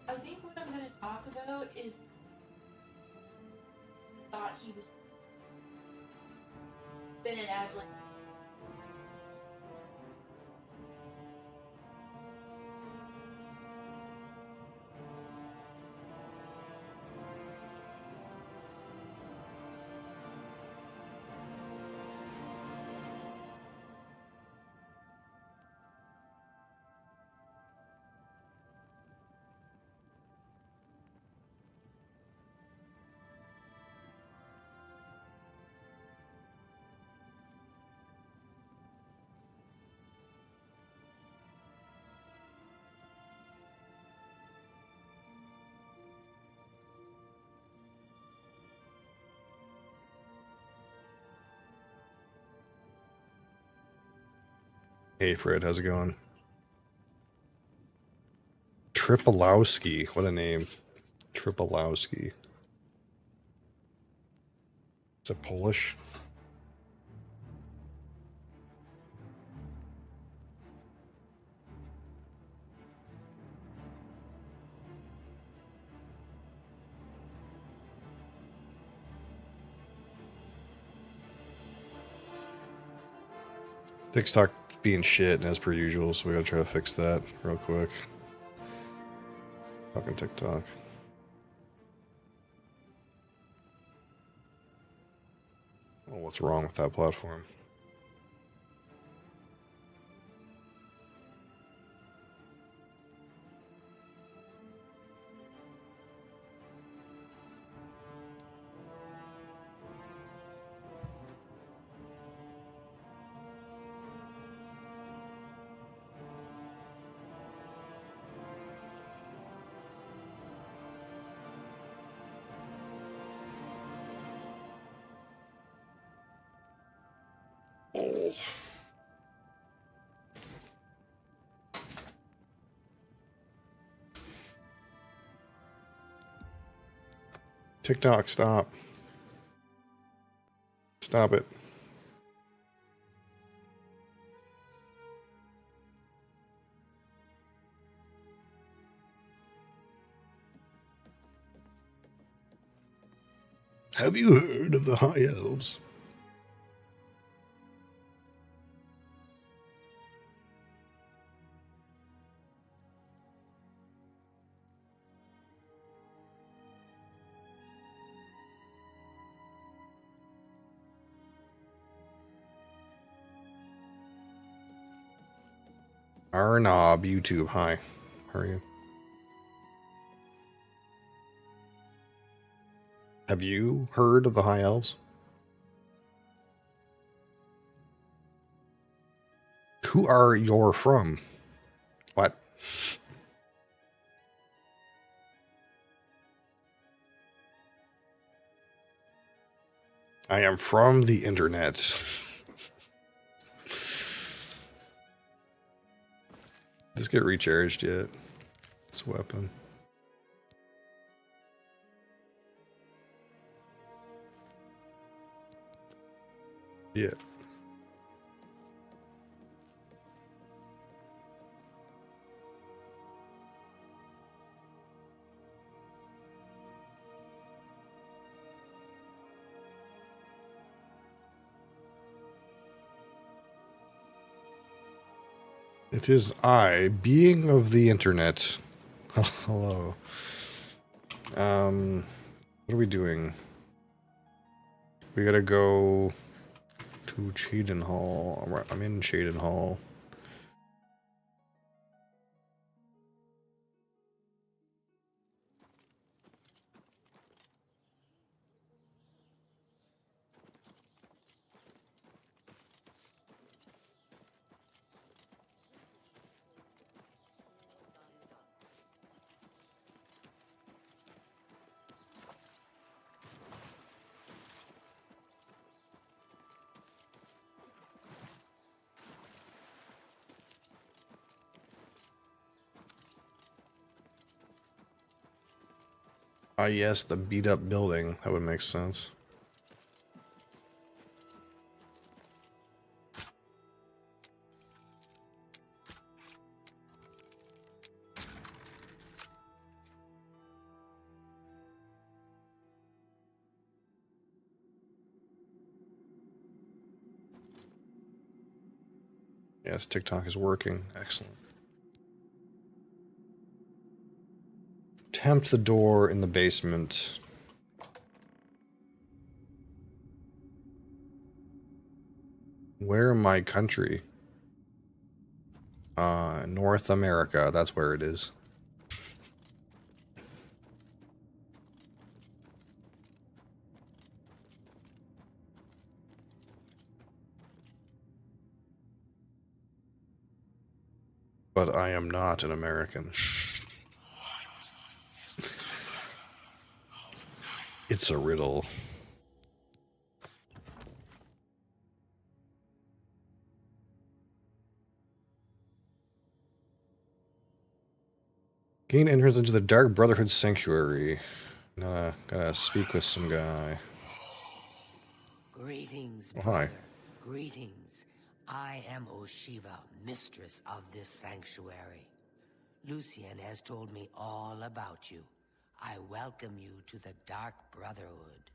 I think what I'm going to talk about is thought he was been it as like Hey Fred, how's it going? Tripolowski, what a name. Tripolowski. Is it Polish? TikTok being shit as per usual, so we gotta try to fix that real quick. Fucking TikTok. Oh, what's wrong with that platform? Oh. TikTok, stop. Stop it. Have you heard of the High Elves? Arnob YouTube, hi. How are you? Have you heard of the High Elves? Who are you from? What? I am from the internet. Does this get recharged yet? This weapon. Yeah. It is I, being of the internet. Hello. What are we doing? We gotta go to Chaden Hall. I'm in Chaden Hall. Ah, yes, the beat up building. That would make sense. Yes, TikTok is working. Excellent. Tempt the door in the basement. Where in my country? North America. That's where it is. But I am not an American. It's a riddle. Gain entrance into the Dark Brotherhood Sanctuary. Gotta speak with some guy. Greetings, Oh, brother. hi. Greetings. I am Oshiva, mistress of this sanctuary. Lucien has told me all about you. I welcome you to the Dark Brotherhood.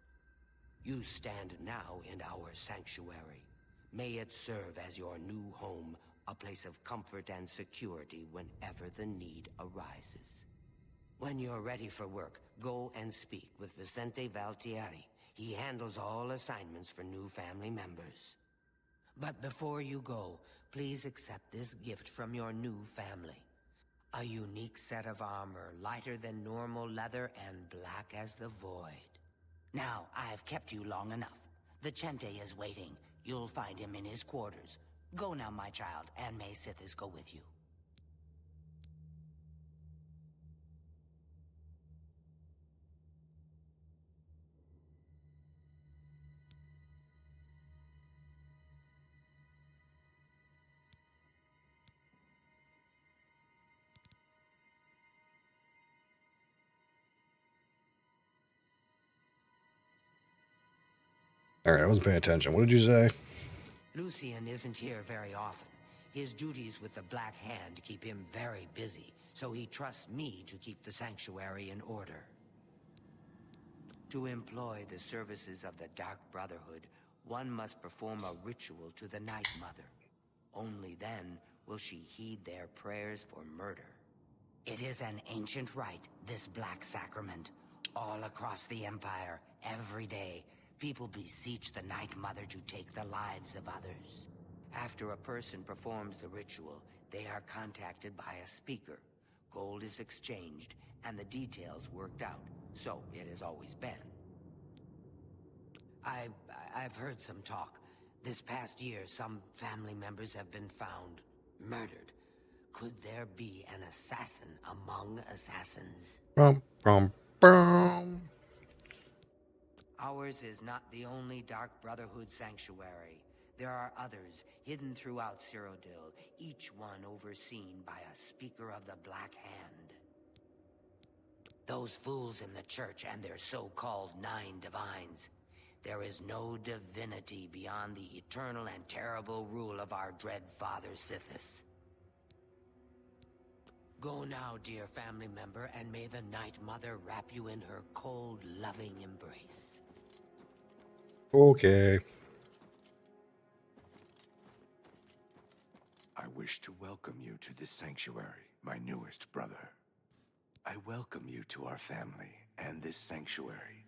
You stand now in our sanctuary. May it serve as your new home, a place of comfort and security whenever the need arises. When you're ready for work, go and speak with Vicente Valtieri. He handles all assignments for new family members. But before you go, please accept this gift from your new family. A unique set of armor, lighter than normal leather and black as the void. Now, I've kept you long enough. Vicente is waiting. You'll find him in his quarters. Go now, my child, and may Sithis go with you. Alright, I wasn't paying attention. What did you say? Lucien isn't here very often. His duties with the Black Hand keep him very busy, so he trusts me to keep the sanctuary in order. To employ the services of the Dark Brotherhood, one must perform a ritual to the Night Mother. Only then will she heed their prayers for murder. It is an ancient rite, this Black Sacrament. All across the Empire, every day, people beseech the Night Mother to take the lives of others. After a person performs the ritual, they are contacted by a speaker. Gold is exchanged, and the details worked out. So it has always been. I've heard some talk. This past year, some family members have been found murdered. Could there be an assassin among assassins? Bum, bum, bum. Ours is not the only Dark Brotherhood sanctuary. There are others hidden throughout Cyrodiil, each one overseen by a speaker of the Black Hand. Those fools in the church and their so-called 9 divines. There is no divinity beyond the eternal and terrible rule of our dread father Sithis. Go now, dear family member, and may the Night Mother wrap you in her cold, loving embrace. Okay. I wish to welcome you to this sanctuary, my newest brother. I welcome you to our family and this sanctuary.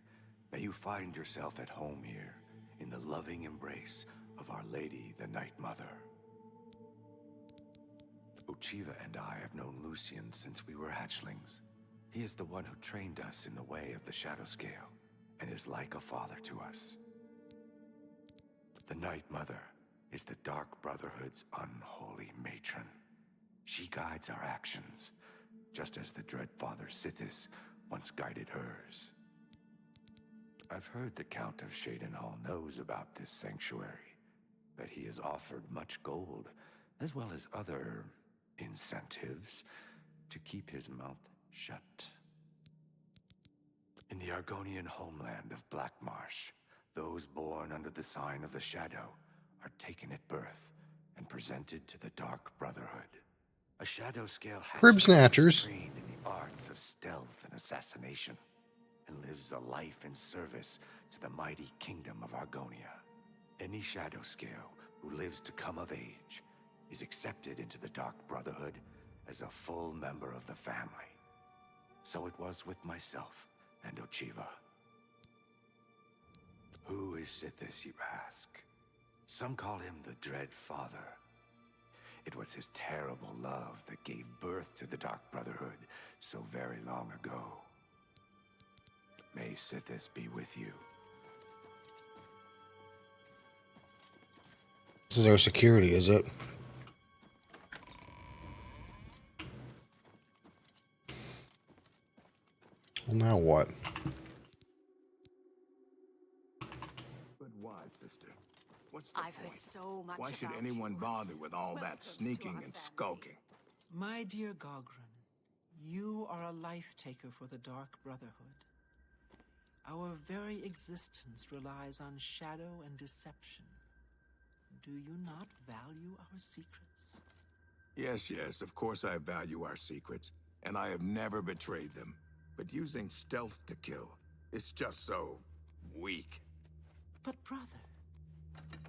May you find yourself at home here, in the loving embrace of Our Lady, the Night Mother. Ochiva and I have known Lucien since we were hatchlings. He is the one who trained us in the way of the Shadow Scale, and is like a father to us. The Night Mother is the Dark Brotherhood's unholy matron. She guides our actions, just as the Dread Father Sithis once guided hers. I've heard the Count of Shadenhall knows about this sanctuary, that he has offered much gold, as well as other incentives, to keep his mouth shut. In the Argonian homeland of Blackmarsh, those born under the sign of the Shadow are taken at birth and presented to the Dark Brotherhood. A Shadow Scale Crib hatchling snatchers. is trained in the arts of stealth and assassination, and lives a life in service to the mighty kingdom of Argonia. Any Shadow Scale who lives to come of age is accepted into the Dark Brotherhood as a full member of the family. So it was with myself and Ochiva. Who is Sithis, you ask? Some call him the Dread Father. It was his terrible love that gave birth to the Dark Brotherhood so very long ago. May Sithis be with you. This is our security, is it? Well, now what? But why, sister? What's the I've point? heard so much Why should about anyone you. bother with all Welcome that to sneaking our and family. skulking? My dear Gogren, you are a life-taker for the Dark Brotherhood. Our very existence relies on shadow and deception. Do you not value our secrets? Yes, of course I value our secrets, and I have never betrayed them. But using stealth to kill, it's just so weak. But brother,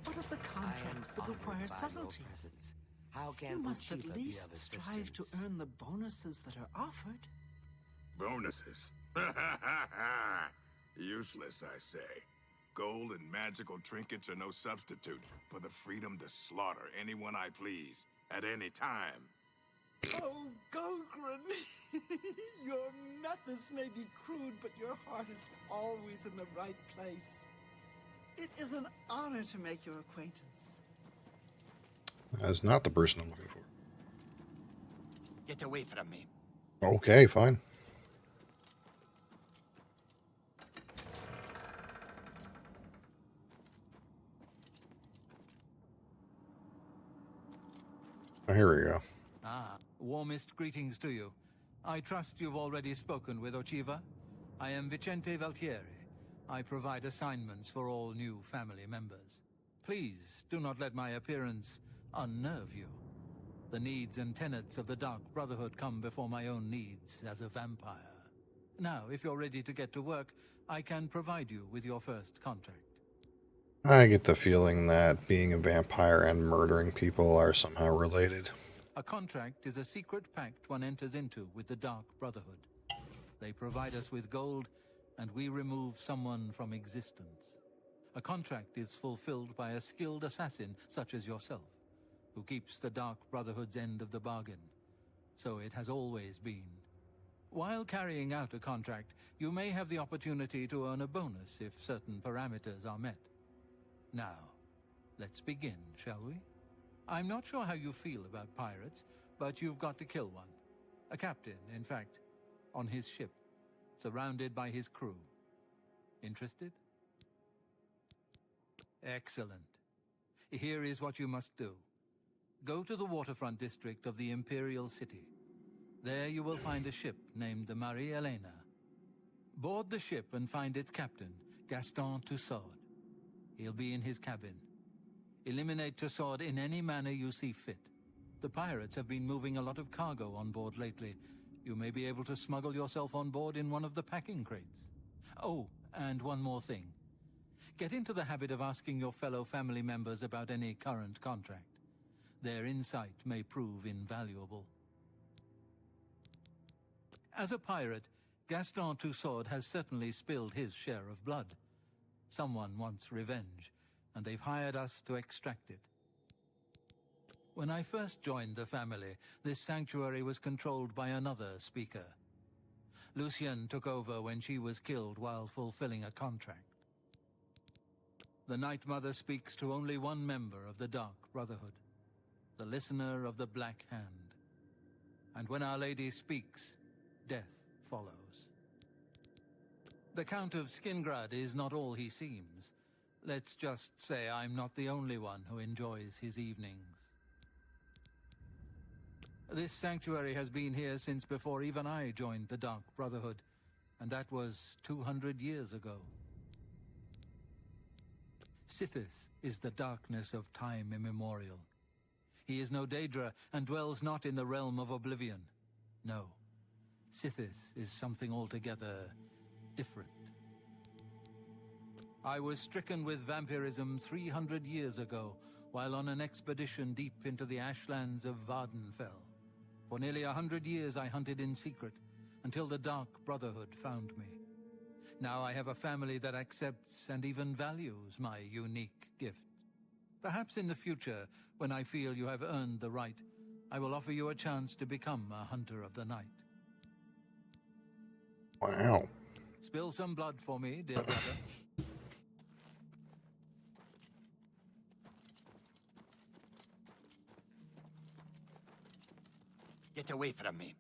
what of the contracts that require subtlety? How can You must at Uchiva be of least strive to assistance? earn the bonuses that are offered. Bonuses? Useless, I say. Gold and magical trinkets are no substitute for the freedom to slaughter anyone I please, at any time. Oh, Gogren! Your methods may be crude, but your heart is always in the right place. It is an honor to make your acquaintance. That's not the person I'm looking for. Get away from me. Okay, fine. Oh, here we go. Ah, warmest greetings to you. I trust you've already spoken with Ochiva. I am Vicente Valtieri. I provide assignments for all new family members. Please do not let my appearance unnerve you. The needs and tenets of the Dark Brotherhood come before my own needs as a vampire. Now, if you're ready to get to work, I can provide you with your first contract. I get the feeling that being a vampire and murdering people are somehow related. A contract is a secret pact one enters into with the Dark Brotherhood. They provide us with gold, and we remove someone from existence. A contract is fulfilled by a skilled assassin such as yourself, who keeps the Dark Brotherhood's end of the bargain. So it has always been. While carrying out a contract, you may have the opportunity to earn a bonus if certain parameters are met. Now, let's begin, shall we? I'm not sure how you feel about pirates, but you've got to kill one. A captain, in fact, on his ship, surrounded by his crew. Interested? Excellent. Here is what you must do. Go to the waterfront district of the Imperial City. There you will find a ship named the Marie Elena. Board the ship and find its captain, Gaston Tussaud. He'll be in his cabin. Eliminate Tussaud in any manner you see fit. The pirates have been moving a lot of cargo on board lately. You may be able to smuggle yourself on board in one of the packing crates. Oh, and one more thing. Get into the habit of asking your fellow family members about any current contract. Their insight may prove invaluable. As a pirate, Gaston Tussaud has certainly spilled his share of blood. Someone wants revenge, and they've hired us to extract it. When I first joined the family, this sanctuary was controlled by another speaker. Lucien took over when she was killed while fulfilling a contract. The Night Mother speaks to only one member of the Dark Brotherhood, the Listener of the Black Hand. And when Our Lady speaks, death follows. The Count of Skingrad is not all he seems. Let's just say I'm not the only one who enjoys his evenings. This sanctuary has been here since before even I joined the Dark Brotherhood, and that was 200 years ago. Sithis is the darkness of time immemorial. He is no Daedra and dwells not in the realm of Oblivion. No, Sithis is something altogether different. I was stricken with vampirism 300 years ago while on an expedition deep into the ashlands of Vardenfell. For nearly 100 years I hunted in secret, until the Dark Brotherhood found me. Now I have a family that accepts and even values my unique gifts. Perhaps in the future, when I feel you have earned the right, I will offer you a chance to become a Hunter of the Night. Wow. Spill some blood for me, dear brother. Get away from me.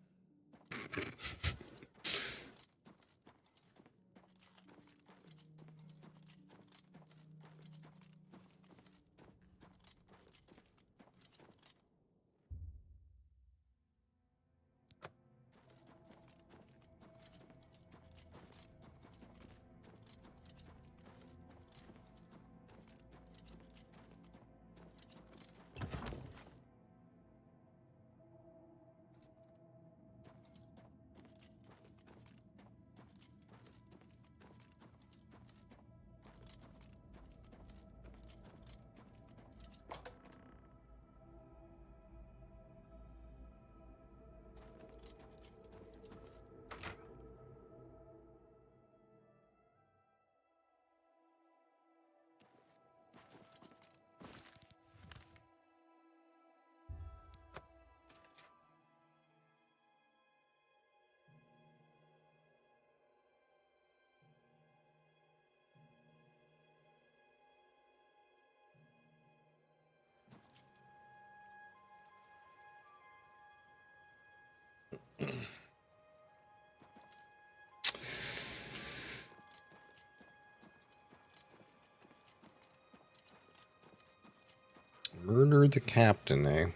Murder the captain, eh?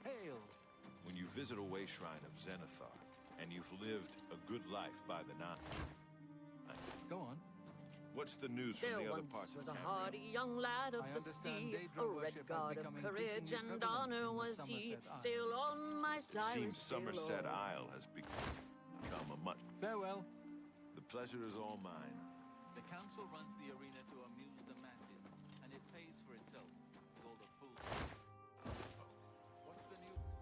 Hail! When you visit a way shrine of Zenithar, and you've lived a good life by the Nine, Go on. what's the news from There the other once parts was of a Tamriel? hardy young lad of I the understand sea, Daedra a red worship has god of become courage increasingly and prevalent honor in the was Somerset he. Isles. Sail on, my It Cyrus, seems sail Somerset on. Isle has become a much... Farewell. The pleasure is all mine. The council runs the arena to amuse the masses, and it pays for itself with all the food. What's the news from...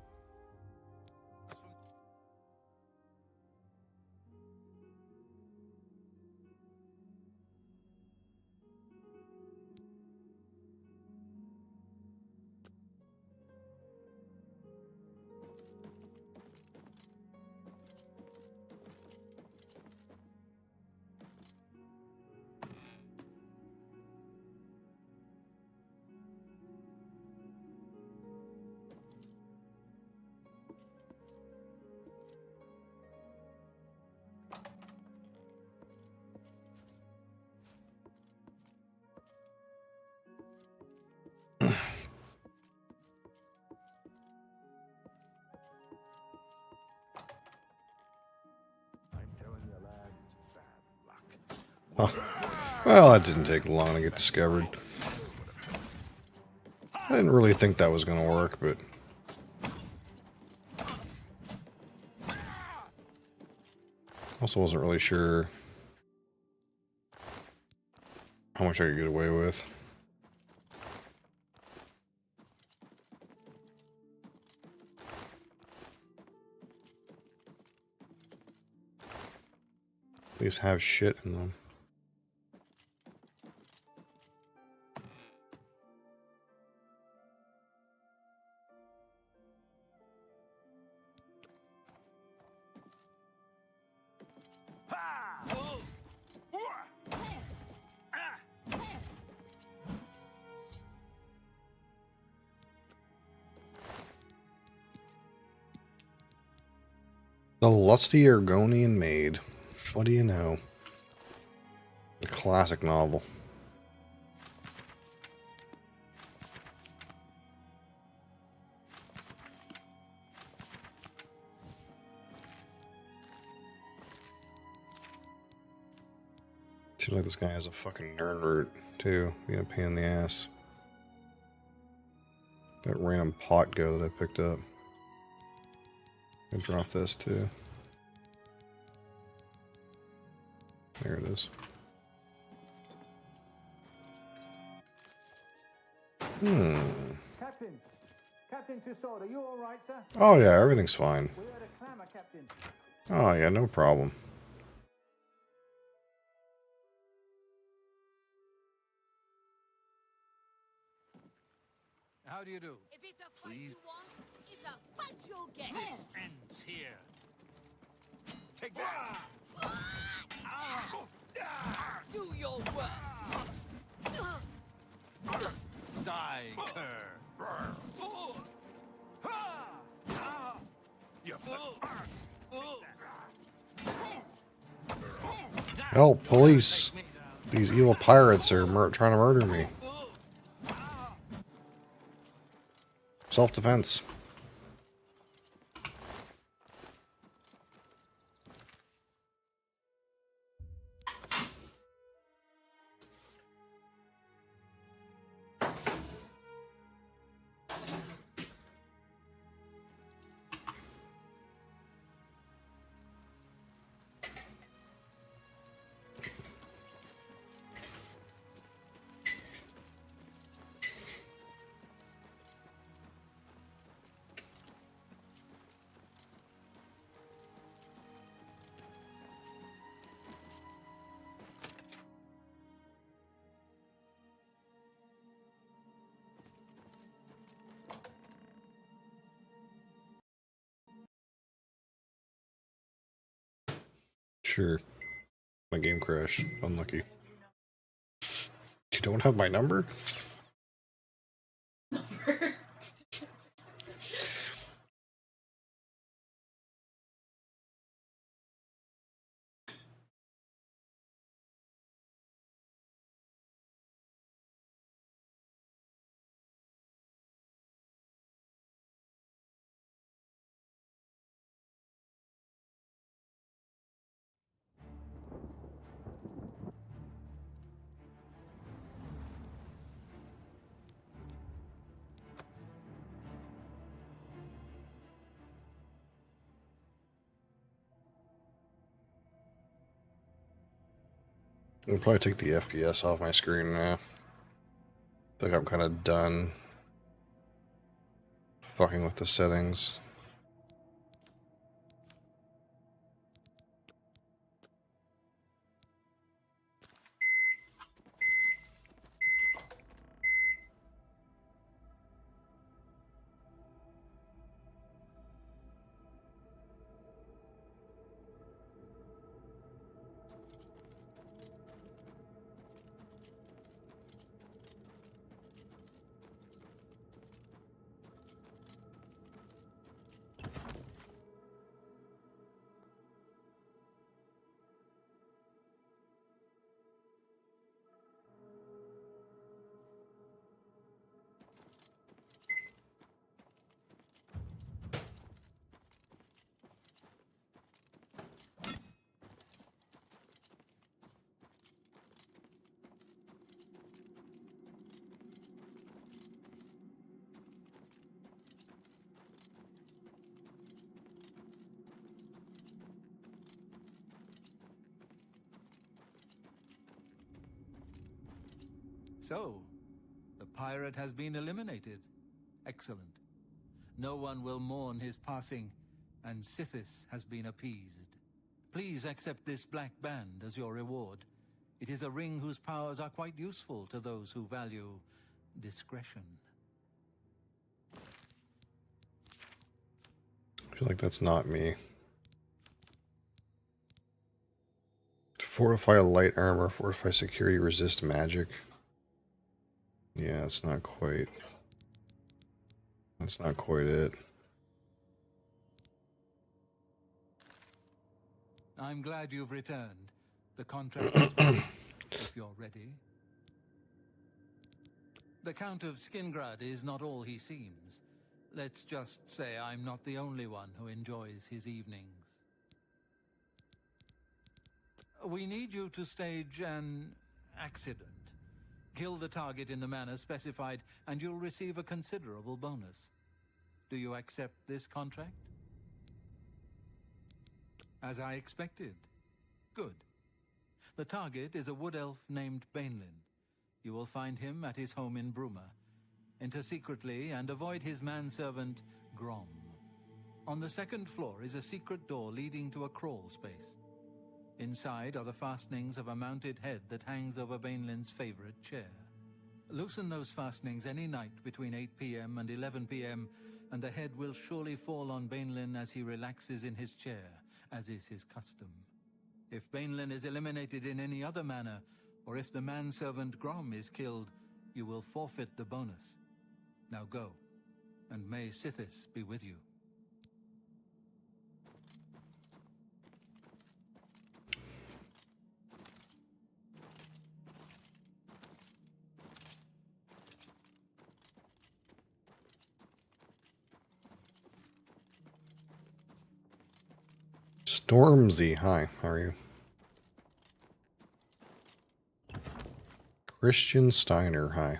Huh. Well, that didn't take long to get discovered. I didn't really think that was going to work, but... Also wasn't really sure how much I could get away with. At least have shit in them. The Lusty Argonian Maid. What do you know? A classic novel. Seems like this guy has a fucking nerd root, too. Being a pain in the ass. That random pot go that I picked up. I drop this too. There it is. Captain! Captain Tussaud, are you all right, sir? Oh yeah, everything's fine. We heard a clamor, Captain. Oh yeah, no problem. How do you do? If it's a fight you want, it's a fight you'll get. This ends here. Take that! Do your worst. Die, cur. You Help, police! These evil pirates are trying to murder me. Self-defense. Sure. My game crashed. Unlucky. You don't have my number? I'll probably take the FPS off my screen now. I think I'm kind of done fucking with the settings. So, the pirate has been eliminated. Excellent. No one will mourn his passing, and Sithis has been appeased. Please accept this black band as your reward. It is a ring whose powers are quite useful to those who value discretion. I feel like that's not me. Fortify light armor, fortify security, resist magic. Yeah, it's not quite. That's not quite it. I'm glad you've returned. The contract is ready, if you're ready. The Count of Skingrad is not all he seems. Let's just say I'm not the only one who enjoys his evenings. We need you to stage an accident. Kill the target in the manner specified, and you'll receive a considerable bonus. Do you accept this contract? As I expected. Good. The target is a wood elf named Banlin. You will find him at his home in Bruma. Enter secretly and avoid his manservant, Grom. On the second floor is a secret door leading to a crawl space. Inside are the fastenings of a mounted head that hangs over Banlin's favorite chair. Loosen those fastenings any night between 8 p.m. and 11 p.m., and the head will surely fall on Banlin as he relaxes in his chair, as is his custom. If Banlin is eliminated in any other manner, or if the manservant Grom is killed, you will forfeit the bonus. Now go, and may Sithis be with you. Stormzy, hi, how are you? Christian Steiner, hi.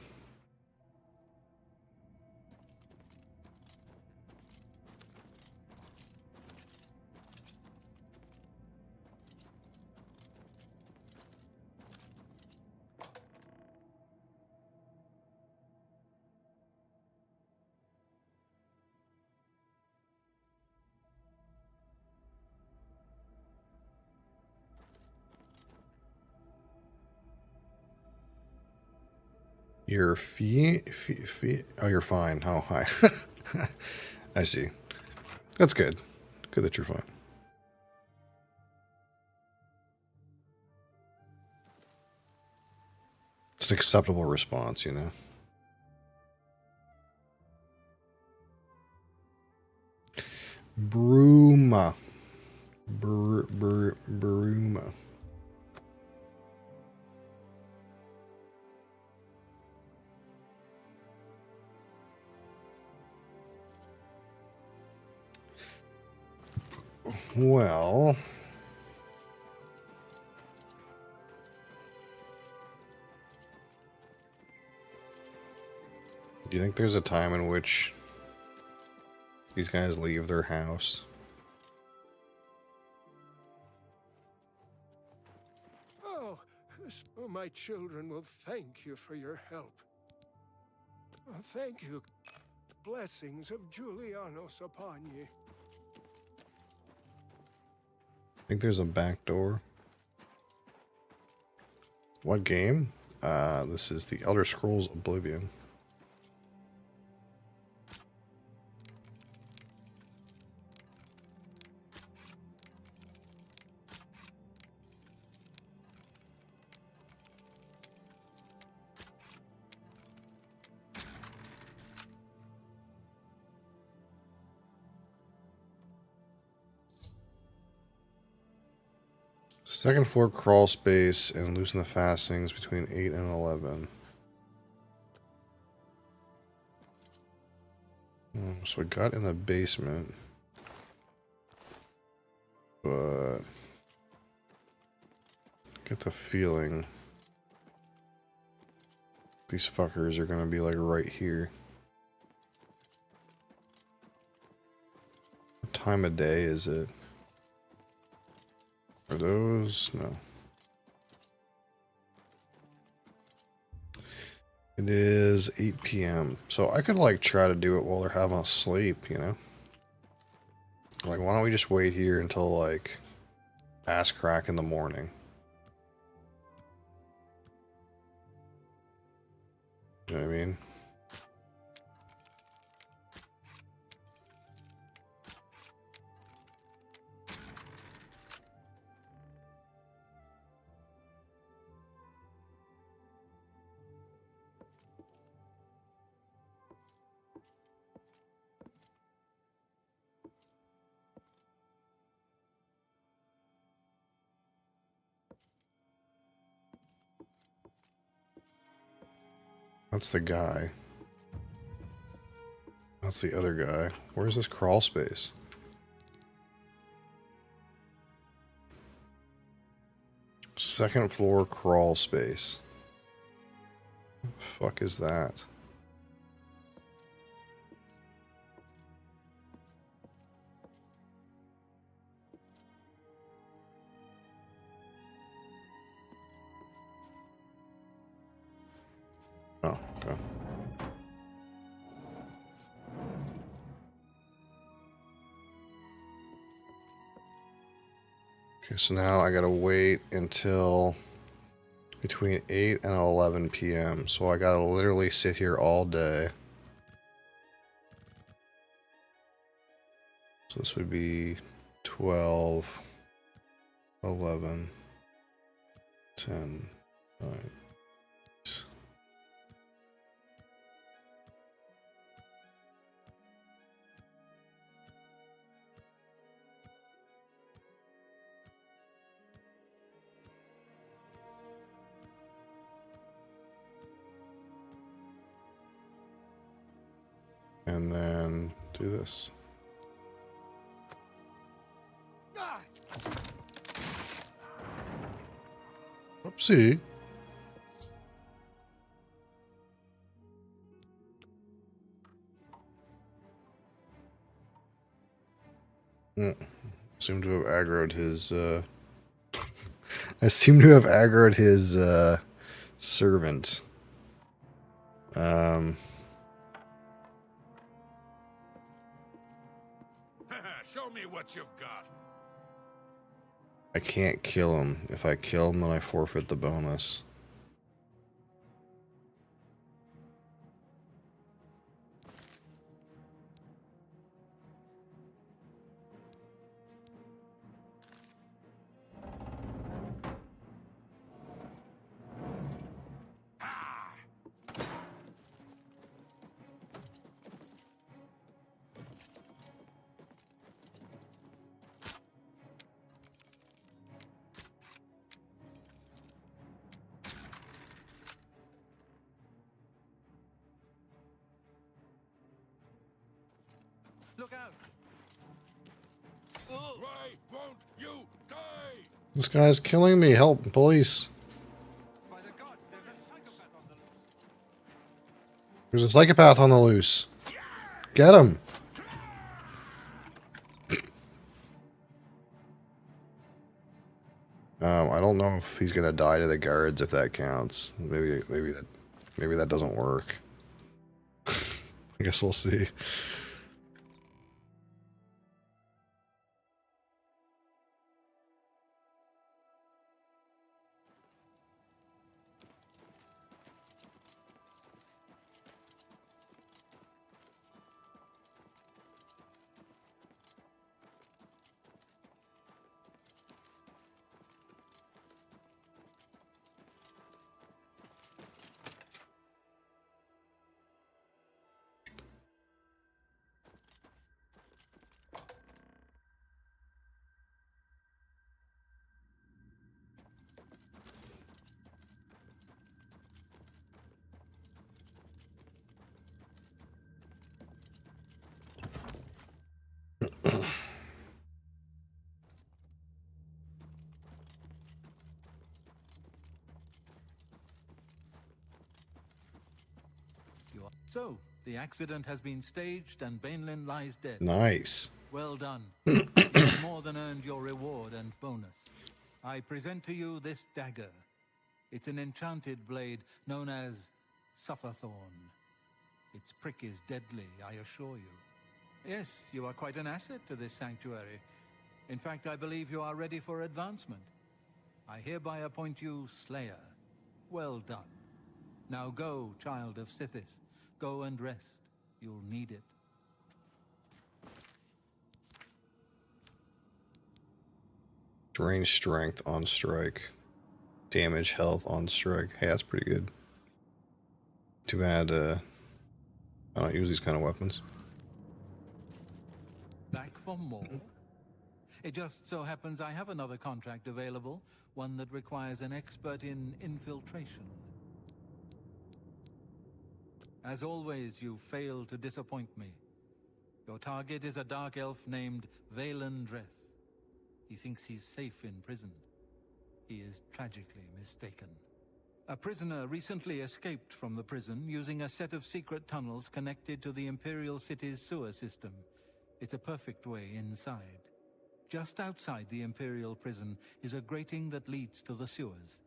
Your fee? Oh, you're fine. Oh, hi. I see. That's good. Good that you're fine. It's an acceptable response, you know? Bruma. Bruma. Well, do you think there's a time in which these guys leave their house? Oh, my children will thank you for your help. Thank you. Blessings of Julianos upon ye. I think there's a back door. What game? This is the Elder Scrolls Oblivion. Second floor crawl space and loosen the fastenings between 8 and 11. So we got in the basement. But get the feeling these fuckers are gonna be like right here. What time of day is it? Are those? No. It is 8 p.m. So I could like try to do it while they're having a sleep, you know? Like, why don't we just wait here until like ass crack in the morning? You know what I mean? That's the guy. That's the other guy. Where's this crawl space? Second floor crawl space. What the fuck is that? Oh, okay. Okay, so now I gotta wait until between 8 and 11 p.m. So I gotta literally sit here all day. So this would be 12, 11, 10, 9. And then do this. Oopsie. Seem to have aggroed his, I seem to have aggroed his, servant. Show me what you've got. I can't kill him. If I kill him, then I forfeit the bonus. Look out! Why won't you die? This guy's killing me. Help, police. By the gods, there's a psychopath on the loose. There's a psychopath on the loose. Get him. I don't know if he's gonna die to the guards, if that counts. Maybe that doesn't work. I guess we'll see. So, the accident has been staged and Banlin lies dead. Nice. Well done. You've more than earned your reward and bonus. I present to you this dagger. It's an enchanted blade known as Sufferthorn. Its prick is deadly, I assure you. Yes, you are quite an asset to this sanctuary. In fact, I believe you are ready for advancement. I hereby appoint you Slayer. Well done. Now go, child of Sithis. Go and rest. You'll need it. Drain strength on strike. Damage health on strike. Hey, that's pretty good. Too bad I don't use these kind of weapons. Back for more? It just so happens I have another contract available, one that requires an expert in infiltration. As always, you fail to disappoint me. Your target is a dark elf named Valan Dreth. He thinks he's safe in prison. He is tragically mistaken. A prisoner recently escaped from the prison using a set of secret tunnels connected to the Imperial City's sewer system. It's a perfect way inside. Just outside the Imperial prison is a grating that leads to the sewers.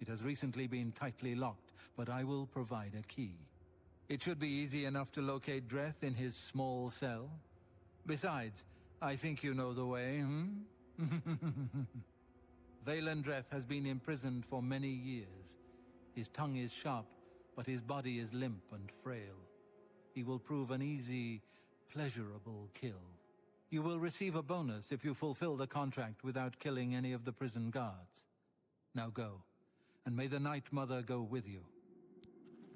It has recently been tightly locked, but I will provide a key. It should be easy enough to locate Dreth in his small cell. Besides, I think you know the way, Vaylendreth has been imprisoned for many years. His tongue is sharp, but his body is limp and frail. He will prove an easy, pleasurable kill. You will receive a bonus if you fulfill the contract without killing any of the prison guards. Now go, and may the Night Mother go with you.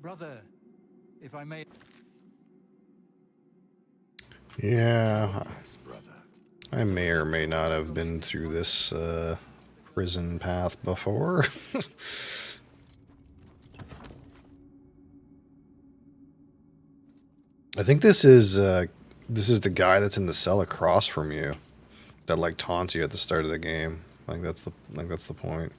Brother, if I may... Yeah, Yes, brother. I may or may not have been through this prison path before. I think this is the guy that's in the cell across from you, that like taunts you at the start of the game. I think that's the point.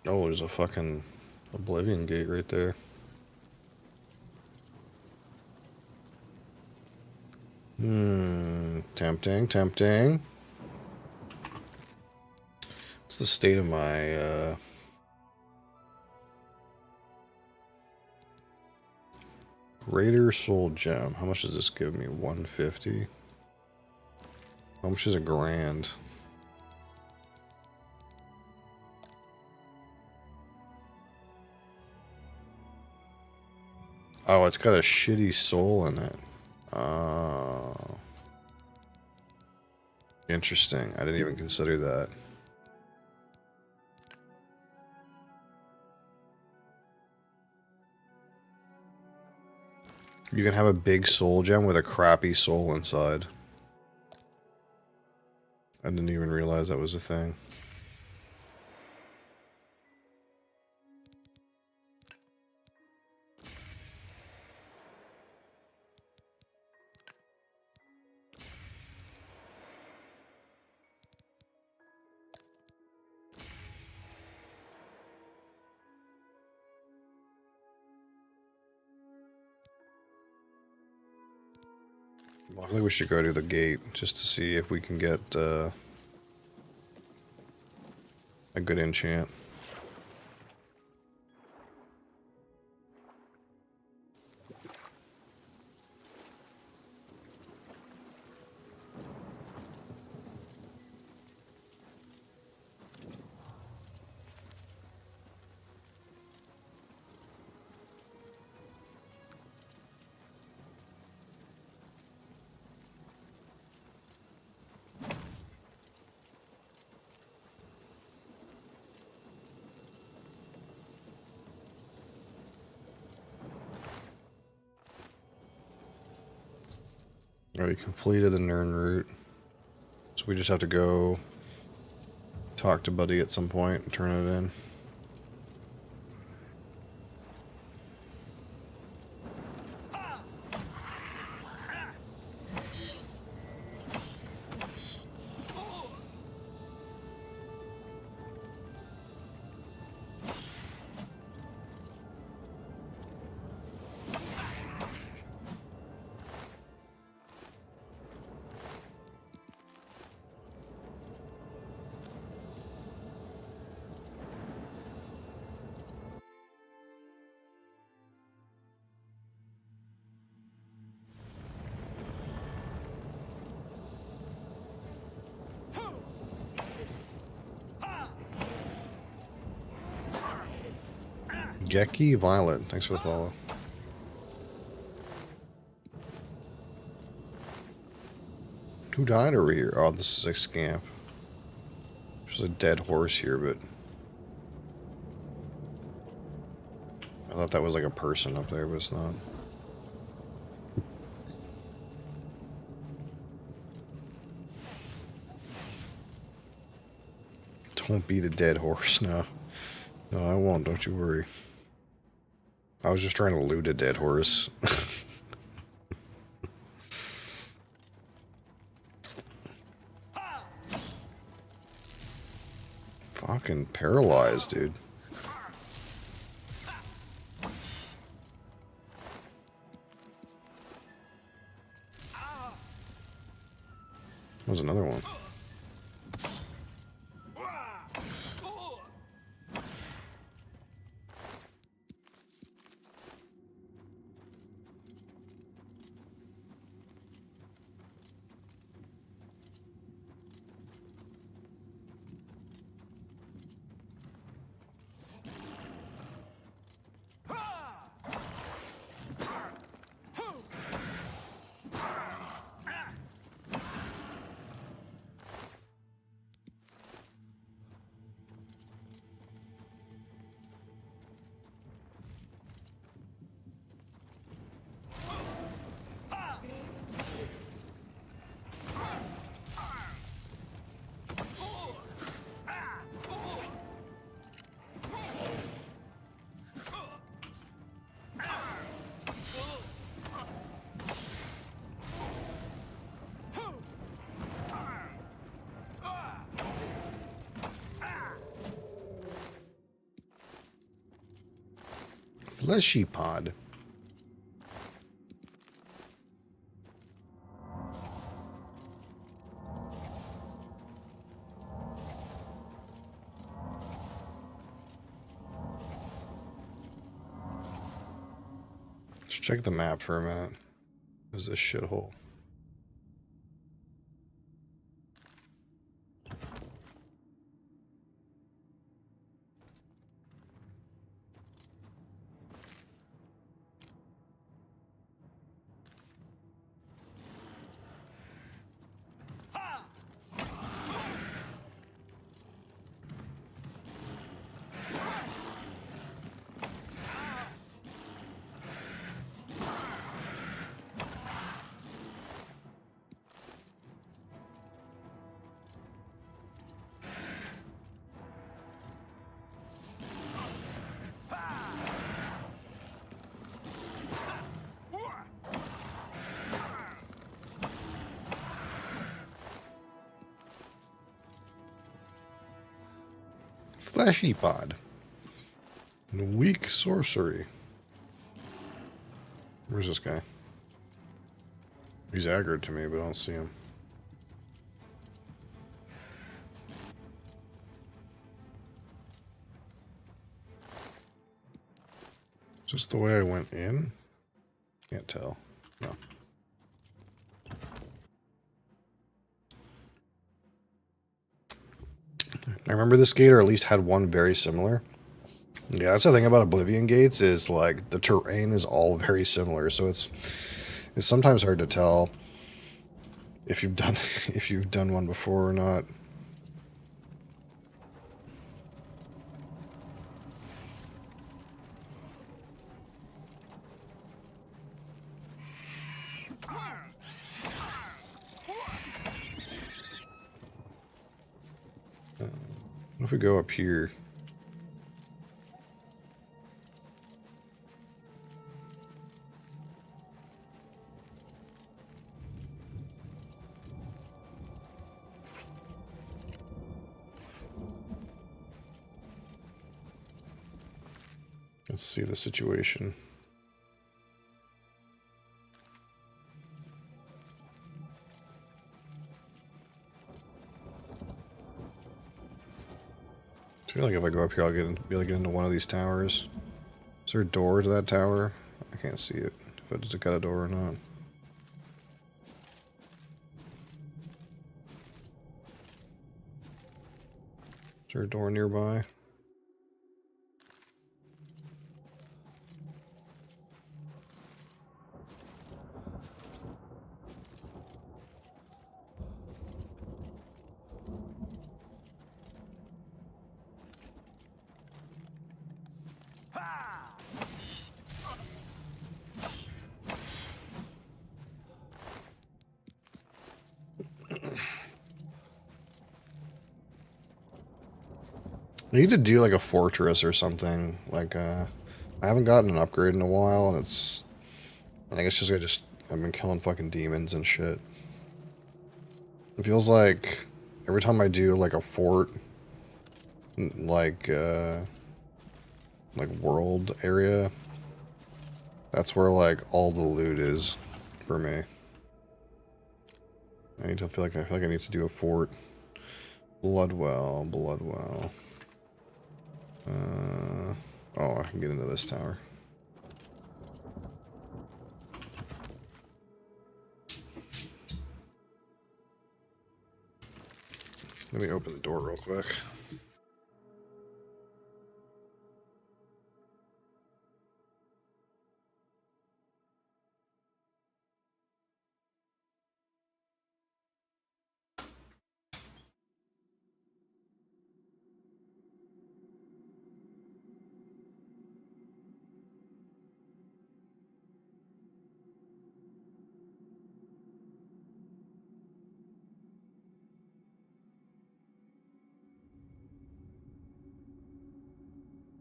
Oh, there's a fucking Oblivion Gate right there. Tempting, tempting. What's the state of my, Greater Soul Gem? How much does this give me? 150? How much is a grand? Oh, it's got a shitty soul in it. Oh. Interesting. I didn't even consider that. You can have a big soul gem with a crappy soul inside. I didn't even realize that was a thing. Well, I think we should go to the gate just to see if we can get a good enchant. Alright, we completed the Nern route. So we just have to go talk to Buddy at some point and turn it in. Geki Violet, thanks for the follow. Who died over here? Oh, this is a scamp. There's a dead horse here, but I thought that was like a person up there, but it's not. Don't beat a dead horse now. No, I won't. Don't you worry. I was just trying to loot a dead horse. Fucking paralyzed, dude. There's another one. Fleshy pod. Let's check the map for a minute. There's this shithole. Fleshy pod. And weak sorcery. Where's this guy? He's aggroed to me, but I don't see him. Is this the way I went in? Can't tell. No. I remember this gate, or at least had one very similar. Yeah, that's the thing about Oblivion Gates, is like the terrain is all very similar, so it's sometimes hard to tell if you've done one before or not. What if we go up here? Let's see the situation. I feel like if I go up here, I'll be able to get into one of these towers. Is there a door to that tower? I can't see it. If it's got a door or not. Is there a door nearby? I need to do like a fortress or something. Like, I haven't gotten an upgrade in a while, and I think it's just I've been killing fucking demons and shit. It feels like every time I do like a fort, like world area, that's where like all the loot is for me. I feel like I need to do a fort. Bloodwell. Oh, I can get into this tower. Let me open the door real quick.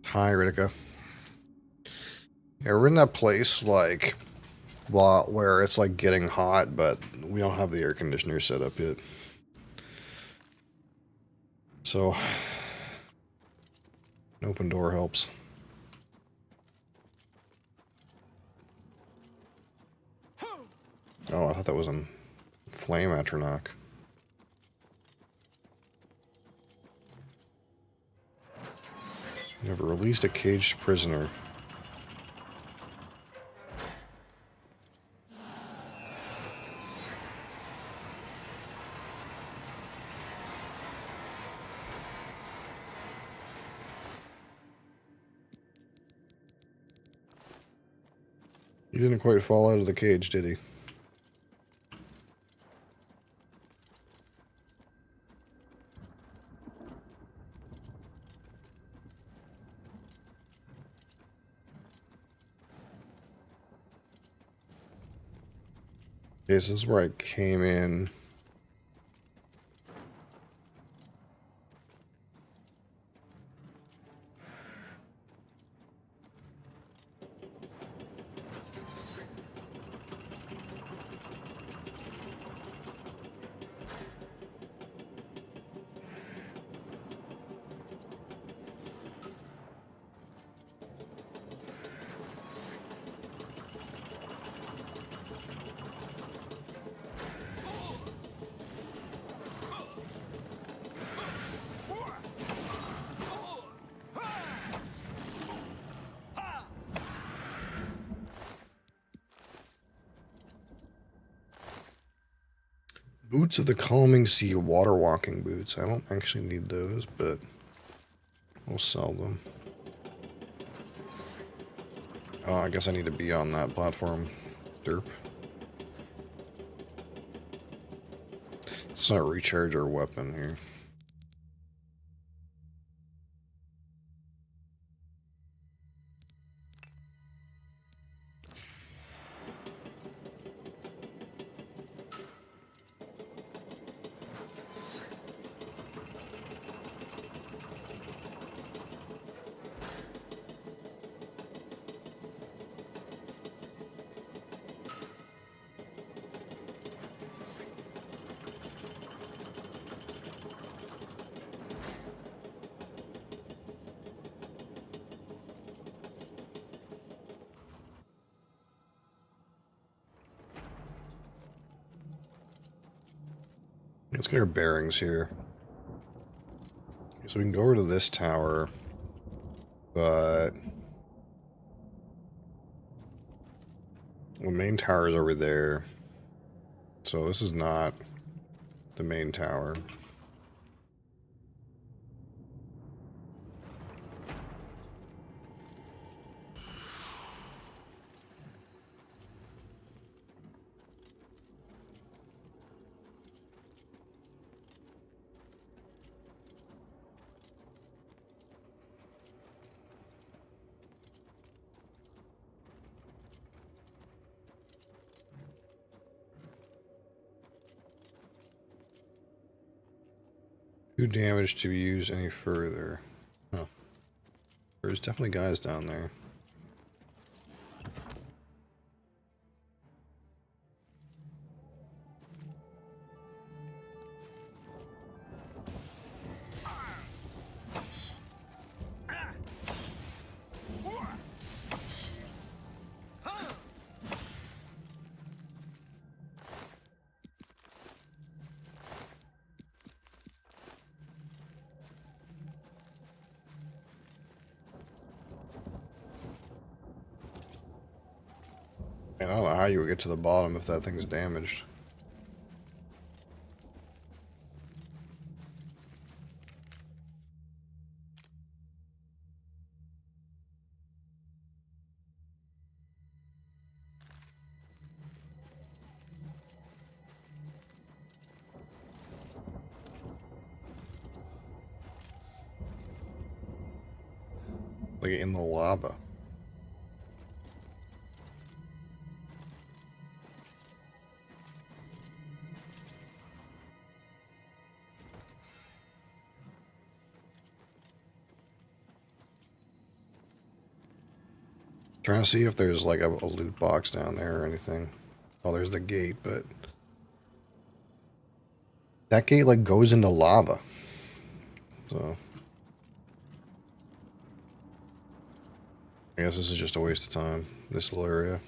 Hi, Ritika. Yeah, we're in that place like where it's like getting hot, but we don't have the air conditioner set up yet. So, an open door helps. Oh, I thought that was a flame atronach. Never released a caged prisoner. He didn't quite fall out of the cage, did he? Okay, so this is where I came in. Boots of the Calming Sea water walking boots. I don't actually need those, but we'll sell them. Oh, I guess I need to be on that platform. Derp. Let's not recharge our weapon here. Let's get our bearings here. Okay, so we can go over to this tower, but the main tower is over there. So this is not the main tower. Too damaged to be used any further. there's definitely guys down there. And I don't know how you would get to the bottom if that thing's damaged. Like in the lava. Trying to see if there's like a loot box down there or anything. Oh, there's the gate, but that gate like goes into lava. So I guess this is just a waste of time, this little area.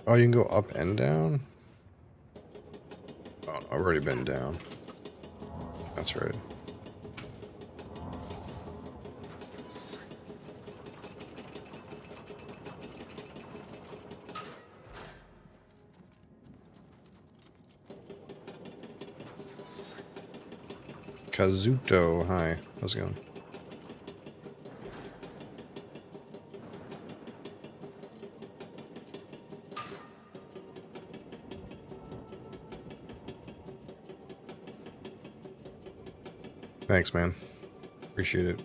Oh, you can go up and down? Oh, I've already been down. That's right. Kazuto, hi. How's it going? Thanks, man. Appreciate it.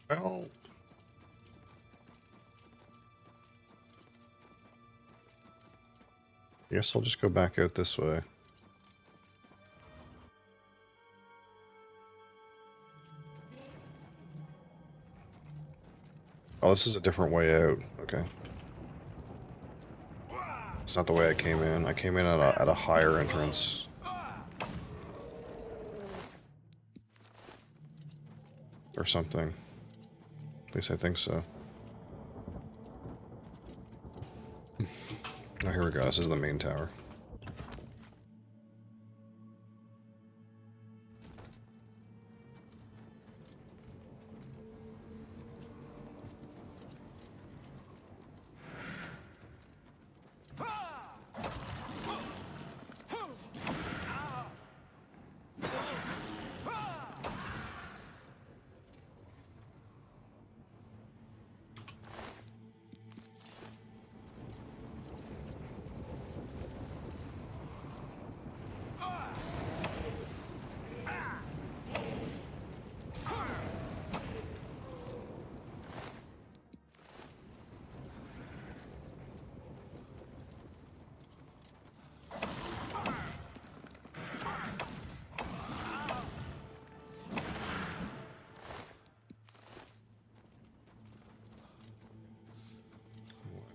Well, I guess I'll just go back out this way. Oh, this is a different way out. Okay. It's not the way I came in. I came in at a higher entrance. Or something. At least I think so. Oh, here we go. This is the main tower.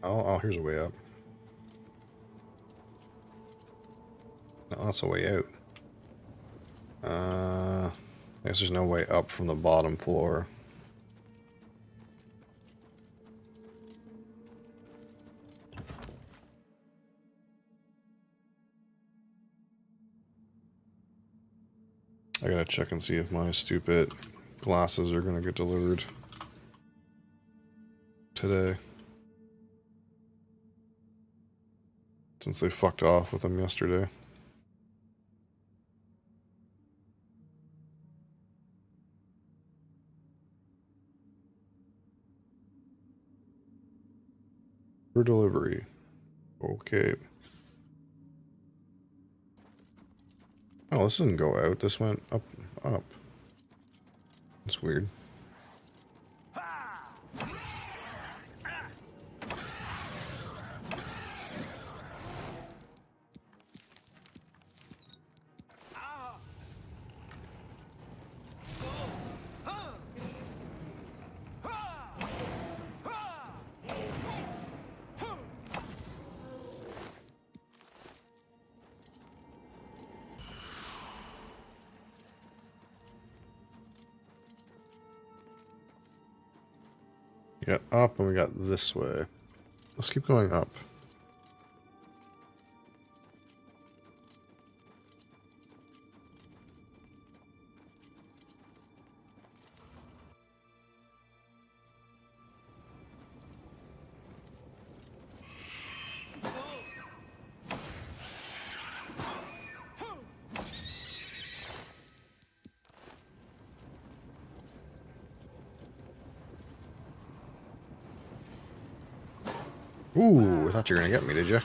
Oh, here's a way up. No, that's a way out. I guess there's no way up from the bottom floor. I gotta check and see if my stupid glasses are gonna get delivered today. Since they fucked off with them yesterday. For delivery. Okay. Oh, this didn't go out. This went up. That's weird. Yeah, up, and we got this way. Let's keep going up. Ooh, I thought you were gonna get me, did you?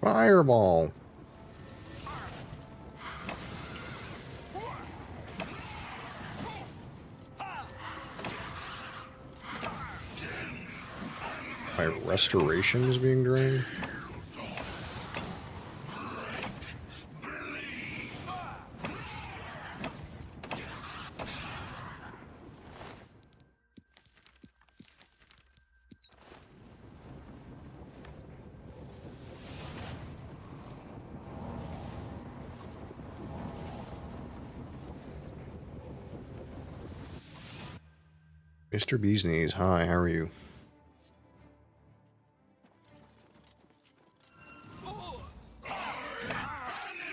Fireball! My restoration is being drained? Mr. Bee's Knees, hi, how are you?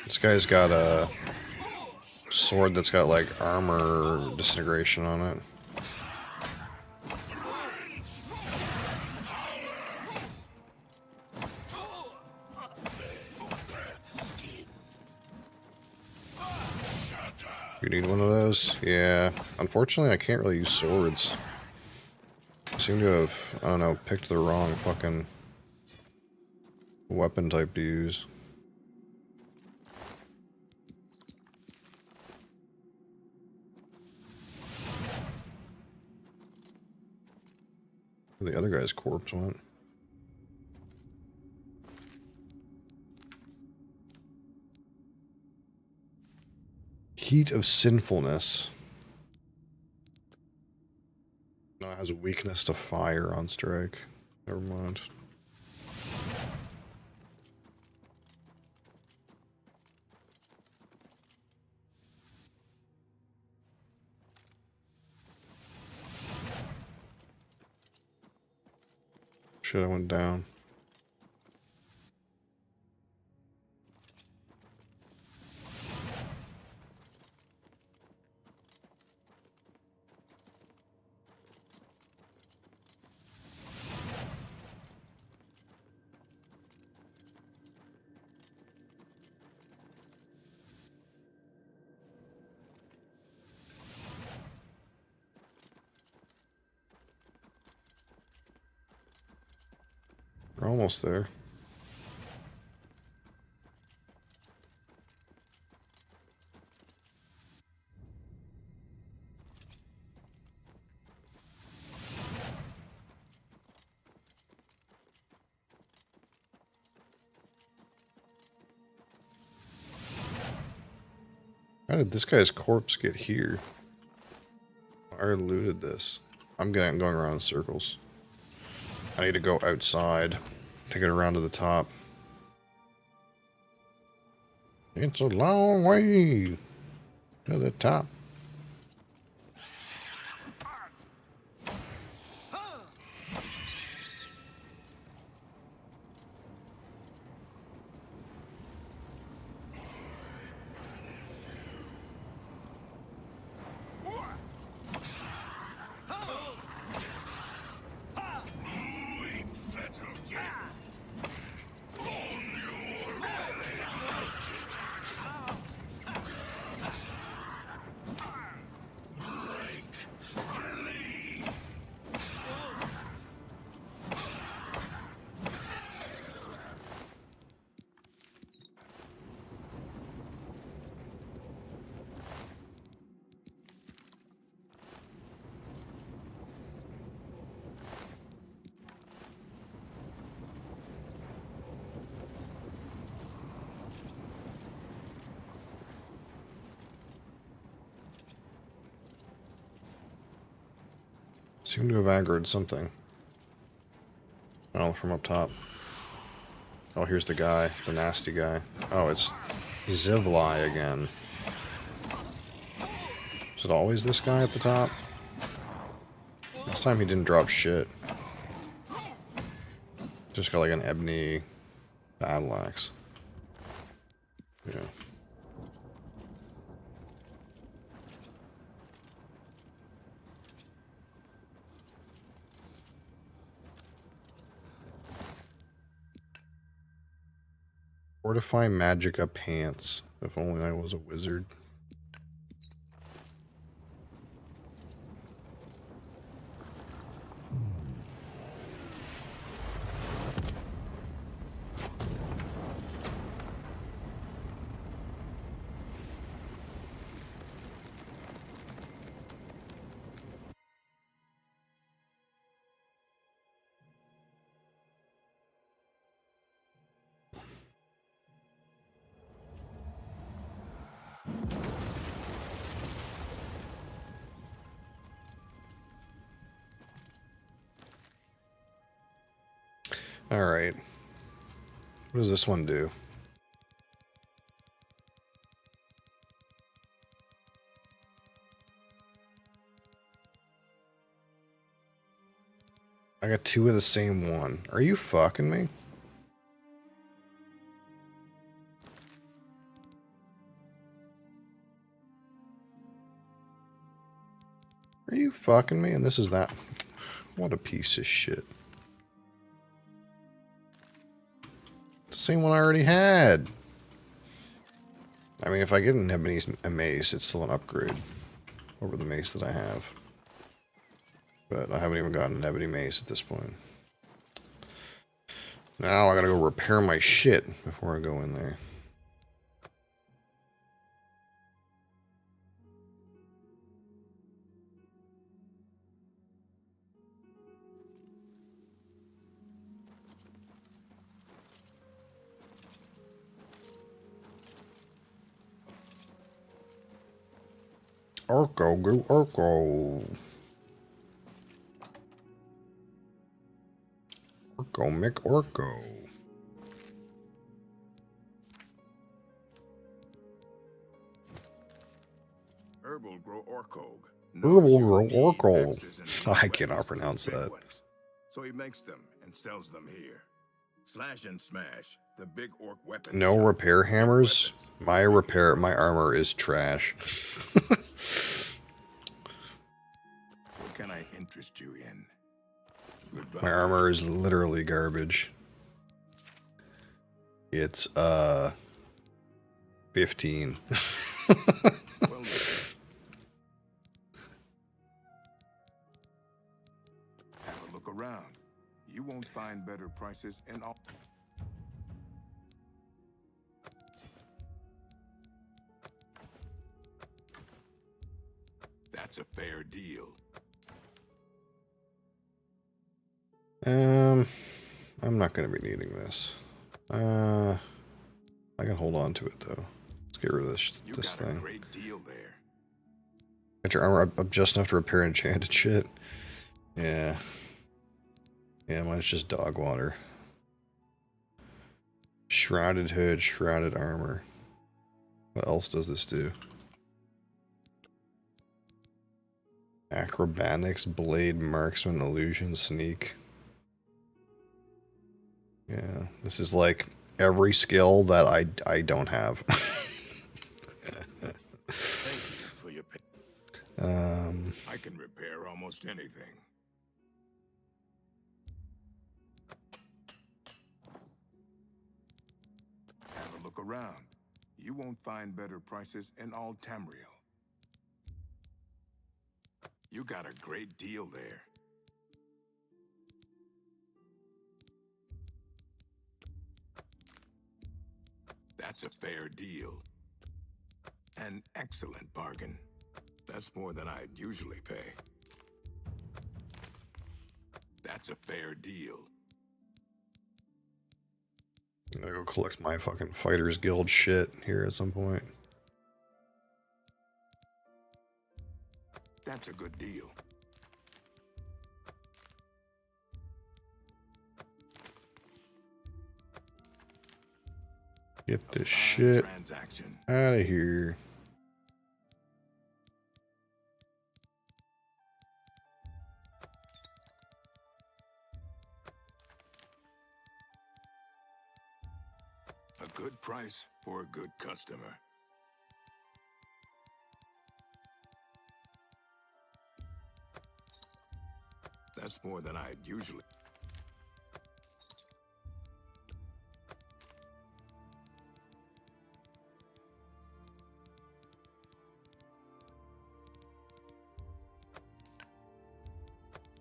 This guy's got a sword that's got like armor disintegration on it. You need one of those? Yeah. Unfortunately, I can't really use swords. I seem to have, I don't know, picked the wrong fucking weapon type to use. Where the other guy's corpse went. Heat of Sinfulness. No, it has a weakness to fire on strike. Never mind. Shit, I went down. We're almost there. How did this guy's corpse get here? I already looted this. I'm going around in circles. I need to go outside to get around to the top. It's a long way to the top. Seem to have aggroed something. Oh, from up top. Oh, here's the guy. The nasty guy. Oh, it's Zivli again. Is it always this guy at the top? Last time he didn't drop shit. Just got like an ebony battle axe. Yeah. Fortify Magica pants. If only I was a wizard. Alright. What does this one do? I got two of the same one. Are you fucking me? Are you fucking me? And this is that. What a piece of shit. It's the same one I already had. I mean, if I get an ebony mace, it's still an upgrade over the mace that I have. But I haven't even gotten an ebony mace at this point. Now I gotta go repair my shit before I go in there. Orko, go Orko. Orko, Mick Orko. Herbal grow Orkog. Herbal grow Orko. I cannot pronounce that. So he makes them and sells them here. Slash and smash, the big orc weapon. No repair hammers. My armor is trash. What can I interest you in? Goodbye. My armor is literally garbage. It's 15. Well, have a look around. You won't find find better prices in all... That's a fair deal. I'm not going to be needing this. I can hold on to it though. Let's get rid of this got thing. A great deal there. Get your armor up just enough to repair enchanted shit. Yeah. Yeah, mine's just dog water. Shrouded hood, shrouded armor. What else does this do? Acrobatics, blade, marksman, illusion, sneak. Yeah, this is like every skill that I don't have. Thank you for your I can repair almost anything. Have a look around. You won't find better prices in all Tamriel. You got a great deal there. That's a fair deal. An excellent bargain. That's more than I'd usually pay. That's a fair deal. I'm gonna go collect my fucking Fighters Guild shit here at some point. That's a good deal. Get this shit out of here. A good price for a good customer. That's more than I'd usually...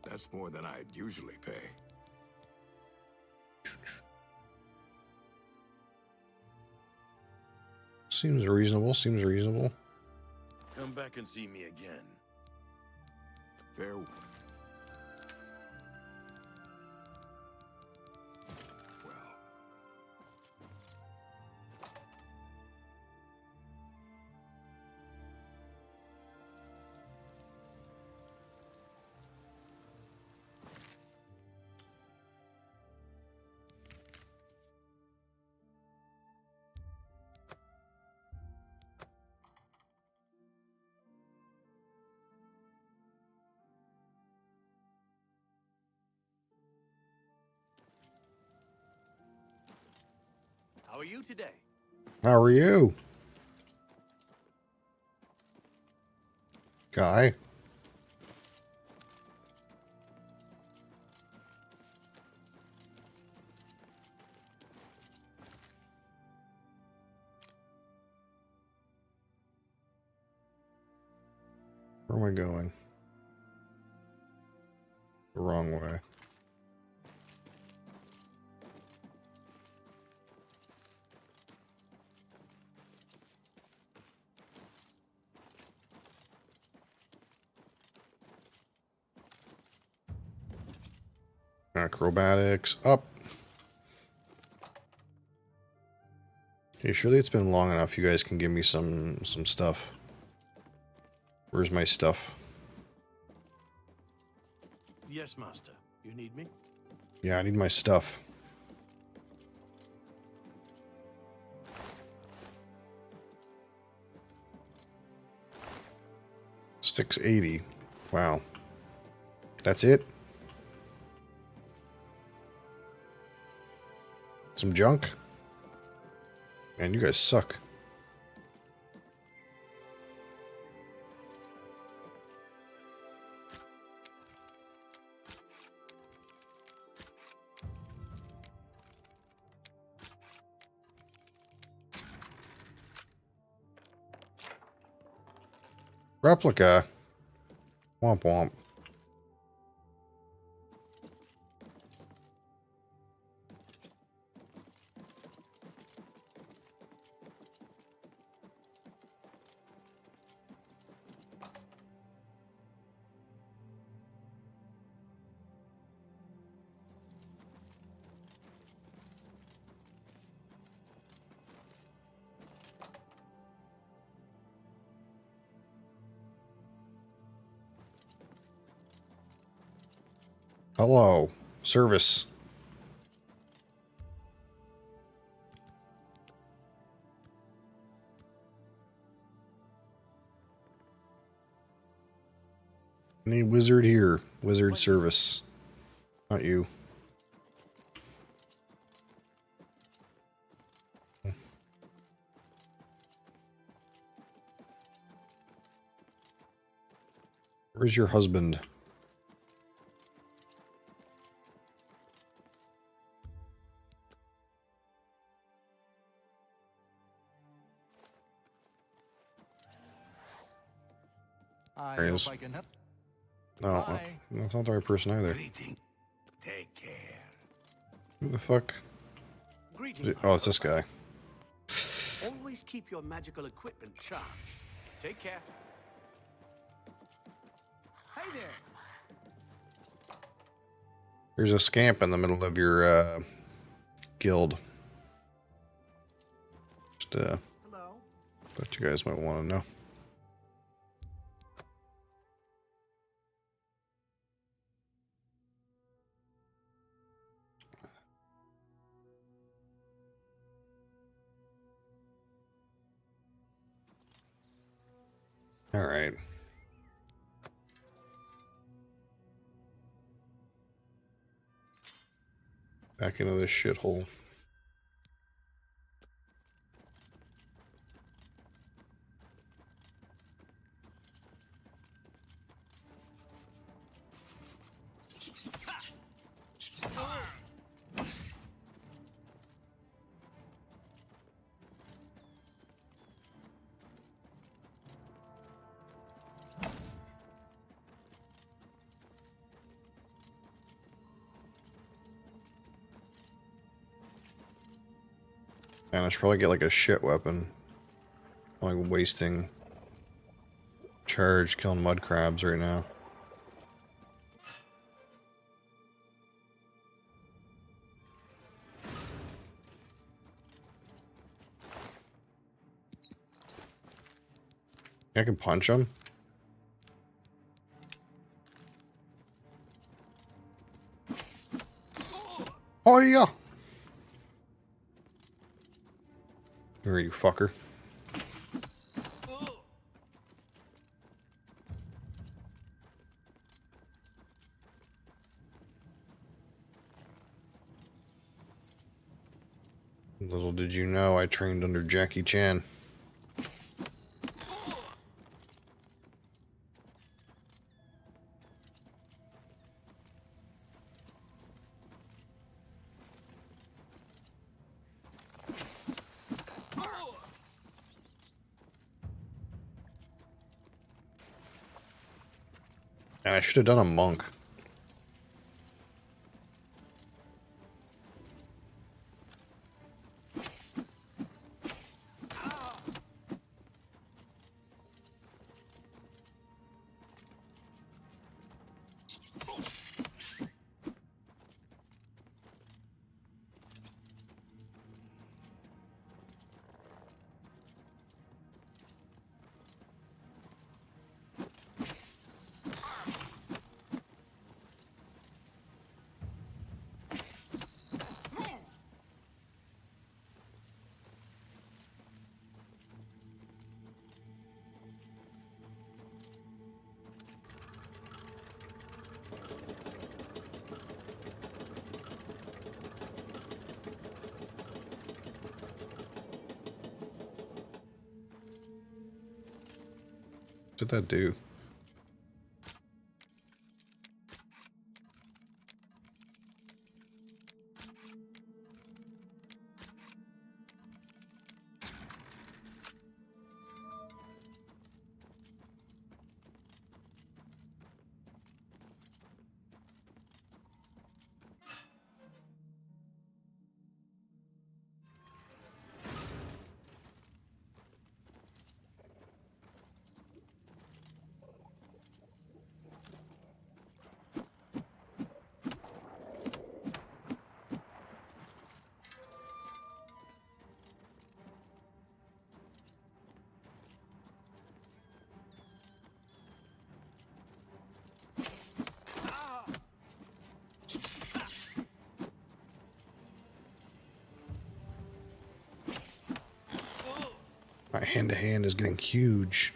That's more than I'd usually pay. Seems reasonable, seems reasonable. Come back and see me again. Farewell. How are you today? How are you? Guy? Where am I going? The wrong way. Acrobatics up. Okay, surely it's been long enough. You guys can give me some stuff. Where's my stuff? Yes, master. You need me? Yeah, I need my stuff. $680. Wow. That's it? Some junk? Man, you guys suck. Replica. Womp womp. Hello. Service. Any wizard here? Wizard service. Not you. Where's your husband? There he is. I can help. No, Bye. that's not the right person either. Greeting. Take care. Who the fuck? Greetings. Oh, it's this guy. Always keep your magical equipment charged. Take care. Hey there. There's a scamp in the middle of your guild. Just Hello. thought you guys might want to know. All right. Back into this shithole. Man, I should probably get like a shit weapon. I'm like wasting charge killing mud crabs right now. I can punch them. Oh yeah. Where are you, fucker? Little did you know, I trained under Jackie Chan. And I should have done a monk. What did that do? My hand-to-hand is getting huge.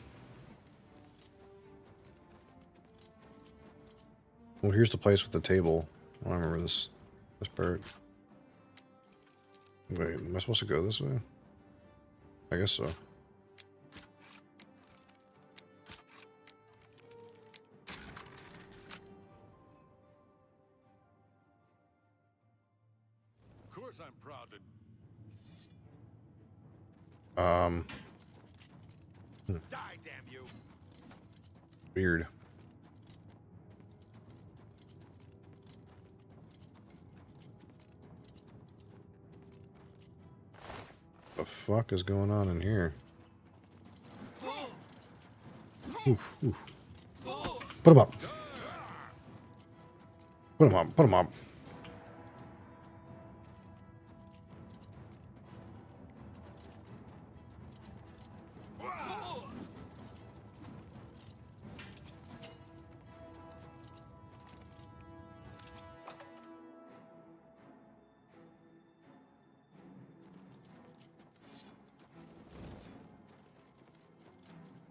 Well, here's the place with the table. I don't remember this part. Wait, am I supposed to go this way? I guess so. Of course I'm proud to... Die, damn you! Weird. The fuck is going on in here? Oof, oof. Put him up. Put him up. Put him up.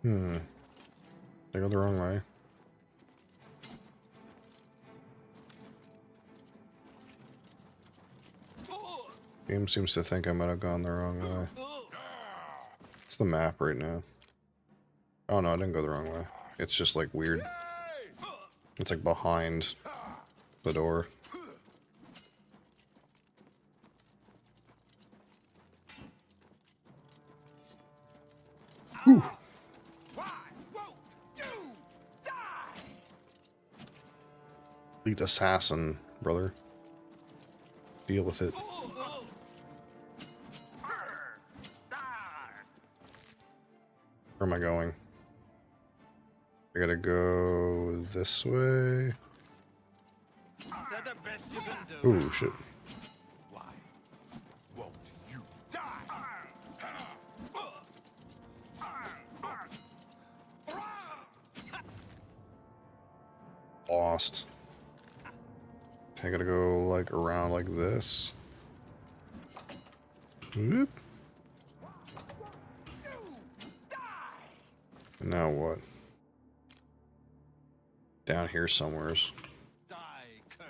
Did I go the wrong way? Game seems to think I might have gone the wrong way. It's the map right now. Oh no, I didn't go the wrong way. It's just like weird. It's like behind the door. Whew. Elite assassin, brother. Deal with it. Where am I going? I gotta go this way. Ooh, shit. Why won't you die? Lost. I gotta go like around like this. Whoop. Now what? Down here somewheres. Die, cur.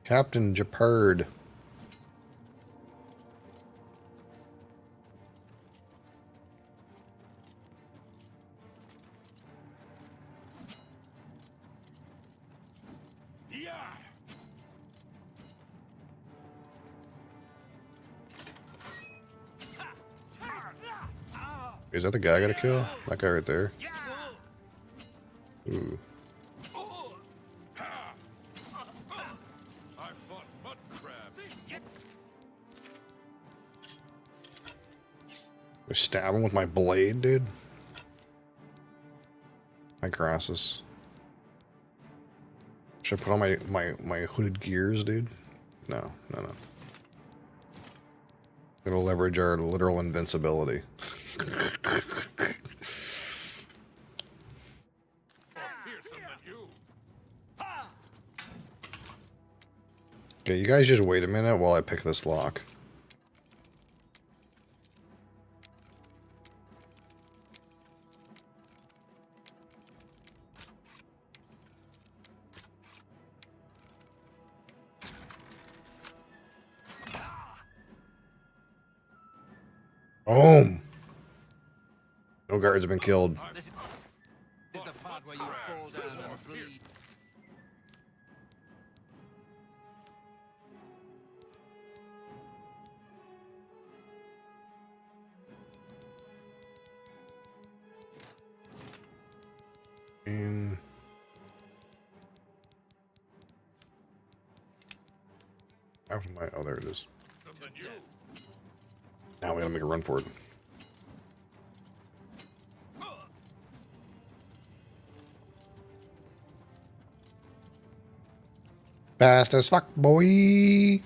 Captain Jeopard. Is that the guy I gotta kill? That guy right there. Ooh. I fought mud crabs. I stab him with my blade, dude. My grasses. Should I put on my hooded gears, dude? No. It'll leverage our literal invincibility. Okay, you guys just wait a minute while I pick this lock. Boom! No guards have been killed. This is the part where you fall down and bleed. And oh, there it is. Now we gotta make a run for it. Fast as fuck, boy.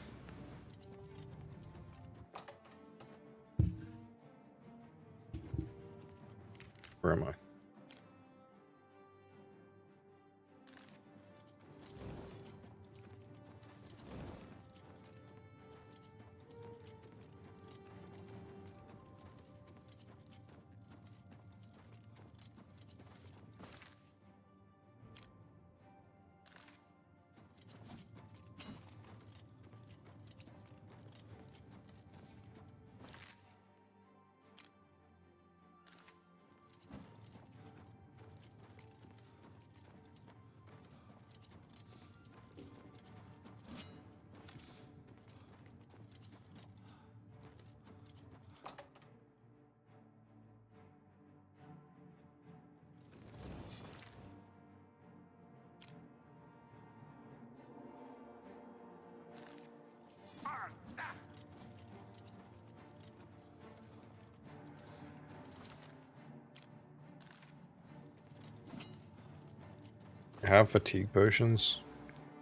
Have fatigue potions?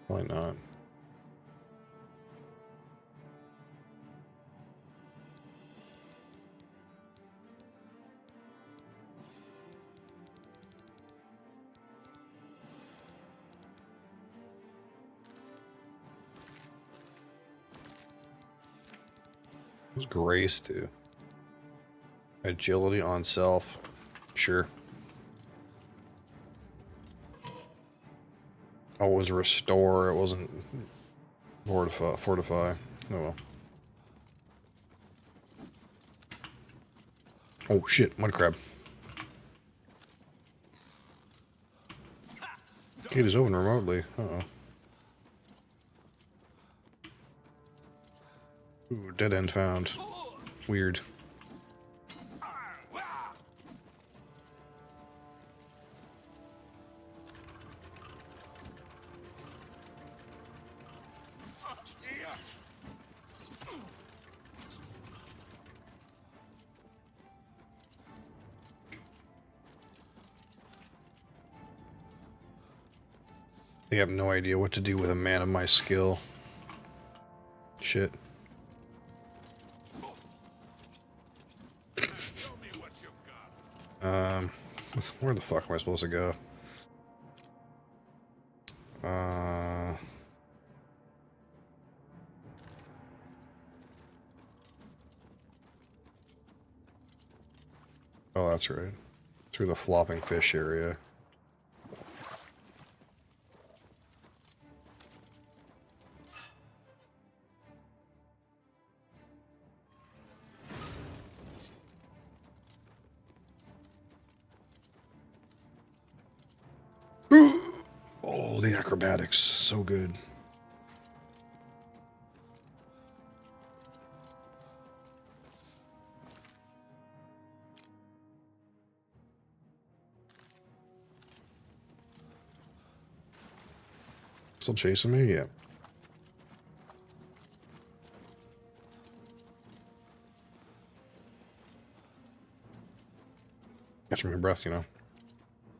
Why not? What does grace do? Agility on self. Sure. Oh, it was restore. It wasn't fortify. Oh well. Oh shit, mud crab. Gate is open remotely. Uh-oh. Ooh, dead end found. Weird. They have no idea what to do with a man of my skill. Shit. Where the fuck am I supposed to go? Oh, that's right. Through the flopping fish area. Oh, the acrobatics. So good. Still chasing me? Yeah. Catching my breath, you know.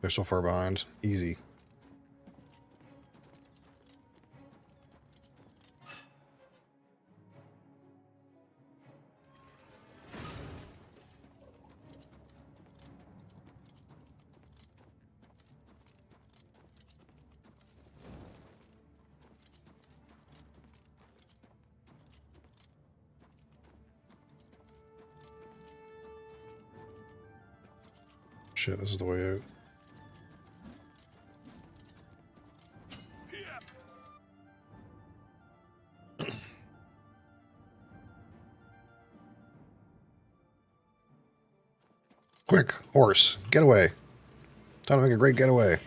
They're so far behind. Easy. Shit, this is the way out. Quick, horse, get away. Time to make a great getaway.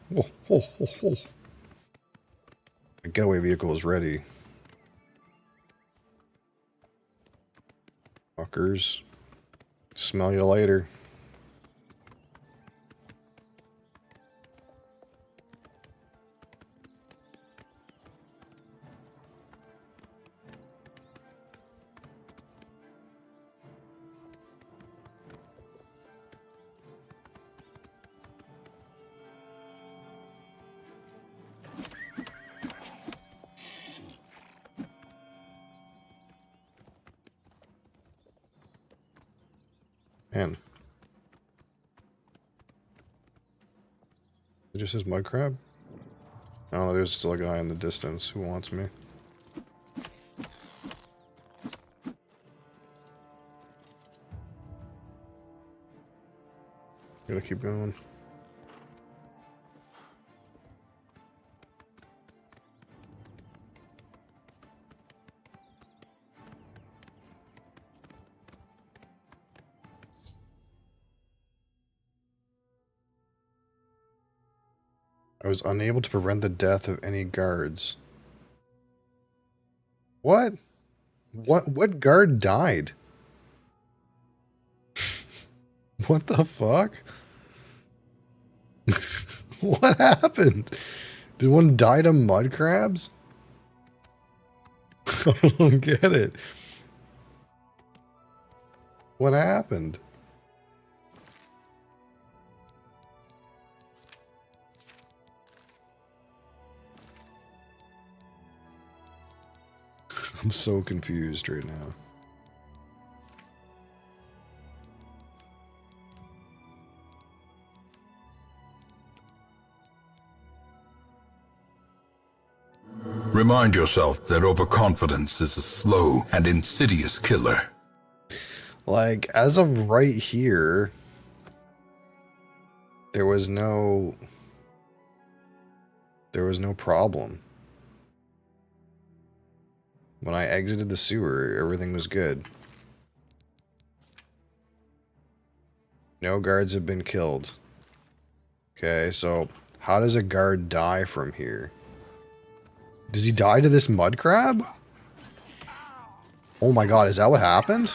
Whoa, whoa, whoa, whoa. The getaway vehicle is ready. Fuckers. Smell you later. Man. It just says mud crab? Oh, there's still a guy in the distance who wants me. Gotta keep going. I was unable to prevent the death of any guards. What? What guard died? What the fuck? What happened? Did one die to mud crabs? I don't get it. What happened? I'm so confused right now. Remind yourself that overconfidence is a slow and insidious killer. Like, as of right here, there was no problem. When I exited the sewer, everything was good. No guards have been killed. Okay, so how does a guard die from here? Does he die to this mud crab? Oh my god, is that what happened?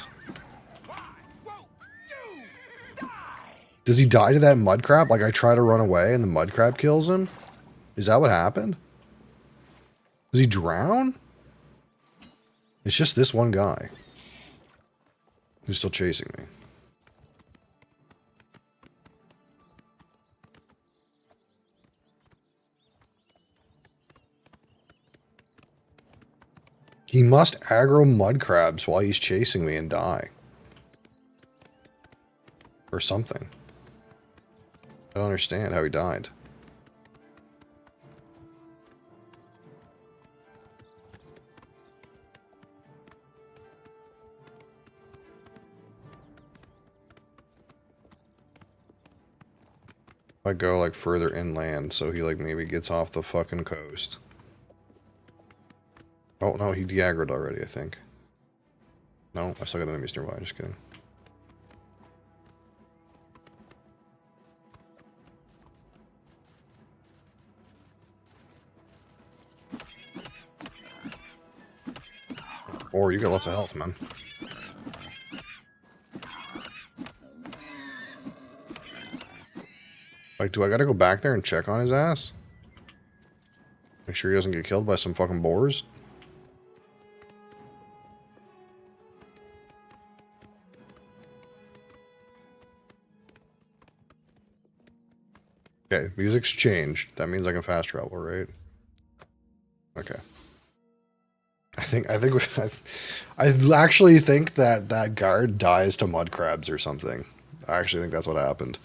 Does he die to that mud crab? Like I try to run away and the mud crab kills him? Is that what happened? Does he drown? It's just this one guy who's still chasing me. He must aggro mud crabs while he's chasing me and die. Or something. I don't understand how he died. I go like further inland so he like maybe gets off the fucking coast. Oh no, he de-aggroed already, I think. No, I still got enemies nearby, just kidding. Or you got lots of health, man. Like, do I gotta go back there and check on his ass? Make sure he doesn't get killed by some fucking boars? Okay, music's changed. That means I can fast travel, right? Okay. I actually think that that guard dies to mud crabs or something. I actually think that's what happened.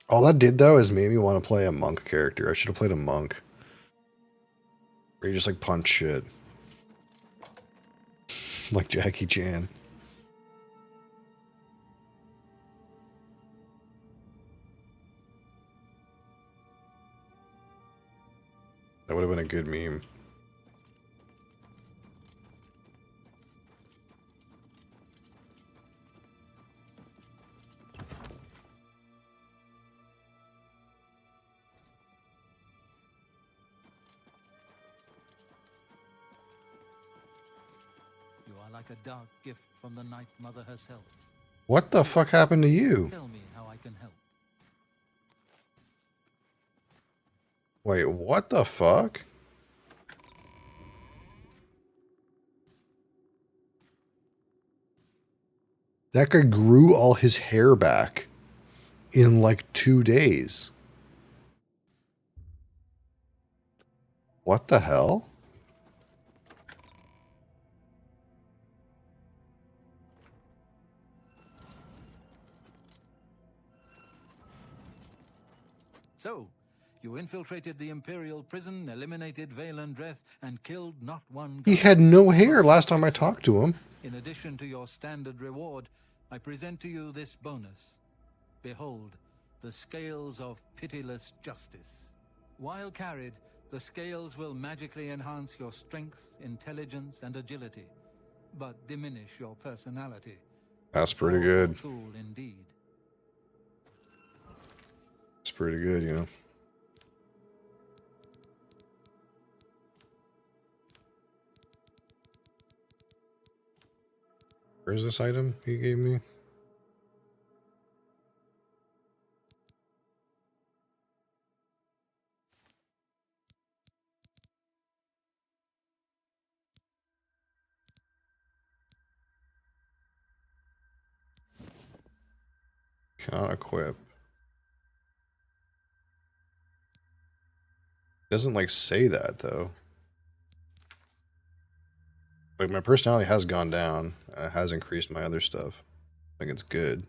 All that did, though, is made me want to play a monk character. I should have played a monk. Where you just, like, punch shit. Like Jackie Chan. That would have been a good meme. You are like a dark gift from the Night Mother herself. What the fuck happened to you? Tell me how I can help. Wait, what the fuck? That guy grew all his hair back in like 2 days. What the hell? So, you infiltrated the Imperial prison, eliminated Valandreth, and killed not one He guard. had no hair last time I talked to him. In addition to your standard reward, I present to you this bonus. Behold, the scales of pitiless justice. While carried, the scales will magically enhance your strength, intelligence, and agility, but diminish your personality. That's pretty Powerful good. tool indeed. It's pretty good, you know. Where's this item he gave me? Cannot equip. Doesn't like say that though. Like my personality has gone down. It has increased my other stuff. I think it's good.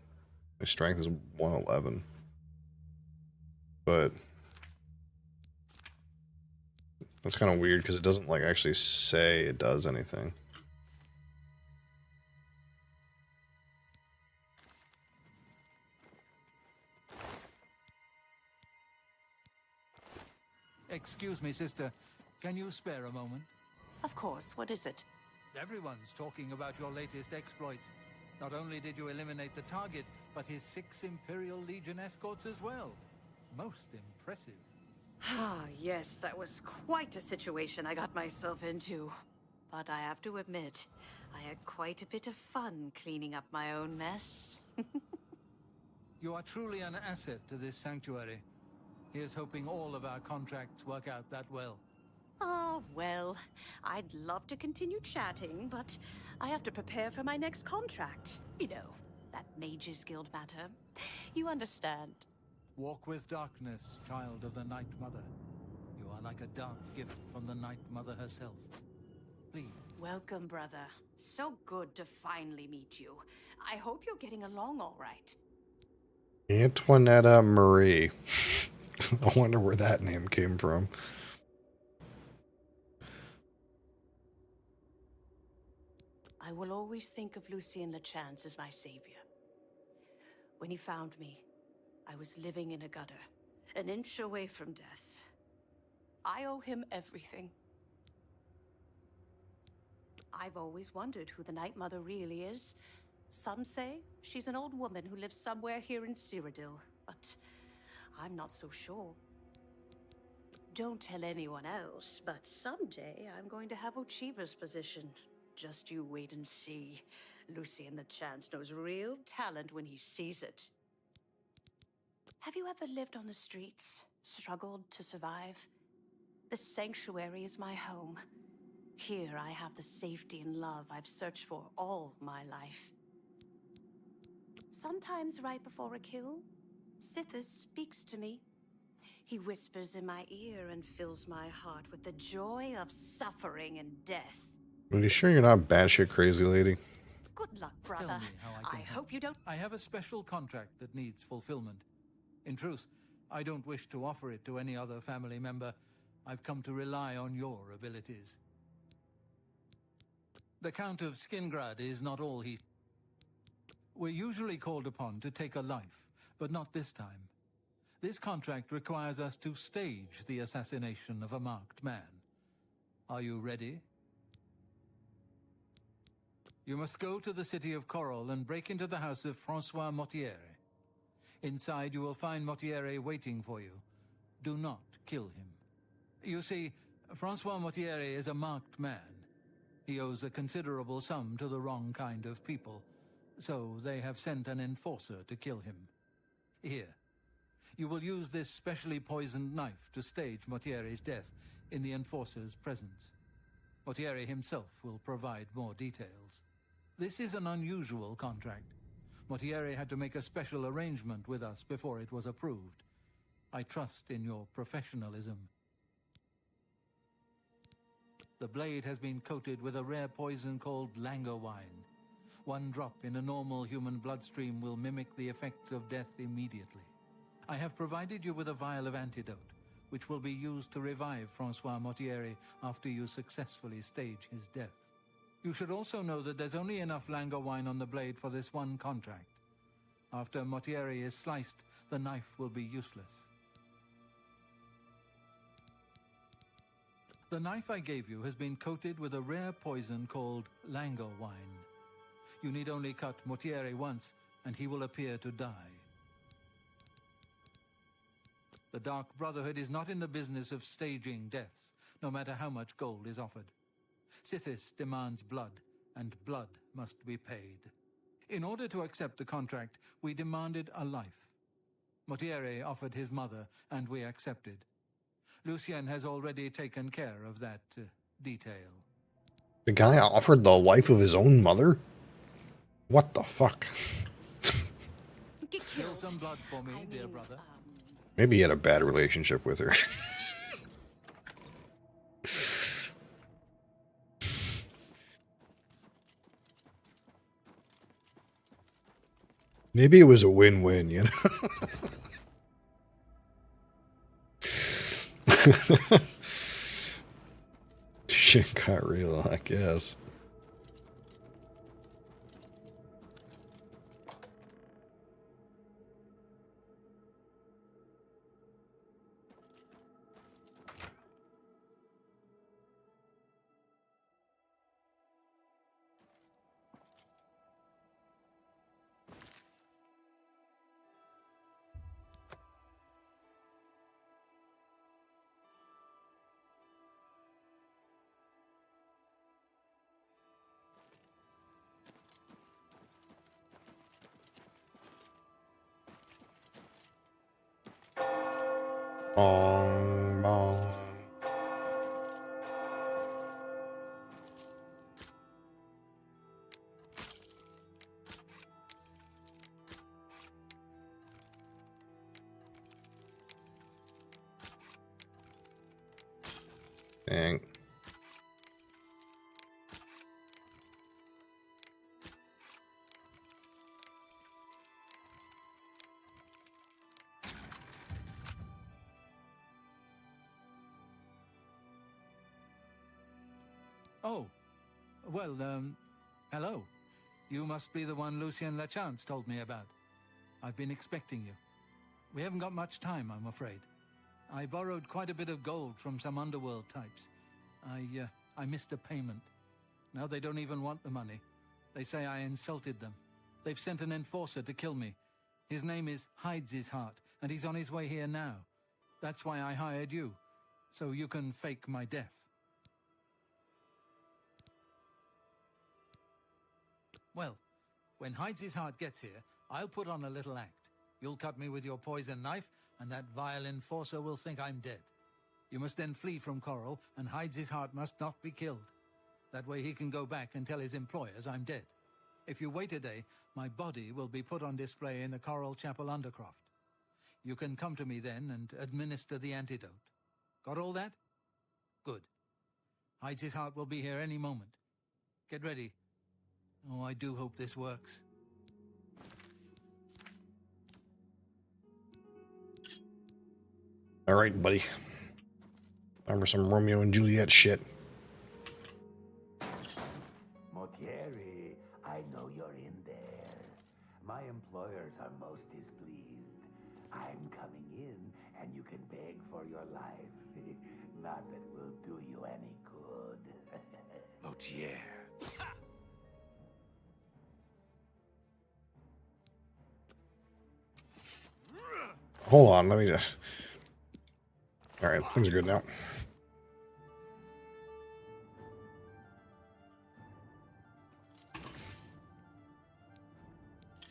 My strength is 111. But that's kind of weird because it doesn't like actually say it does anything. Excuse me, sister. Can you spare a moment? Of course. What is it? Everyone's talking about your latest exploits. Not only did you eliminate the target, but his 6 Imperial Legion escorts as well. Most impressive. Ah, yes, that was quite a situation I got myself into. But I have to admit, I had quite a bit of fun cleaning up my own mess. You are truly an asset to this sanctuary. Here's hoping all of our contracts work out that well. Oh, well, I'd love to continue chatting, but I have to prepare for my next contract. You know, that Mages Guild matter. You understand. Walk with darkness, child of the Night Mother. You are like a dark gift from the Night Mother herself. Please. Welcome, brother. So good to finally meet you. I hope you're getting along all right. Antoinetta Marie. I wonder where that name came from. I will always think of Lucien Lechance as my savior. When he found me, I was living in a gutter, an inch away from death. I owe him everything. I've always wondered who the Night Mother really is. Some say she's an old woman who lives somewhere here in Cyrodiil, but I'm not so sure. Don't tell anyone else, but someday I'm going to have Ochiva's position. Just you wait and see. Lucien Lechance knows real talent when he sees it. Have you ever lived on the streets, struggled to survive? The sanctuary is my home. Here I have the safety and love I've searched for all my life. Sometimes right before a kill, Sithis speaks to me. He whispers in my ear and fills my heart with the joy of suffering and death. Are you sure you're not batshit crazy, lady? Good luck, brother. Tell me how I can help. Hope you don't... I have a special contract that needs fulfillment. In truth, I don't wish to offer it to any other family member. I've come to rely on your abilities. The Count of Skingrad is not all he... We're usually called upon to take a life, but not this time. This contract requires us to stage the assassination of a marked man. Are you ready? You must go to the city of Coral and break into the house of Francois Mortiere. Inside you will find Mortiere waiting for you. Do not kill him. You see, Francois Mortiere is a marked man. He owes a considerable sum to the wrong kind of people, so they have sent an enforcer to kill him. Here, you will use this specially poisoned knife to stage Mortiere's death in the enforcer's presence. Mortiere himself will provide more details. This is an unusual contract. Mortiere had to make a special arrangement with us before it was approved. I trust in your professionalism. The blade has been coated with a rare poison called Langowine. One drop in a normal human bloodstream will mimic the effects of death immediately. I have provided you with a vial of antidote, which will be used to revive Francois Mortiere after you successfully stage his death. You should also know that there's only enough Langowine on the blade for this one contract. After Mortiere is sliced, the knife will be useless. The knife I gave you has been coated with a rare poison called Langowine. You need only cut Mortiere once, and he will appear to die. The Dark Brotherhood is not in the business of staging deaths, no matter how much gold is offered. Sithis demands blood, and blood must be paid. In order to accept the contract, we demanded a life. Mortiere offered his mother, and we accepted. Lucien has already taken care of that detail. The guy offered the life of his own mother? What the fuck? get Spill killed. some blood for me, I dear mean, brother. Maybe he had a bad relationship with her. Maybe it was a win-win, you know? Shit got real, I guess. Bong, bong. Dang. Oh, well, hello. You must be the one Lucien Lachance told me about. I've been expecting you. We haven't got much time, I'm afraid. I borrowed quite a bit of gold from some underworld types. I missed a payment. Now they don't even want the money. They say I insulted them. They've sent an enforcer to kill me. His name is Hides His Heart, and he's on his way here now. That's why I hired you, so you can fake my death. Well, when Hides His Heart gets here, I'll put on a little act. You'll cut me with your poison knife, and that vile enforcer will think I'm dead. You must then flee from Coral, and Hides His Heart must not be killed. That way he can go back and tell his employers I'm dead. If you wait a day, my body will be put on display in the Coral Chapel Undercroft. You can come to me then and administer the antidote. Got all that? Good. Hides His Heart will be here any moment. Get ready. Oh, I do hope this works. All right, buddy. Time for some Romeo and Juliet shit. Motieri, I know you're in there. My employers are most displeased. I'm coming in, and you can beg for your life. Not that it will do you any good. Motier. Hold on, let me just... Alright, things are good now.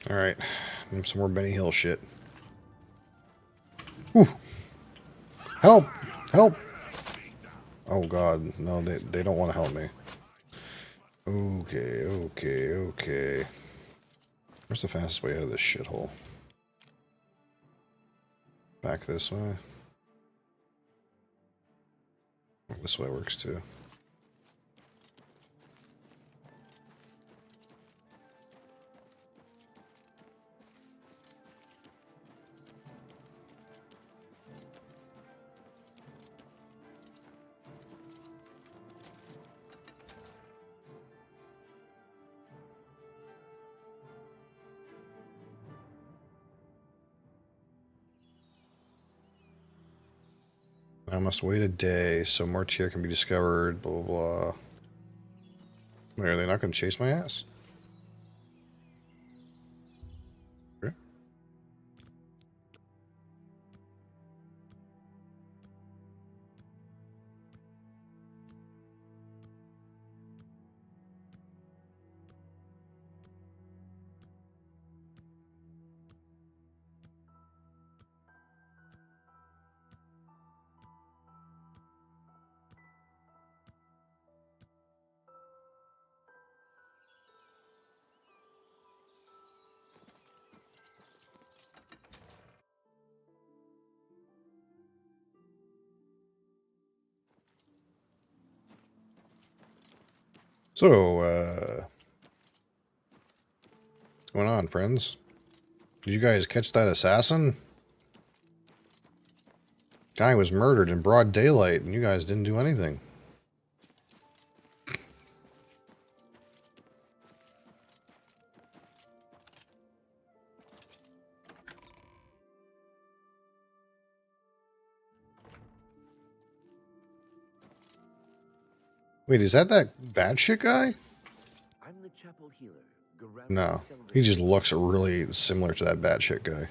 Alright, some more Benny Hill shit. Whew. Help! Help! Oh god, no, they don't want to help me. Okay. Where's the fastest way out of this shithole? Back this way. This way works too. I must wait a day so more tier can be discovered, blah, blah, blah. Wait, are they not going to chase my ass? Okay. So, what's going on, friends? Did you guys catch that assassin? Guy was murdered in broad daylight, and you guys didn't do anything. Wait, is that bad shit guy? I'm the chapel healer. No, he just looks really similar to that bad shit guy.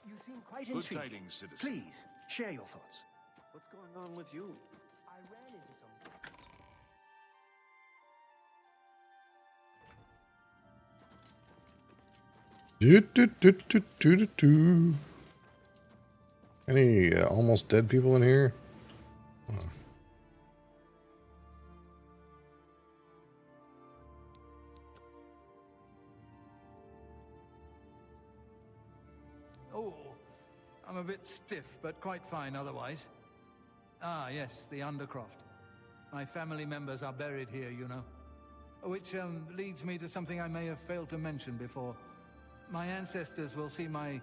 You seem quite Good intrigued. tidings, citizen. Please, share your thoughts. What's going on with you? I ran into some. Any almost dead people in here? Oh, I'm a bit stiff, but quite fine otherwise. Ah, yes, the Undercroft. My family members are buried here, you know. Which leads me to something I may have failed to mention before. My ancestors will see my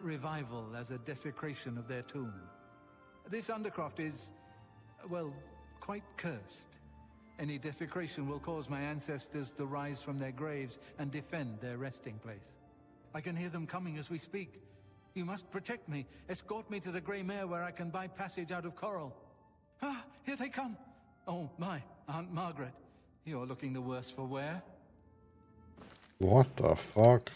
revival as a desecration of their tomb. This Undercroft is, well, quite cursed. Any desecration will cause my ancestors to rise from their graves and defend their resting place. I can hear them coming as we speak. You must protect me. Escort me to the Grey Mare where I can buy passage out of Coral. Ah, here they come. Oh, my, Aunt Margaret. You're looking the worse for wear. What the fuck?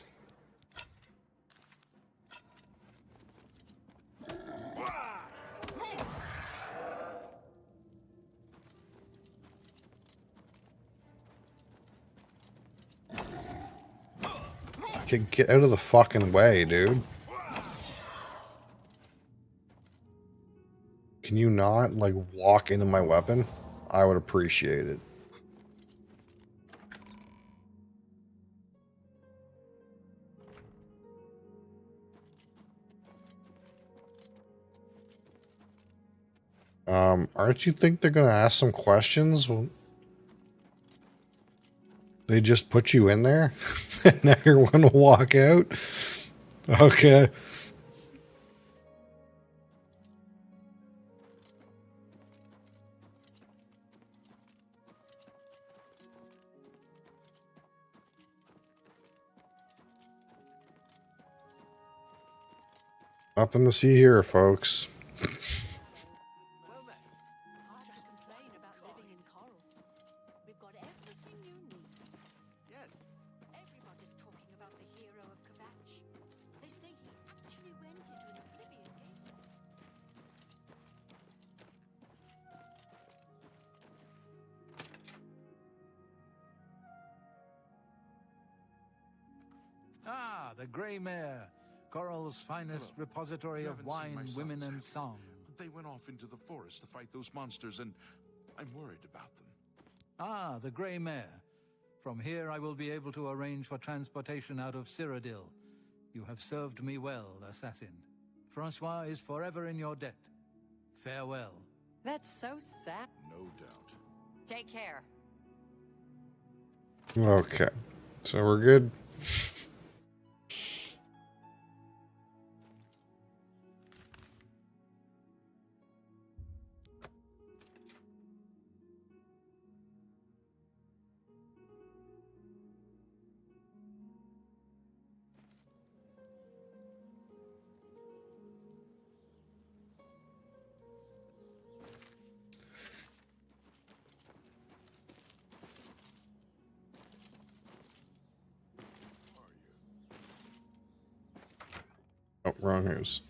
Get out of the fucking way, dude. Can you not, like, walk into my weapon? I would appreciate it. Aren't you think they're gonna ask some questions? Well, they just put you in there? And now you're gonna walk out? Okay. Nothing to see here, folks. Ah, the Grey Mare. Coral's finest repository of wine, women, and song. They went off into the forest to fight those monsters, and I'm worried about them. Ah, the Grey Mare. From here I will be able to arrange for transportation out of Cyrodiil. You have served me well, assassin. Francois is forever in your debt. Farewell. That's so sad. No doubt. Take care. Okay. So we're good. Oh, wrong news.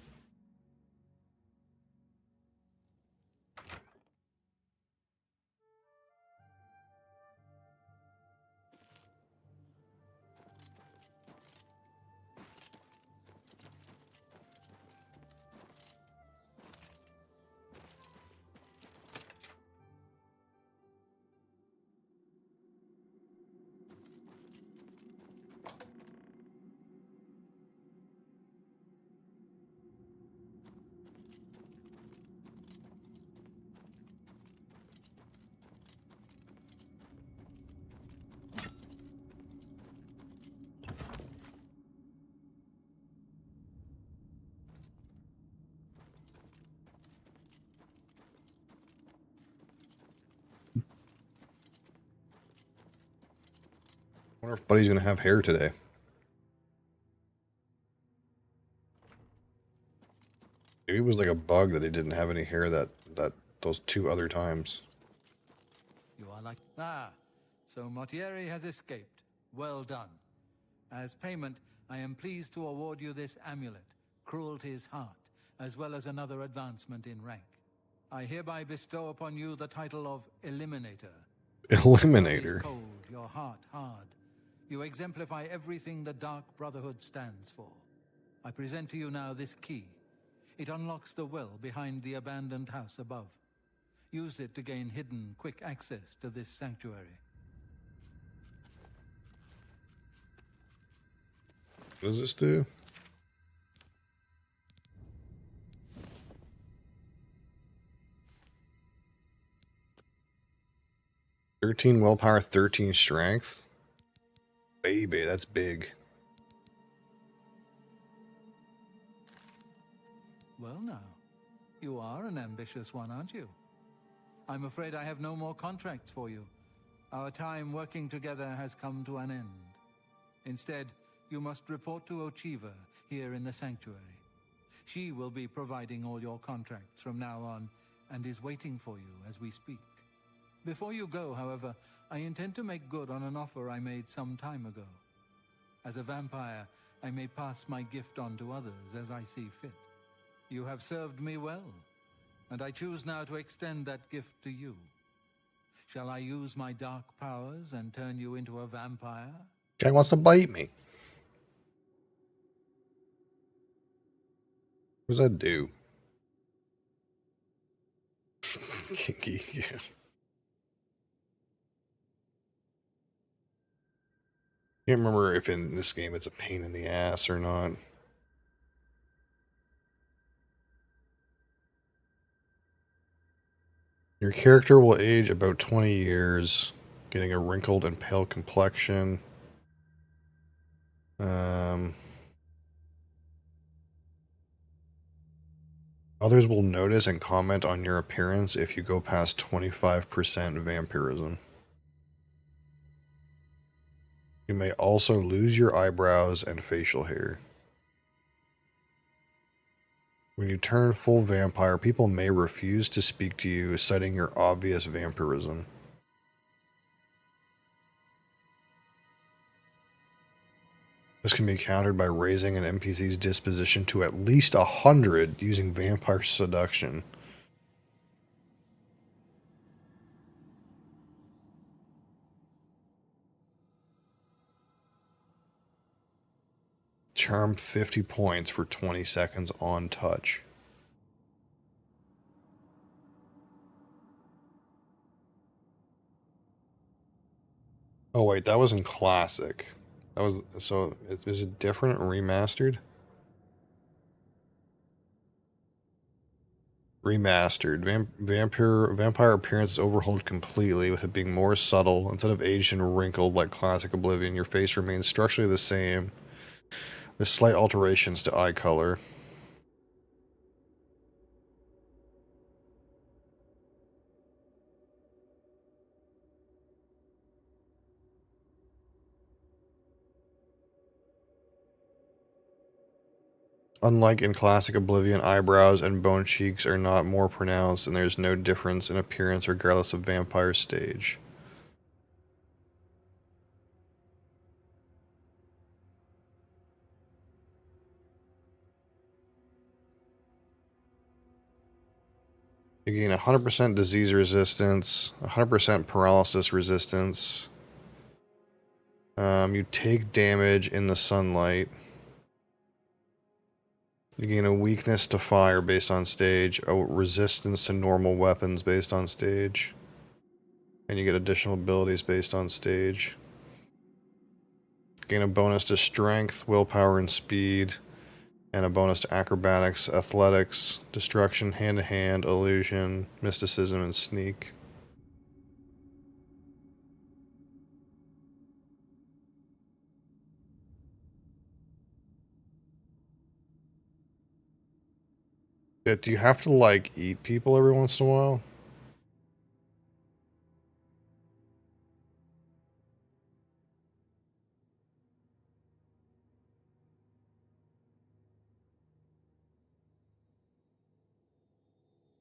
I wonder if Buddy's gonna have hair today. Maybe it was like a bug that he didn't have any hair those 2 other times. You are like... Ah, so Mortieri has escaped. Well done. As payment, I am pleased to award you this amulet, Cruelty's Heart, as well as another advancement in rank. I hereby bestow upon you the title of Eliminator. Eliminator? Your body is cold, your heart hard. You exemplify everything the Dark Brotherhood stands for. I present to you now this key. It unlocks the well behind the abandoned house above. Use it to gain hidden, quick access to this sanctuary. What does this do? "13 willpower, 13 strength." Baby, that's big. Well now, you are an ambitious one, aren't you? I'm afraid I have no more contracts for you. Our time working together has come to an end. Instead, you must report to Ochiva here in the sanctuary. She will be providing all your contracts from now on, and is waiting for you as we speak. Before you go, however, I intend to make good on an offer I made some time ago. As a vampire, I may pass my gift on to others as I see fit. You have served me well, and I choose now to extend that gift to you. Shall I use my dark powers and turn you into a vampire? Guy wants to bite me. What does that do? Kinky, yeah. Can't remember if in this game it's a pain in the ass or not. Your character will age about 20 years, getting a wrinkled and pale complexion. Others will notice and comment on your appearance if you go past 25% vampirism. You may also lose your eyebrows and facial hair. When you turn full vampire, people may refuse to speak to you, citing your obvious vampirism. This can be countered by raising an NPC's disposition to at least 100 using vampire seduction. Charm 50 points for 20 seconds on touch. Oh wait, that was in classic. That was, so is it different remastered? Remastered. Vampire appearance is overhauled completely, with it being more subtle. Instead of aged and wrinkled like classic Oblivion, your face remains structurally the same, with slight alterations to eye color. Unlike in classic Oblivion, eyebrows and bone cheeks are not more pronounced, and there's no difference in appearance regardless of vampire stage. You gain 100% disease resistance, 100% paralysis resistance. You take damage in the sunlight. You gain a weakness to fire based on stage, a resistance to normal weapons based on stage, and you get additional abilities based on stage. Gain a bonus to strength, willpower, and speed, and a bonus to acrobatics, athletics, destruction, hand-to-hand, illusion, mysticism, and sneak. Do you have to, like, eat people every once in a while?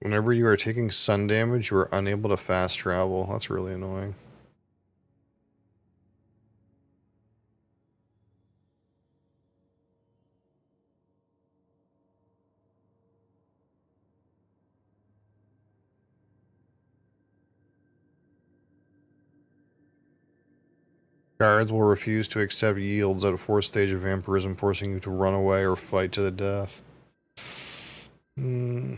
Whenever you are taking sun damage, you are unable to fast travel. That's really annoying. Guards will refuse to accept yields at a 4th stage of vampirism, forcing you to run away or fight to the death. Hmm.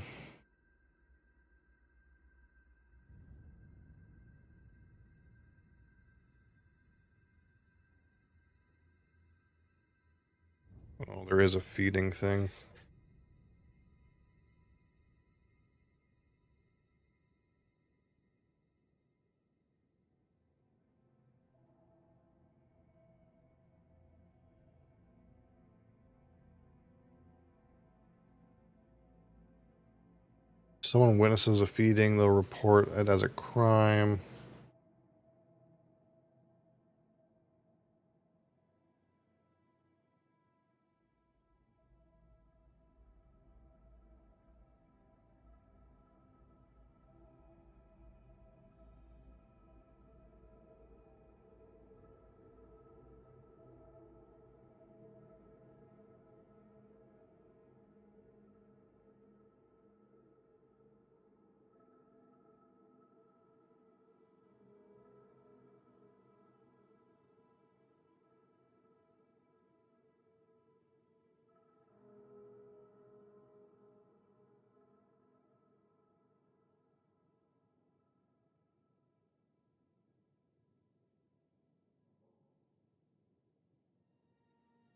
Oh, there is a feeding thing. If someone witnesses a feeding, they'll report it as a crime.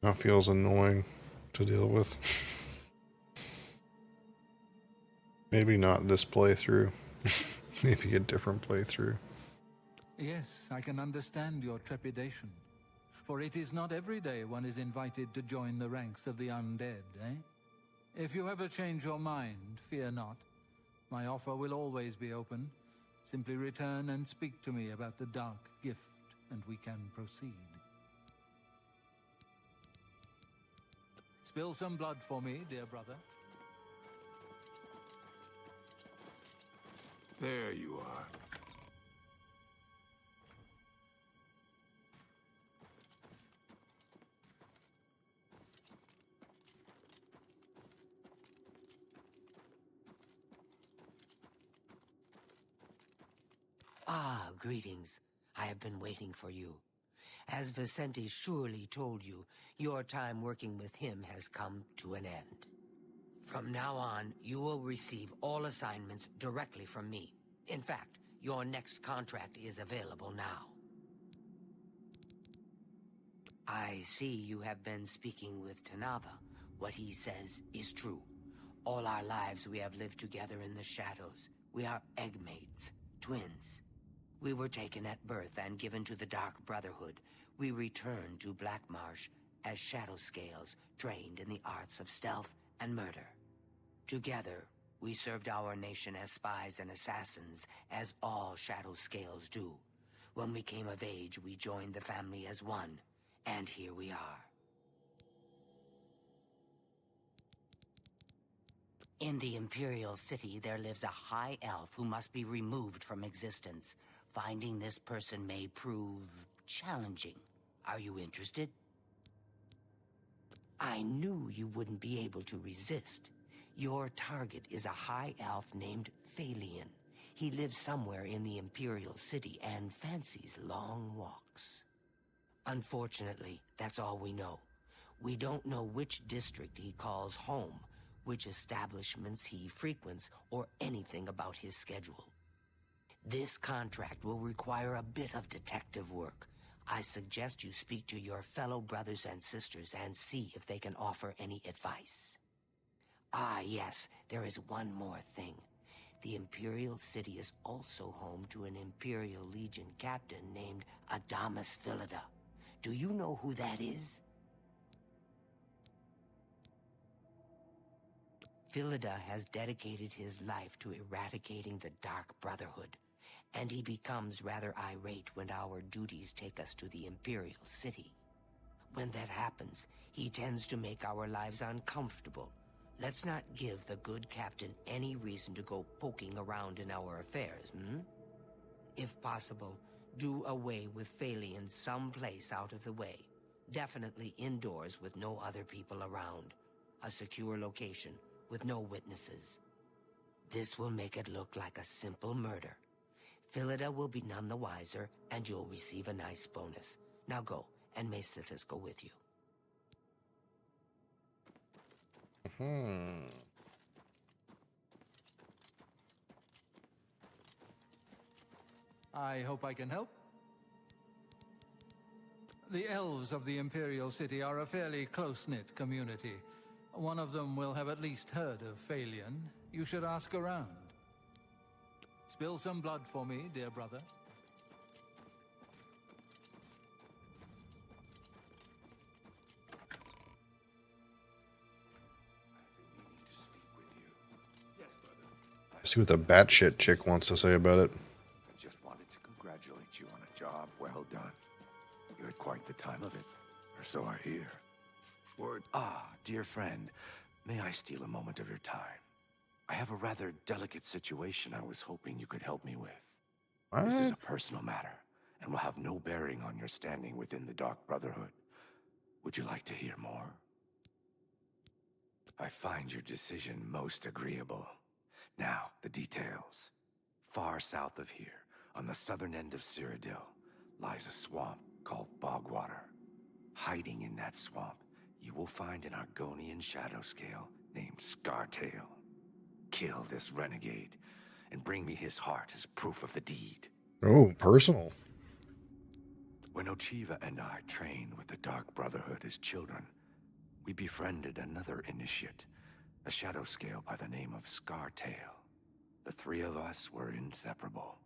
That feels annoying to deal with. Maybe not this playthrough. Maybe a different playthrough. Yes, I can understand your trepidation. For it is not every day one is invited to join the ranks of the undead, eh? If you ever change your mind, fear not. My offer will always be open. Simply return and speak to me about the dark gift, and we can proceed. Spill some blood for me, dear brother. There you are. Ah, greetings. I have been waiting for you. As Vicente surely told you, your time working with him has come to an end. From now on, you will receive all assignments directly from me. In fact, your next contract is available now. I see you have been speaking with Tanava. What he says is true. All our lives we have lived together in the shadows. We are eggmates, twins. We were taken at birth and given to the Dark Brotherhood. We returned to Black Marsh as shadow scales trained in the arts of stealth and murder. Together, we served our nation as spies and assassins, as all shadow scales do. When we came of age, we joined the family as one, and here we are. In the Imperial City, there lives a high elf who must be removed from existence. Finding this person may prove challenging. Are you interested? I knew you wouldn't be able to resist. Your target is a high elf named Phalion. He lives somewhere in the Imperial City and fancies long walks. Unfortunately, that's all we know. We don't know which district he calls home, which establishments he frequents, or anything about his schedule. This contract will require a bit of detective work. I suggest you speak to your fellow brothers and sisters and see if they can offer any advice. Ah, yes, there is one more thing. The Imperial City is also home to an Imperial Legion captain named Adamus Philida. Do you know who that is? Philida has dedicated his life to eradicating the Dark Brotherhood, and he becomes rather irate when our duties take us to the Imperial City. When that happens, he tends to make our lives uncomfortable. Let's not give the good captain any reason to go poking around in our affairs, If possible, do away with Phalian someplace out of the way. Definitely indoors with no other people around. A secure location with no witnesses. This will make it look like a simple murder. Philida will be none the wiser, and you'll receive a nice bonus. Now go, and may Sithis go with you. I hope I can help. The Elves of the Imperial City are a fairly close-knit community. One of them will have at least heard of Phalian. You should ask around. Spill some blood for me, dear brother. See what the batshit chick wants to say about it. I just wanted to congratulate you on a job well done. You had quite the time of it, or so I hear. Word. Ah, dear friend, may I steal a moment of your time? I have a rather delicate situation I was hoping you could help me with. What? This is a personal matter, and will have no bearing on your standing within the Dark Brotherhood. Would you like to hear more? I find your decision most agreeable. Now, the details. Far south of here, on the southern end of Cyrodiil, lies a swamp called Bogwater. Hiding in that swamp, you will find an Argonian shadow scale named Scartail. Kill this renegade, and bring me his heart as proof of the deed. Oh, personal. When Ochiva and I trained with the Dark Brotherhood as children, we befriended another initiate, a shadow scale by the name of Scartail. The three of us were inseparable.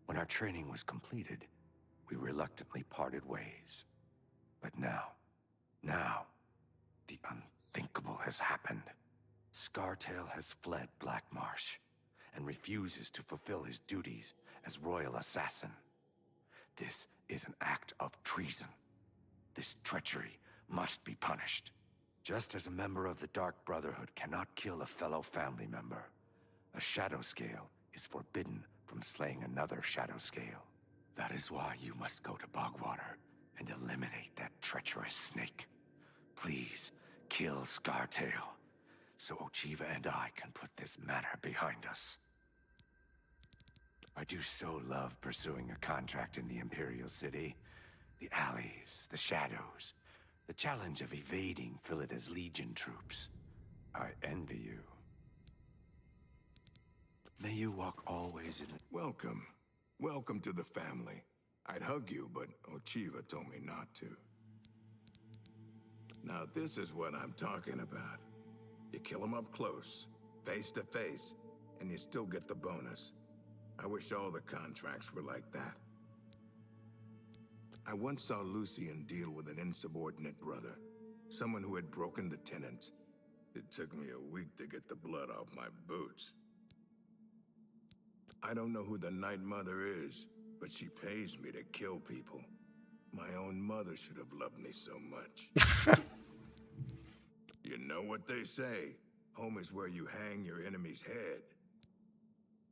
When our training was completed, we reluctantly parted ways. But now, the unthinkable has happened. Scartail has fled Black Marsh and refuses to fulfill his duties as royal assassin. This is an act of treason. This treachery must be punished. Just as a member of the Dark Brotherhood cannot kill a fellow family member, a shadow scale is forbidden from slaying another shadow scale. That is why you must go to Bogwater and eliminate that treacherous snake. Please, kill Scartail, so Ochiva and I can put this matter behind us. I do so love pursuing a contract in the Imperial City. The alleys, the shadows, the challenge of evading Philida's Legion troops. I envy you. May you walk always in... Welcome. Welcome to the family. I'd hug you, but Ochiva told me not to. Now this is what I'm talking about. You kill him up close, face to face, and you still get the bonus. I wish all the contracts were like that. I once saw Lucian deal with an insubordinate brother, someone who had broken the tenets. It took me a week to get the blood off my boots. I don't know who the Night Mother is, but she pays me to kill people. My own mother should have loved me so much. You know what they say, home is where you hang your enemy's head.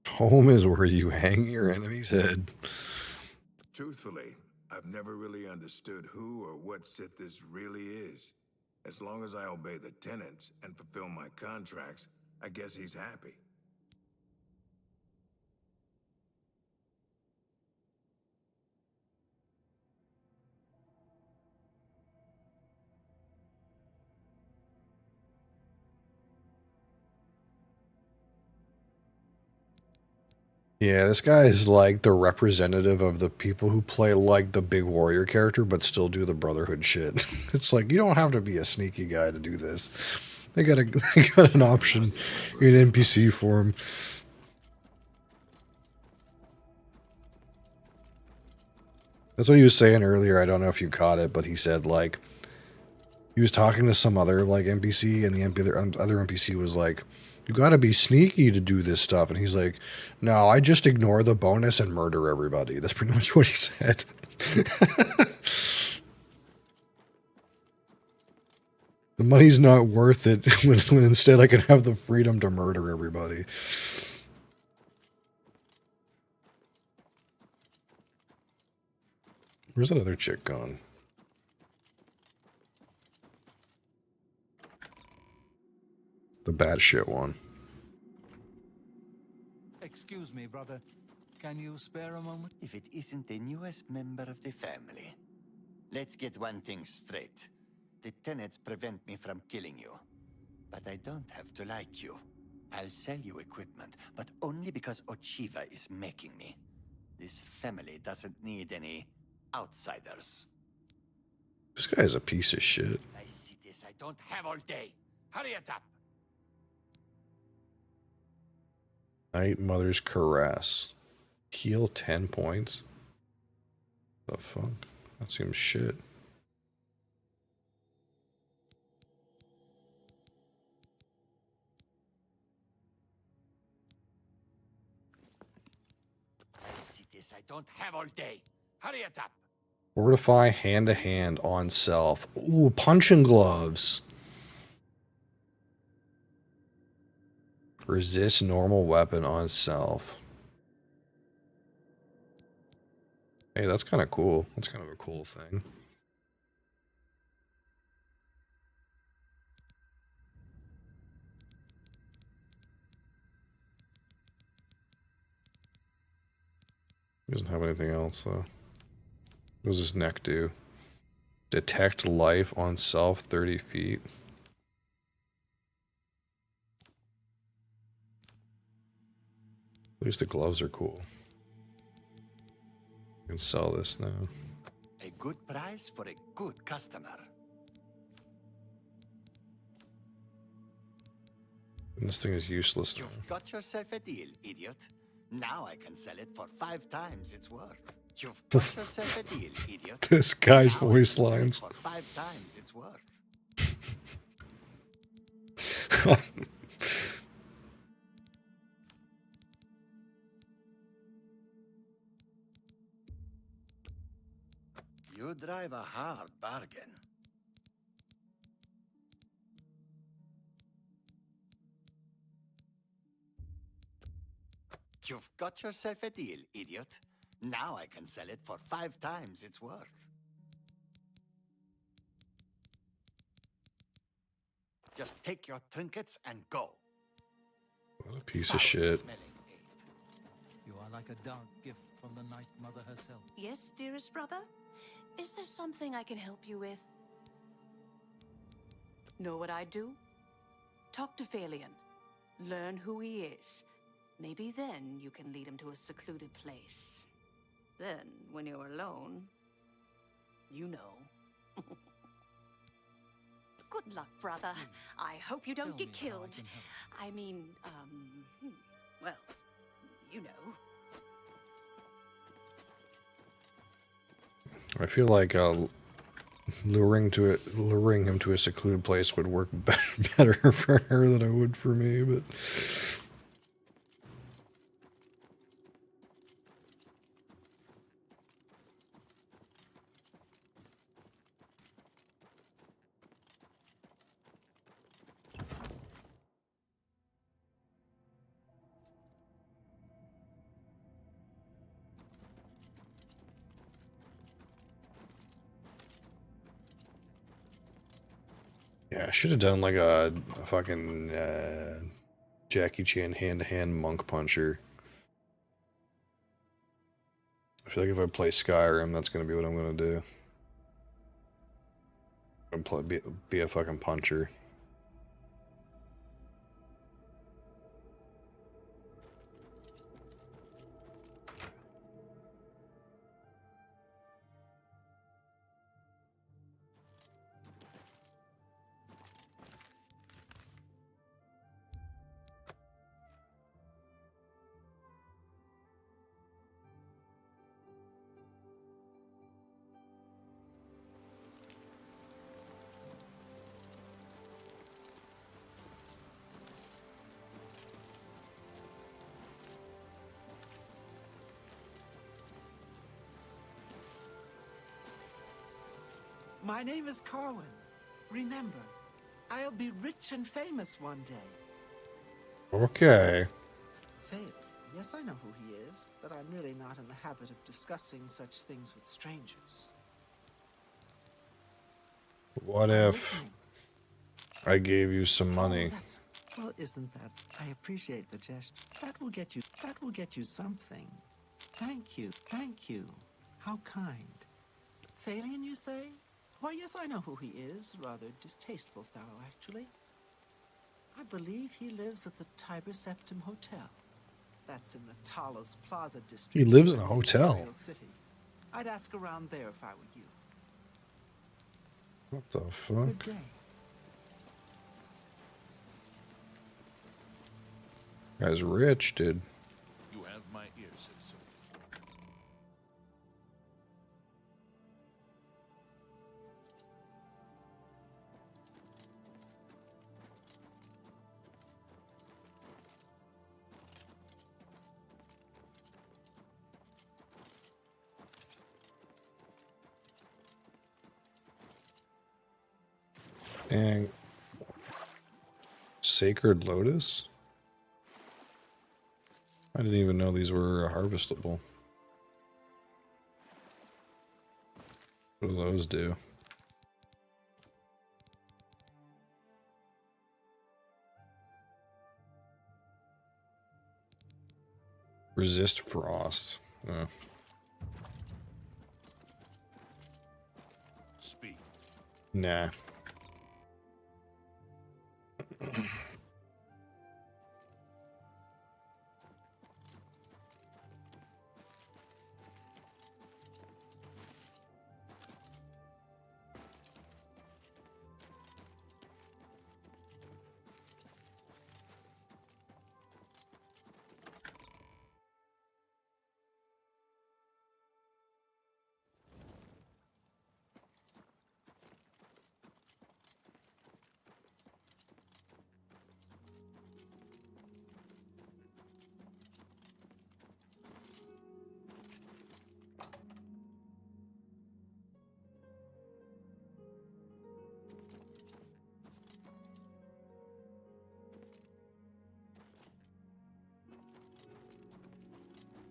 Home is where you hang your enemy's head. Truthfully, I've never really understood who or what Sith this really is. As long as I obey the tenets and fulfill my contracts, I guess he's happy. Yeah, this guy is like the representative of the people who play like the big warrior character but still do the Brotherhood shit. It's like, you don't have to be a sneaky guy to do this. They got an option in NPC form. That's what he was saying earlier. I don't know if you caught it, but he said, like, he was talking to some other, like, NPC, and the other NPC was like, you gotta be sneaky to do this stuff. And he's like, no, I just ignore the bonus and murder everybody. That's pretty much what he said. The money's not worth it when instead I can have the freedom to murder everybody. Where's that other chick gone? The bad shit one. Excuse me, brother. Can you spare a moment? If it isn't the newest member of the family. Let's get one thing straight. The tenets prevent me from killing you. But I don't have to like you. I'll sell you equipment, but only because Ochiva is making me. This family doesn't need any outsiders. This guy's a piece of shit. I see this. I don't have all day. Hurry it up. Night Mother's Caress. Heal 10 points? The fuck? That seems shit. I see this. I don't have all day. Hurry it up. Fortify hand to hand on self. Ooh, punching gloves. Resist normal weapon on self. Hey, that's kind of cool. That's kind of a cool thing. He doesn't have anything else, though. What does his neck do? Detect life on self 30 feet. At least the gloves are cool. I can sell this now. A good price for a good customer. And this thing is useless now. You've got yourself a deal, idiot. Now I can sell it for 5 times its worth. You've got yourself a deal, idiot. This guy's Now voice I can sell it lines. for 5 times its worth. You drive a hard bargain. You've got yourself a deal, idiot. Now I can sell it for 5 times its worth. Just take your trinkets and go. What a piece of shit. You are like a dark gift from the Night Mother herself. Yes, dearest brother? Is there something I can help you with? Know what I'd do? Talk to Phalion. Learn who he is. Maybe then you can lead him to a secluded place. Then, when you're alone, you know. Good luck, brother. I hope you don't get killed. I mean, well, you know. I feel like luring him to a secluded place would work better for her than it would for me, but yeah, I should have done like a fucking Jackie Chan hand-to-hand monk puncher. I feel like if I play Skyrim, that's gonna be what I'm gonna do. I'm be a fucking puncher. My name is Carwin. Remember, I'll be rich and famous one day. Okay. Phelan, yes, I know who he is, but I'm really not in the habit of discussing such things with strangers. What if I gave you some money? Well, isn't that? I appreciate the gesture. That will get you something. Thank you. Thank you. How kind. Phelan, you say? Why, yes, I know who he is. Rather distasteful fellow, actually. I believe he lives at the Tiber Septim Hotel. That's in the Talos Plaza district. He lives in a hotel. Imperial City. I'd ask around there if I were you. What the fuck? Good day. Guy's rich, dude. You have my ear, citizen. And Sacred Lotus? I didn't even know these were harvestable. What do those do? Resist frost. Oh. Speak. Nah.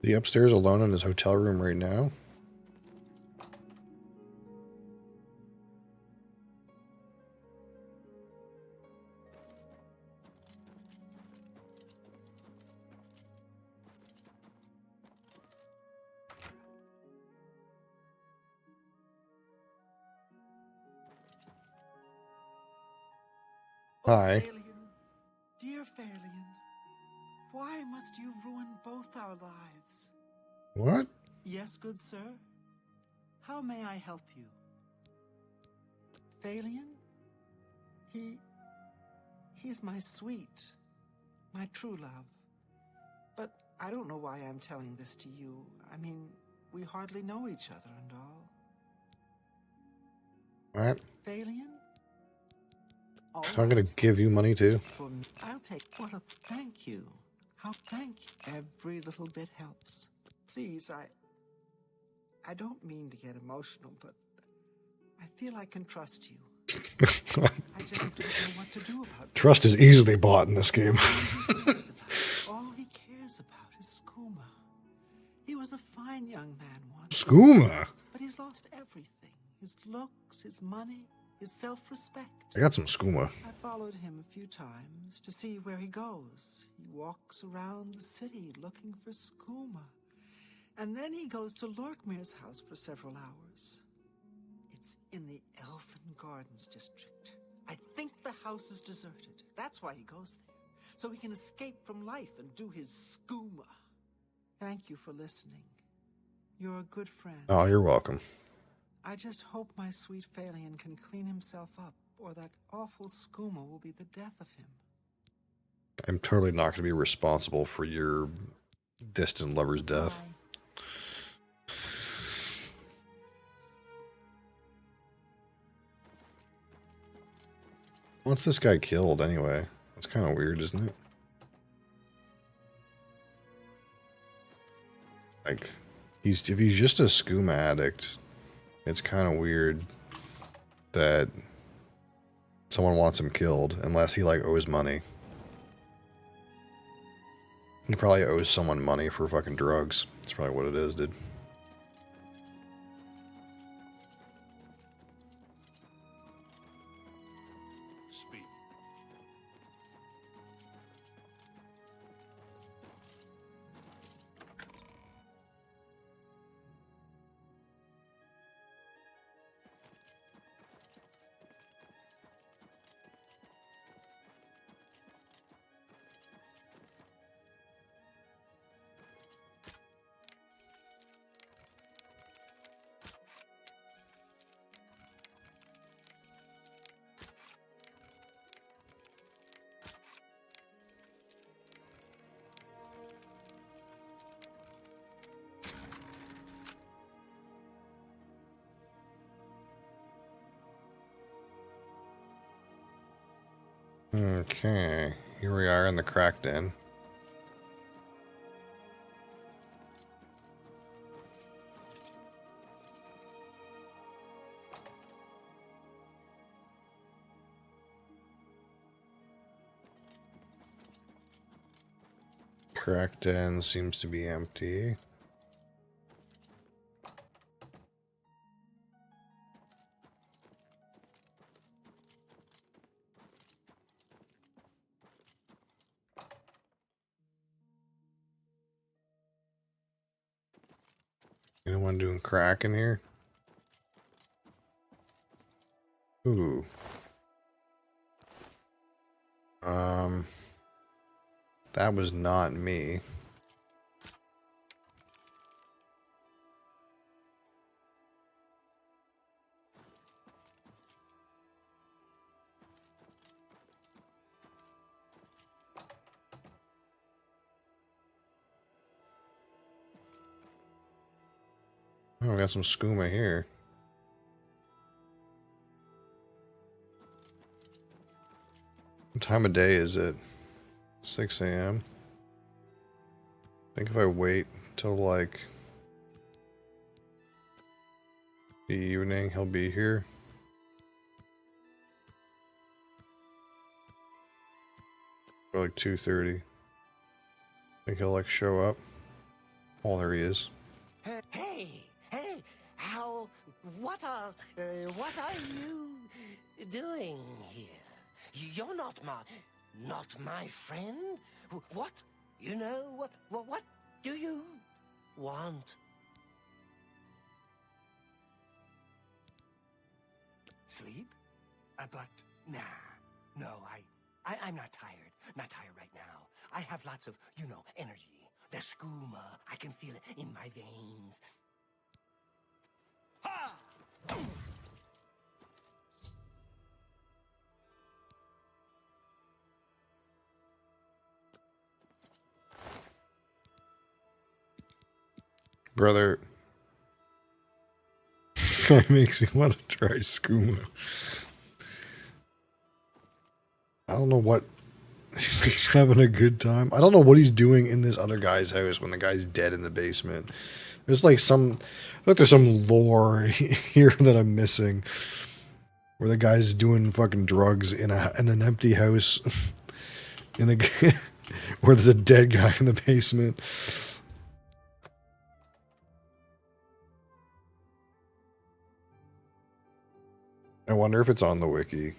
The upstairs alone in his hotel room right now? Hi. Phelan, dear Phelan, why must you ruin both our lives? What? Yes, good sir. How may I help you? Phelan? He's my sweet, my true love. But I don't know why I'm telling this to you. I mean, we hardly know each other and all. What? Phelan? I'm gonna give you money too. I'll take what a thank you. How thank you. Every little bit helps. Please, I don't mean to get emotional, but I feel I can trust you. I just don't know what to do about it. Trust is easily bought in this game. All he cares about is skooma. He was a fine young man once. Skooma? But he's lost everything. His looks, his money, his self-respect. I got some skooma. I followed him a few times to see where he goes. He walks around the city looking for skooma. And then he goes to Lorkmir's house for several hours. It's in the Elven Gardens district. I think the house is deserted. That's why he goes there. So he can escape from life and do his skooma. Thank you for listening. You're a good friend. Oh, you're welcome. I just hope my sweet Phelan can clean himself up, or that awful skooma will be the death of him. I'm totally not going to be responsible for your distant lover's death. Bye. What's this guy killed anyway? That's kind of weird, isn't it? Like, if he's just a skooma addict, it's kind of weird that Someone wants him killed, unless he like owes money. He probably owes someone money for fucking drugs. That's probably what it is, dude. Speak. Okay, here we are in the crack den. Crack den seems to be empty. Anyone doing crack in here? Ooh. That was not me. Oh, we got some skooma here. What time of day is it? 6 a.m. I think if I wait till like the evening, he'll be here. Or like 2:30. Think he'll like show up. Oh, there he is. Hey, what are you doing here? You're not my friend. What? You know, what do you want? Sleep? But, nah, no, I'm not tired. Not tired right now. I have lots of, energy. The skooma, I can feel it in my veins. Ha! Brother. It makes me want to try skooma. I don't know what. He's having a good time. I don't know what he's doing in this other guy's house when the guy's dead in the basement. There's like there's some lore here that I'm missing. Where the guy's doing fucking drugs in an empty house. Where there's a dead guy in the basement. I wonder if it's on the wiki.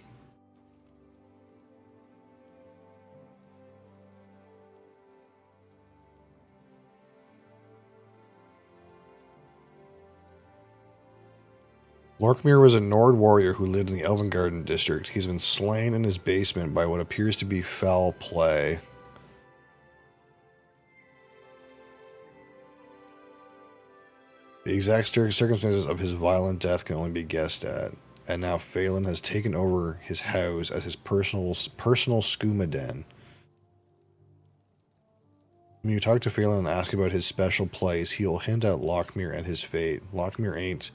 Lorkmir was a Nord warrior who lived in the Elven Garden district. He's been slain in his basement by what appears to be foul play. The exact circumstances of his violent death can only be guessed at. And now Phelan has taken over his house as his personal skooma den. When you talk to Phelan and ask about his special place, he'll hint at Lockmere and his fate. Lockmere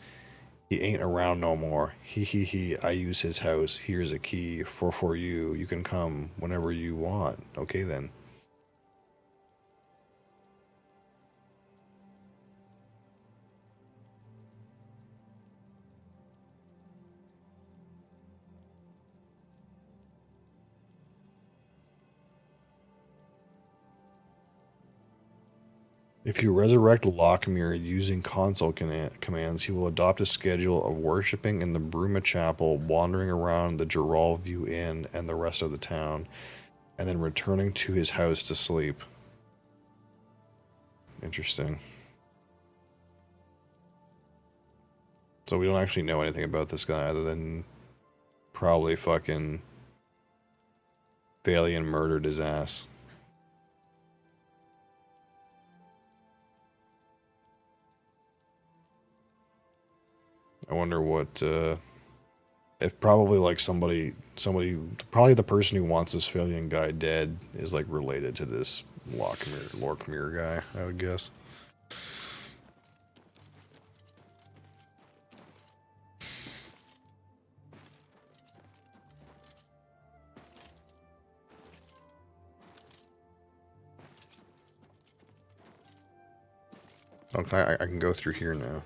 he ain't around no more. He, I use his house. Here's a key for you. You can come whenever you want. Okay then. If you resurrect Lockmere using console commands, he will adopt a schedule of worshipping in the Bruma Chapel, wandering around the Geralt View Inn and the rest of the town, and then returning to his house to sleep. Interesting. So we don't actually know anything about this guy other than probably fucking Balian murdered his ass. I wonder what, if probably like somebody, probably the person who wants this Falian guy dead is like related to this Lorkmere guy, I would guess. Okay, I can go through here now.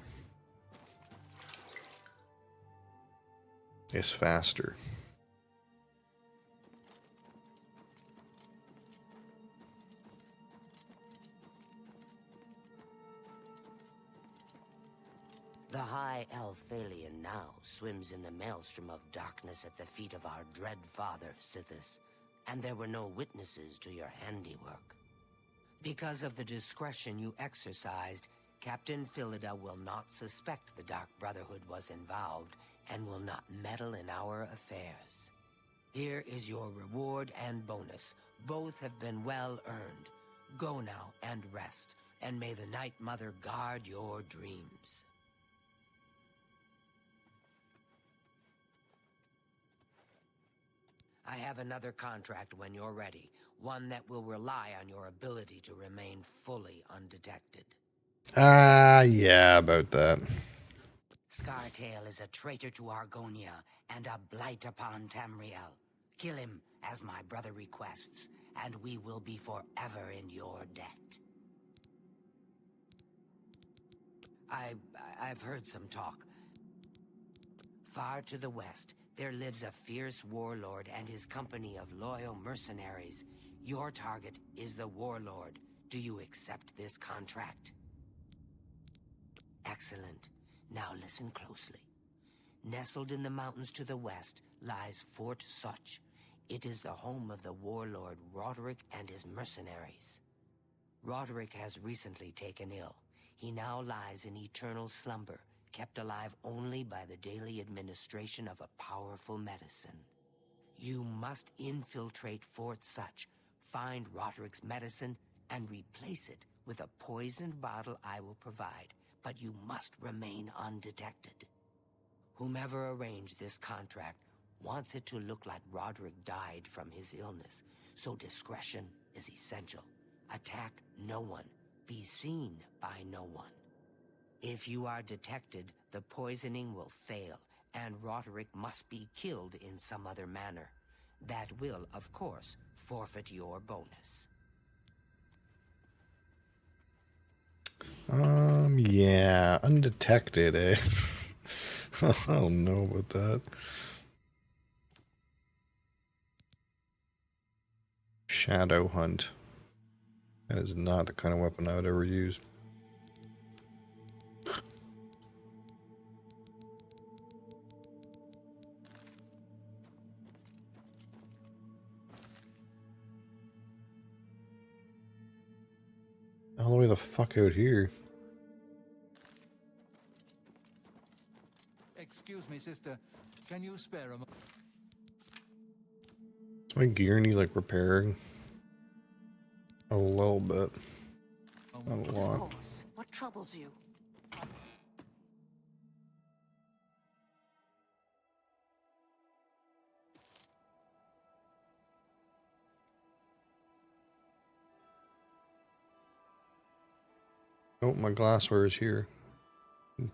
It's faster. The High Elf Thalian now swims in the maelstrom of darkness at the feet of our dread father, Sithis, and there were no witnesses to your handiwork. Because of the discretion you exercised, Captain Philida will not suspect the Dark Brotherhood was involved and will not meddle in our affairs. Here is your reward and bonus. Both have been well earned. Go now and rest, and may the Night Mother guard your dreams. I have another contract when you're ready, one that will rely on your ability to remain fully undetected. Yeah, about that. Scartail is a traitor to Argonia and a blight upon Tamriel. Kill him, as my brother requests, and we will be forever in your debt. I've heard some talk. Far to the west, there lives a fierce warlord and his company of loyal mercenaries. Your target is the warlord. Do you accept this contract? Excellent. Now listen closely. Nestled in the mountains to the west lies Fort Scotch. It is the home of the warlord Roderick and his mercenaries. Roderick has recently taken ill. He now lies in eternal slumber, kept alive only by the daily administration of a powerful medicine. You must infiltrate Fort Scotch, find Roderick's medicine, and replace it with a poisoned bottle I will provide, but you must remain undetected. Whomever arranged this contract wants it to look like Roderick died from his illness, so discretion is essential. Attack no one. Be seen by no one. If you are detected, the poisoning will fail, and Roderick must be killed in some other manner. That will, of course, forfeit your bonus. Yeah, undetected, eh? I don't know about that. Shadow Hunt. That is not the kind of weapon I would ever use. All the way the fuck out here. Excuse me, sister. Can you spare a moment? Does my gear need like repairing? A little bit. Not a lot. Of course. What troubles you? Oh, my glassware is here.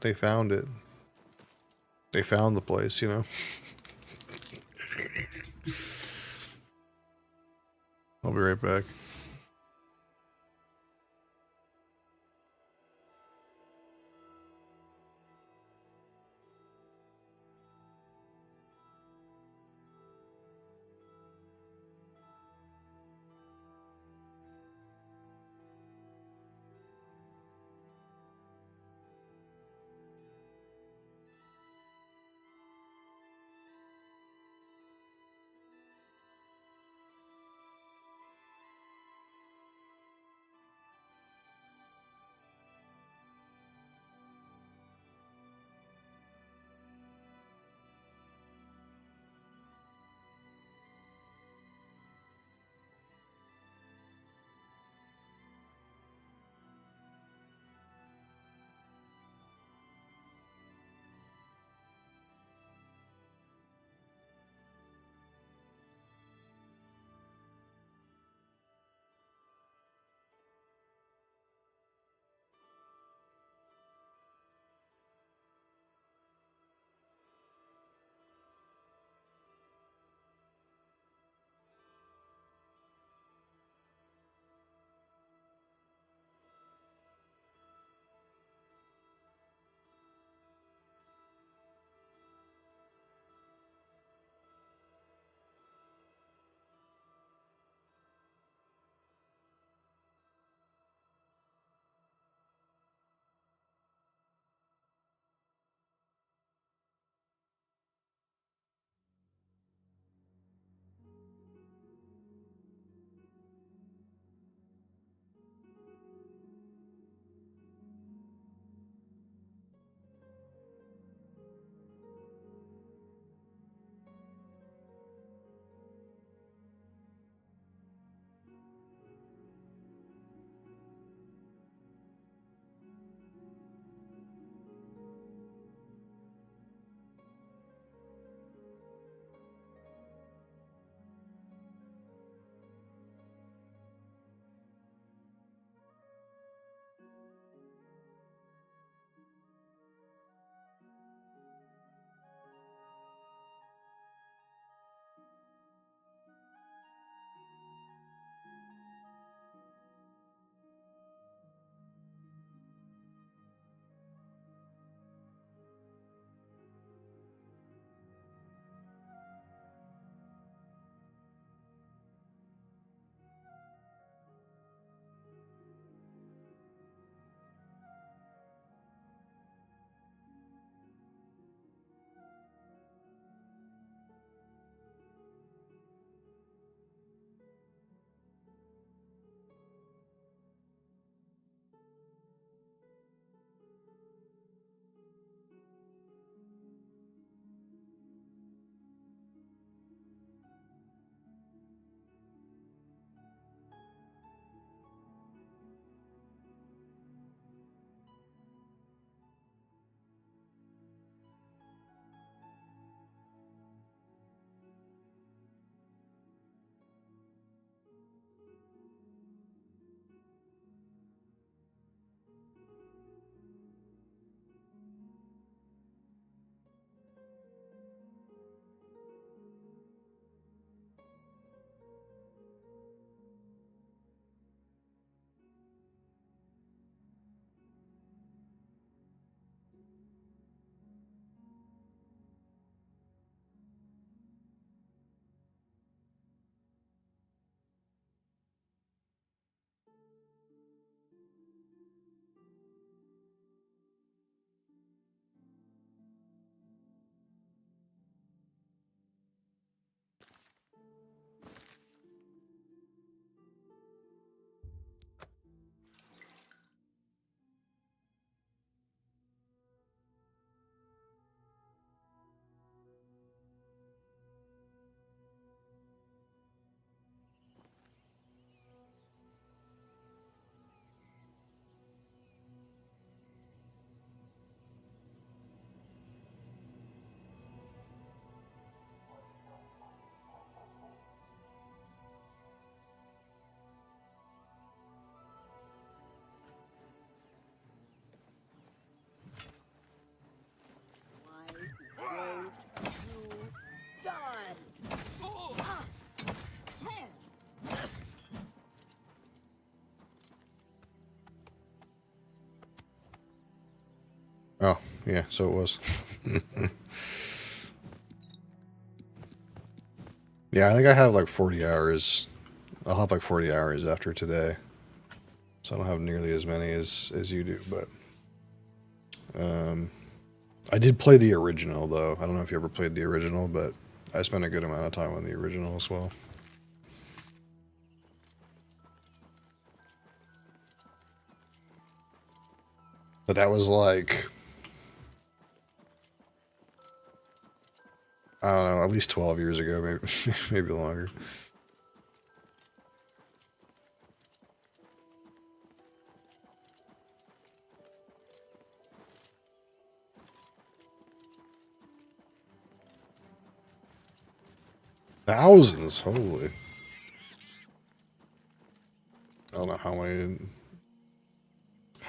They found it. They found the place, you know. I'll be right back. Oh, yeah, so it was. Yeah, I think I have like 40 hours. I'll have like 40 hours after today. So I don't have nearly as many as you do, but I did play the original though. I don't know if you ever played the original, but I spent a good amount of time on the original as well. But that was like, I don't know, at least 12 years ago, maybe maybe longer. Thousands, holy. I don't know how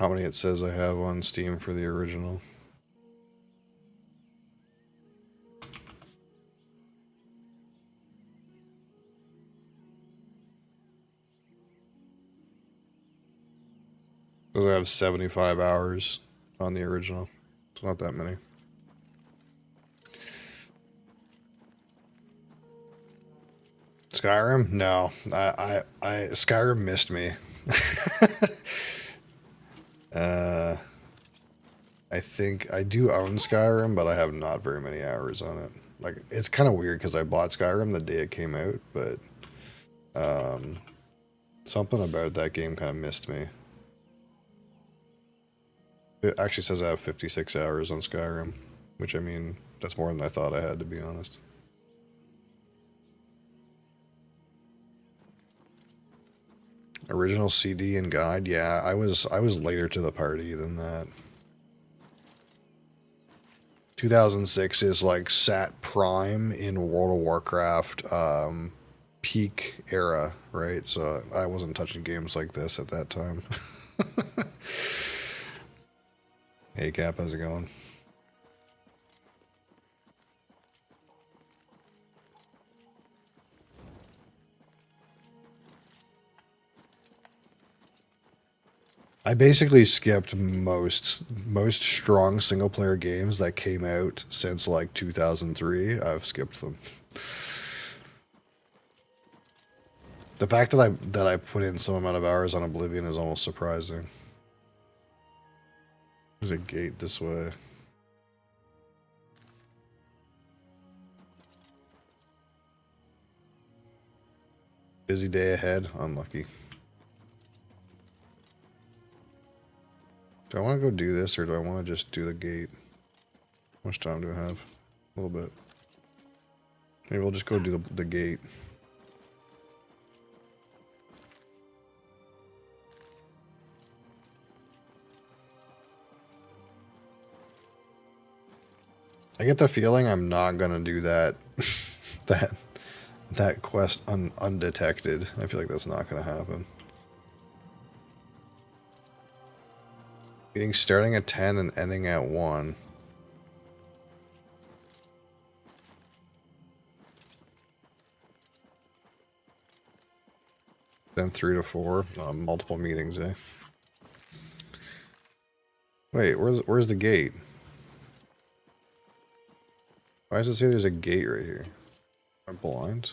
many it says I have on Steam for the original. Because I have 75 hours on the original. It's not that many. Skyrim? No. Skyrim missed me. I think I do own Skyrim, but I have not very many hours on it. Like, it's kind of weird because I bought Skyrim the day it came out, but something about that game kind of missed me. It actually says I have 56 hours on Skyrim, which, I mean, that's more than I thought I had, to be honest. Original CD and guide? Yeah, I was later to the party than that. 2006 is like sat prime in World of Warcraft peak era, right? So I wasn't touching games like this at that time. Hey Cap, how's it going? I basically skipped most strong single player games that came out since like 2003. I've skipped them. The fact that I put in some amount of hours on Oblivion is almost surprising. There's a gate this way. Busy day ahead. Unlucky. Do I want to go do this, or do I want to just do the gate? How much time do I have? A little bit. Maybe we'll just go do the gate. I get the feeling I'm not gonna do that that quest undetected. I feel like that's not gonna happen. Meeting starting at 10 and ending at 1. Then 3 to 4. Multiple meetings, eh? Wait, where's the gate? Why does it say there's a gate right here? Am I blind?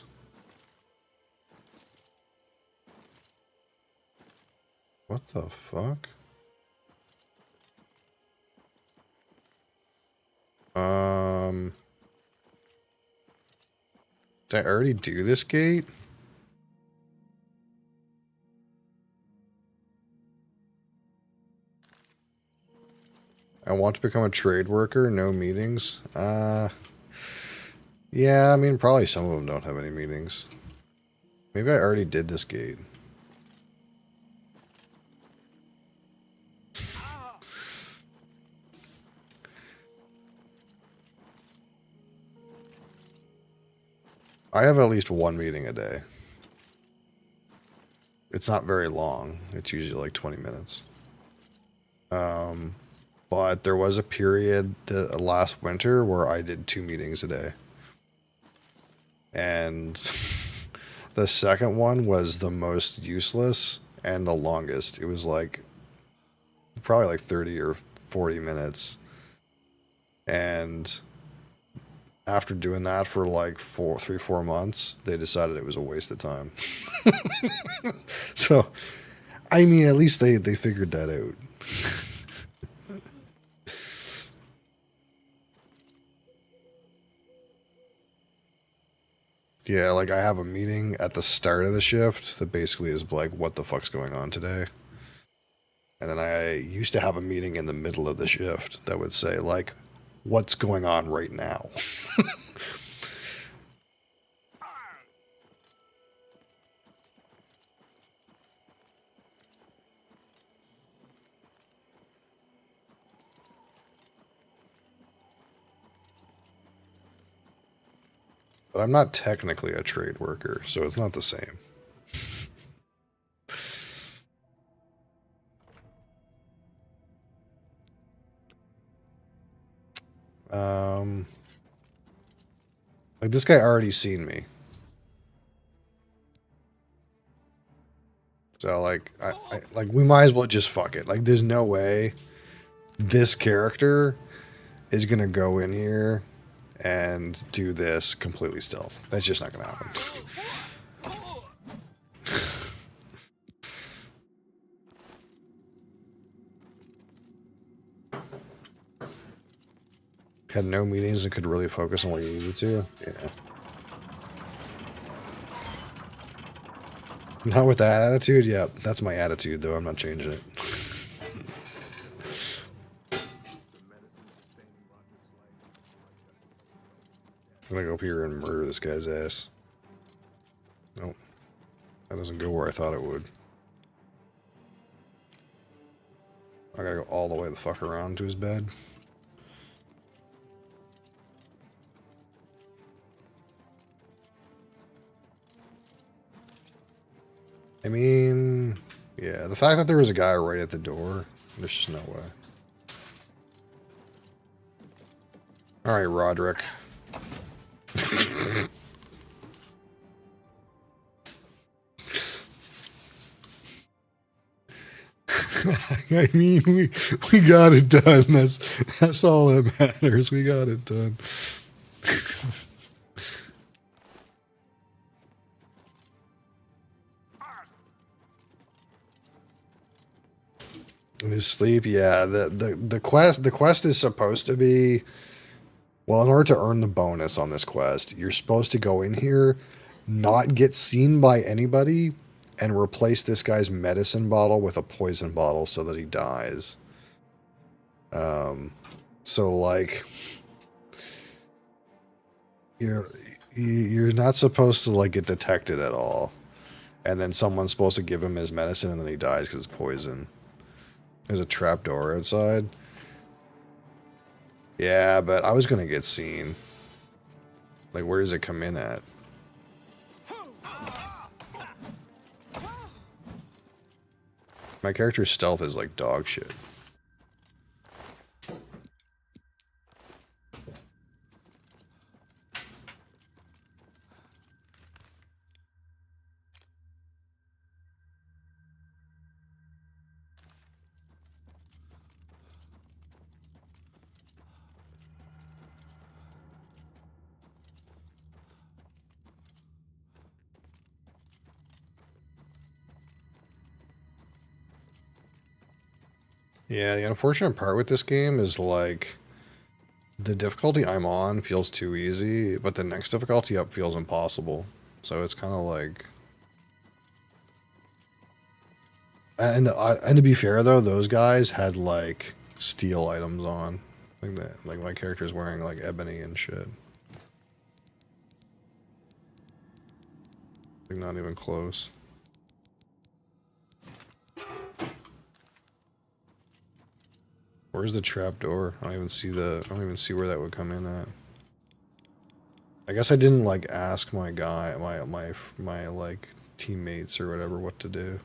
What the fuck? Did I already do this gate? I want to become a trade worker, no meetings. Yeah, I mean, probably some of them don't have any meetings. Maybe I already did this gate. I have at least one meeting a day. It's not very long. It's usually like 20 minutes. But there was a period last winter where I did 2 meetings a day. And the second one was the most useless and the longest. It was like probably like 30 or 40 minutes. And after doing that for like 4 months, they decided it was a waste of time. So, I mean, at least they figured that out. Yeah, like I have a meeting at the start of the shift that basically is like, what the fuck's going on today? And then I used to have a meeting in the middle of the shift that would say, like, what's going on right now? But I'm not technically a trade worker, so it's not the same. Like this guy already seen me. So like I like we might as well just fuck it. Like there's no way this character is gonna go in here and do this completely stealth. That's just not gonna happen. Had no meetings and could really focus on what you needed to. Yeah. Not with that attitude? Yeah, that's my attitude though. I'm not changing it. I'm gonna go up here and murder this guy's ass. Nope. That doesn't go where I thought it would. I gotta go all the way the fuck around to his bed. I mean, yeah, the fact that there was a guy right at the door, there's just no way. Alright, Roderick. I mean, we got it done. That's all that matters. We got it done. In his sleep, yeah. The quest is supposed to be, well, in order to earn the bonus on this quest, you're supposed to go in here, not get seen by anybody, and replace this guy's medicine bottle with a poison bottle so that he dies. So like you're not supposed to like get detected at all. And then someone's supposed to give him his medicine and then he dies because it's poison. There's a trapdoor outside. Yeah, but I was gonna get seen. Like, where does it come in at? My character's stealth is like dog shit. Yeah, the unfortunate part with this game is like the difficulty I'm on feels too easy, but the next difficulty up feels impossible. So it's kind of like, and to be fair though, those guys had like steel items on, like that. Like my character's wearing like ebony and shit. Like not even close. Where's the trap door? I don't even see where that would come in at. I guess I didn't like ask my guy, my like teammates or whatever what to do.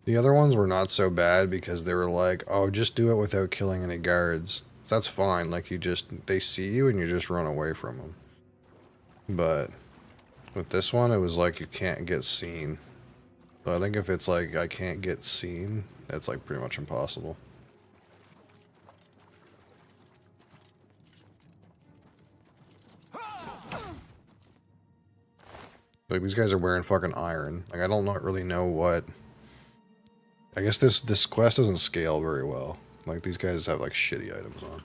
The other ones were not so bad because they were like, oh, just do it without killing any guards. That's fine. Like, they see you and you just run away from them. But with this one, it was like you can't get seen. So I think if it's like I can't get seen, it's like pretty much impossible. Like, these guys are wearing fucking iron. Like, I don't really know what... I guess this quest doesn't scale very well. Like, these guys have, like, shitty items on.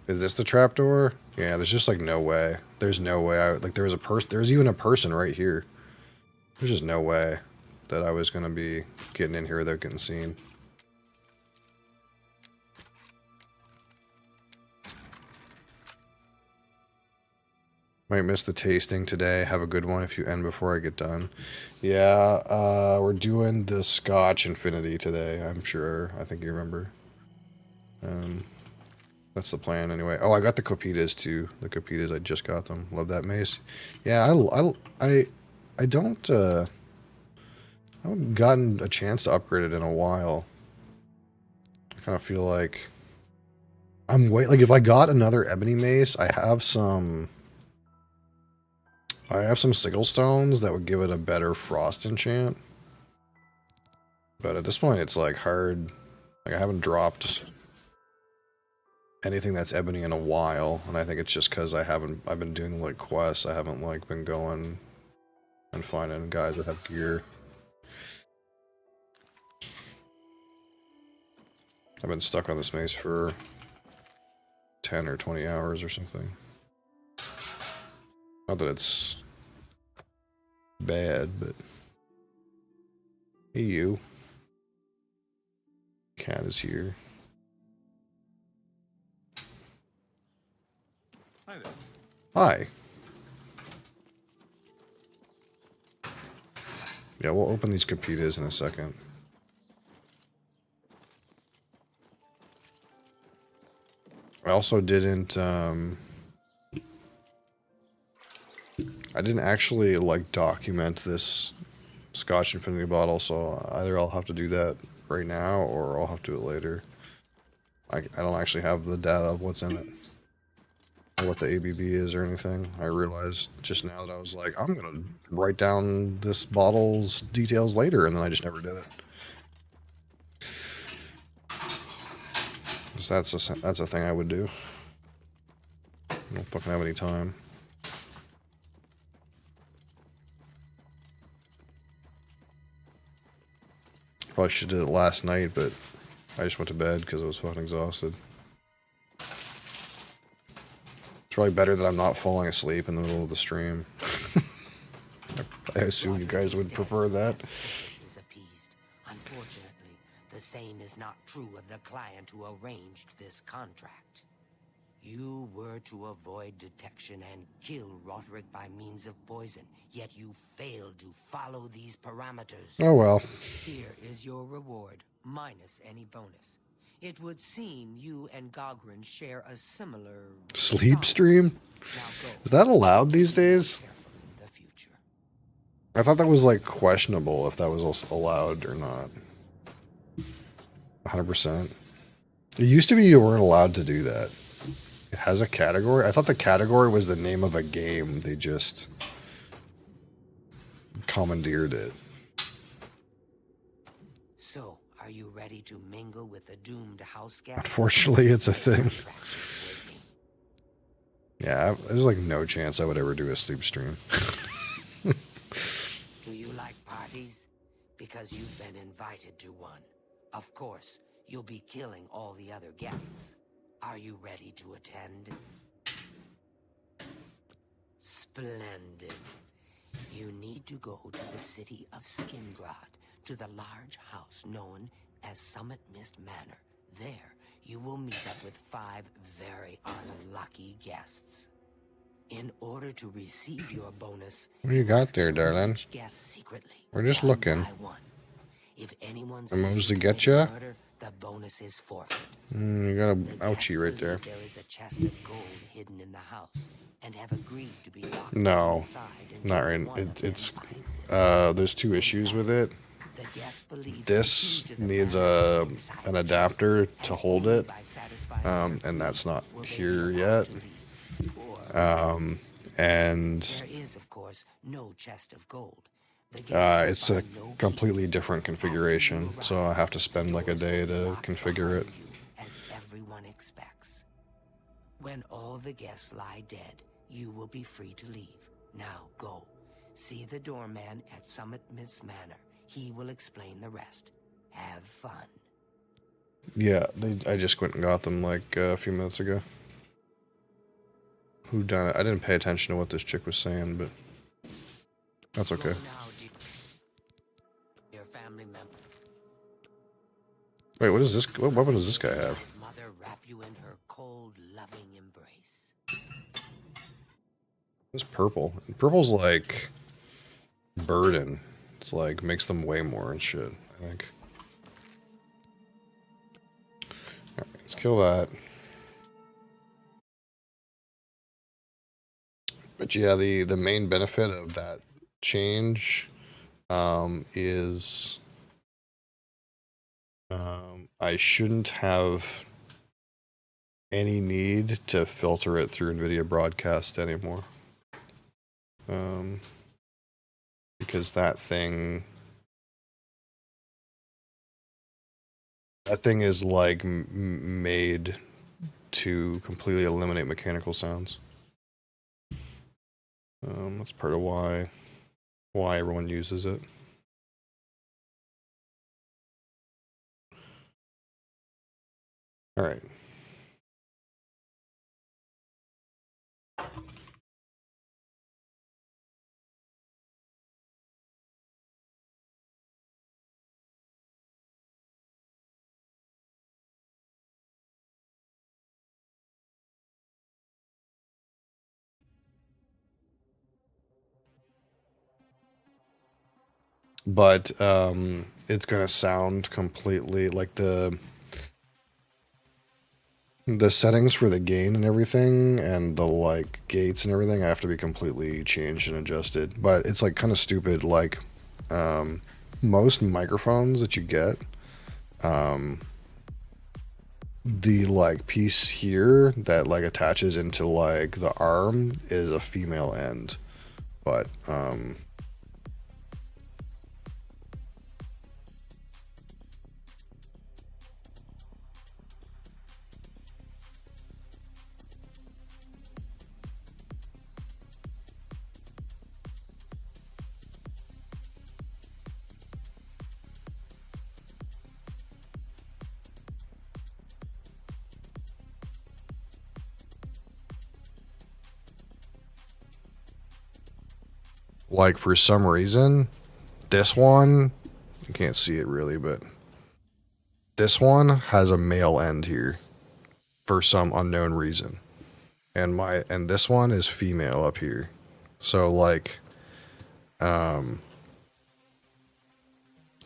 Is this the trapdoor? Yeah, there's just, like, no way. There's no way like, there's even a person right here. There's just no way that I was gonna be getting in here without getting seen. Might miss the tasting today. Have a good one if you end before I get done. Yeah, we're doing the Scotch Infinity today, I'm sure. I think you remember. That's the plan anyway. Oh, I got the Copitas too. The Copitas, I just got them. Love that mace. Yeah, I don't, I haven't gotten a chance to upgrade it in a while. I kind of feel like like, if I got another ebony mace, I have some sigil stones that would give it a better frost enchant. But at this point, it's like hard. Like, I haven't dropped anything that's ebony in a while, and I think it's just because I've been doing like quests. I haven't like been going and finding guys that have gear. I've been stuck on this maze for 10 or 20 hours or something. Not that it's bad, but... Hey, you. Cat is here. Hi there. Hi. Yeah, we'll open these Capitas in a second. I also didn't, I didn't actually, like, document this Scotch Infinity bottle, so either I'll have to do that right now, or I'll have to do it later. I don't actually have the data of what's in it, or what the ABV is or anything. I realized just now that I was like, I'm gonna write down this bottle's details later, and then I just never did it. So that's a thing I would do. I don't fucking have any time. Probably should have did it last night, but I just went to bed because I was fucking exhausted. It's probably better that I'm not falling asleep in the middle of the stream. I assume you guys would prefer that. Unfortunately, the same is not true of the client who arranged this contract. You were to avoid detection and kill Roderick by means of poison, yet you failed to follow these parameters. Oh well. Here is your reward, minus any bonus. It would seem you and Gogren share a similar... Sleep stream? Is that allowed these days? I thought that was, like, questionable if that was allowed or not. 100%. It used to be you weren't allowed to do that. It has a category? I thought the category was the name of a game. They just commandeered it. So, are you ready to mingle with the doomed house guests? Unfortunately, it's a thing. Yeah, there's like no chance I would ever do a sleep stream. Do you like parties? Because you've been invited to one. Of course, you'll be killing all the other guests. Are you ready to attend? Splendid. You need to go to the city of Skingrad, to the large house known as Summit Mist Manor. There, you will meet up with 5 very unlucky guests. In order to receive your bonus, What do you got there, darling? We're just looking. If anyone Moves to get ya? murder, the bonus is forfeit. You got a ouchie right there. There is a chest of gold hidden in the house, and have agreed to be locked No, inside not right. It's there's 2 issues with it. this needs an adapter to hold it, and that's not here yet. And it's a completely different configuration, so I have to spend like a day to configure it. As everyone expects. When all the guests lie dead, you will be free to leave. Now go. See the doorman at Summit Miss Manor. He will explain the rest. Have fun. Yeah, I just went and got them like a few minutes ago. Who done it? I didn't pay attention to what this chick was saying, but that's okay. Your family member. Wait, what is this? What weapon does this guy have? Mother wrap you in her cold, loving embrace. It's purple. Purple's like burden. It's like makes them weigh more and shit, I think. Alright, let's kill that. But yeah, the main benefit of that change is I shouldn't have any need to filter it through NVIDIA Broadcast anymore. Because that thing is like made to completely eliminate mechanical sounds. That's part of why everyone uses it. All right. But it's gonna sound completely like the settings for the gain and everything, and the like gates and everything, I have to be completely changed and adjusted. But it's like kind of stupid. Like most microphones that you get, the like piece here that like attaches into like the arm is a female end, but like for some reason, this one, you can't see it really, but this one has a male end here for some unknown reason. And this one is female up here. So like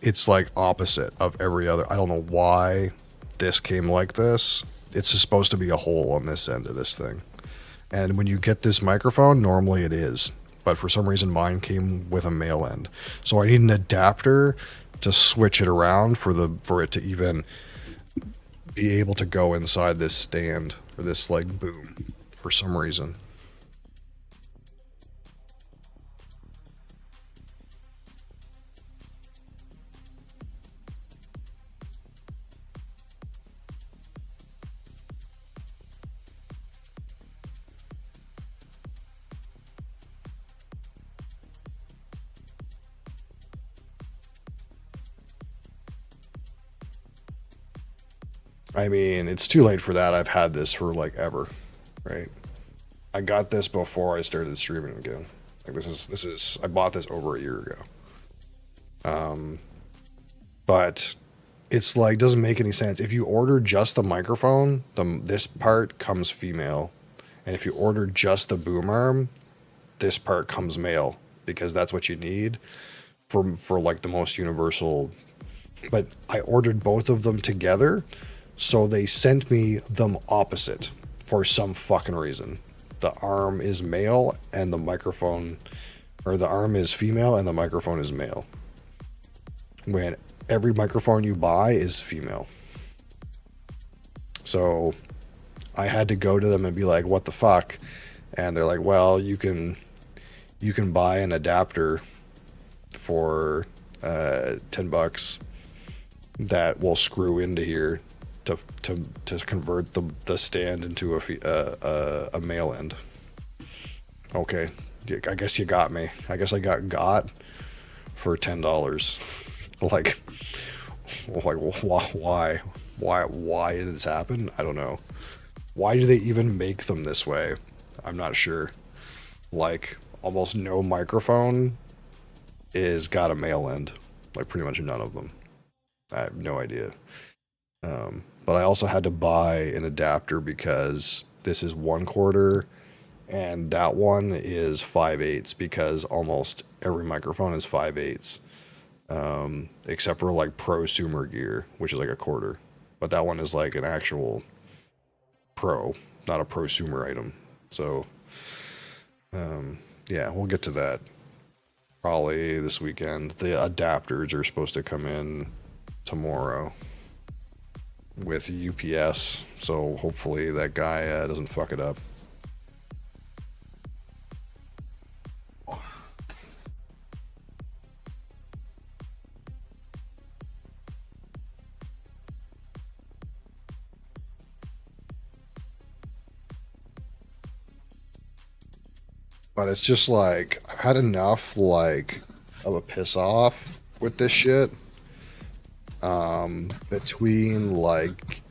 it's like opposite of every other. I don't know why this came like this. It's supposed to be a hole on this end of this thing. And when you get this microphone, normally it is. But for some reason mine came with a male end. So I need an adapter to switch it around for it to even be able to go inside this stand or this like boom for some reason. I mean, it's too late for that. I've had this for like ever, right? I got this before I started streaming again. Like this is I bought this over a year ago. But it's like doesn't make any sense. If you order just the microphone, this part comes female, and if you order just the boom arm, this part comes male because that's what you need for like the most universal. But I ordered both of them together. So they sent me them opposite for some fucking reason. The arm is male and the microphone, or the arm is female and the microphone is male. when every microphone you buy is female. So I had to go to them and be like, what the fuck? And they're like, well, you can buy an adapter for $10 that will screw into here to convert the stand into a male end. Okay, I guess you got me. I guess I got for $10. Like why did this happen? I don't know. Why do they even make them this way? I'm not sure. Like, almost no microphone is got a male end. Like, pretty much none of them. I have no idea. But I also had to buy an adapter because this is 1/4 and that one is 5/8, because almost every microphone is 5/8. Except for like prosumer gear, which is like 1/4. But that one is like an actual pro, not a prosumer item. So, yeah, we'll get to that probably this weekend. The adapters are supposed to come in tomorrow with UPS, so hopefully that guy doesn't fuck it up. But it's just like, I've had enough, like, of a piss off with this shit. Between, like,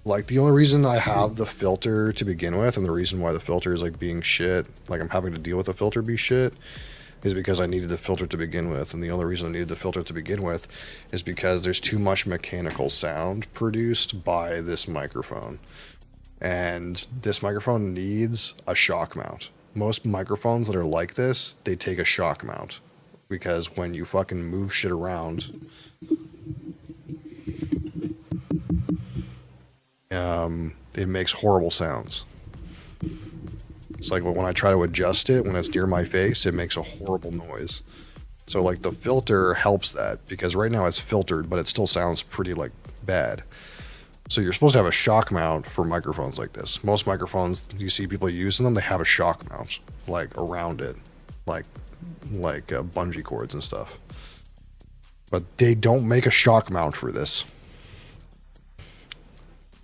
the only reason I have the filter to begin with, and the reason why the filter is, like, being shit, like, I'm having to deal with the filter be shit, is because I needed the filter to begin with. And the only reason I needed the filter to begin with is because there's too much mechanical sound produced by this microphone. And this microphone needs a shock mount. Most microphones that are like this, they take a shock mount. Because when you fucking move shit around, it makes horrible sounds. It's like when I try to adjust it, when it's near my face, it makes a horrible noise. So like the filter helps that, because right now it's filtered, but it still sounds pretty like bad. So you're supposed to have a shock mount for microphones like this. Most microphones you see people using them, they have a shock mount like around it, like bungee cords and stuff. But they don't make a shock mount for this.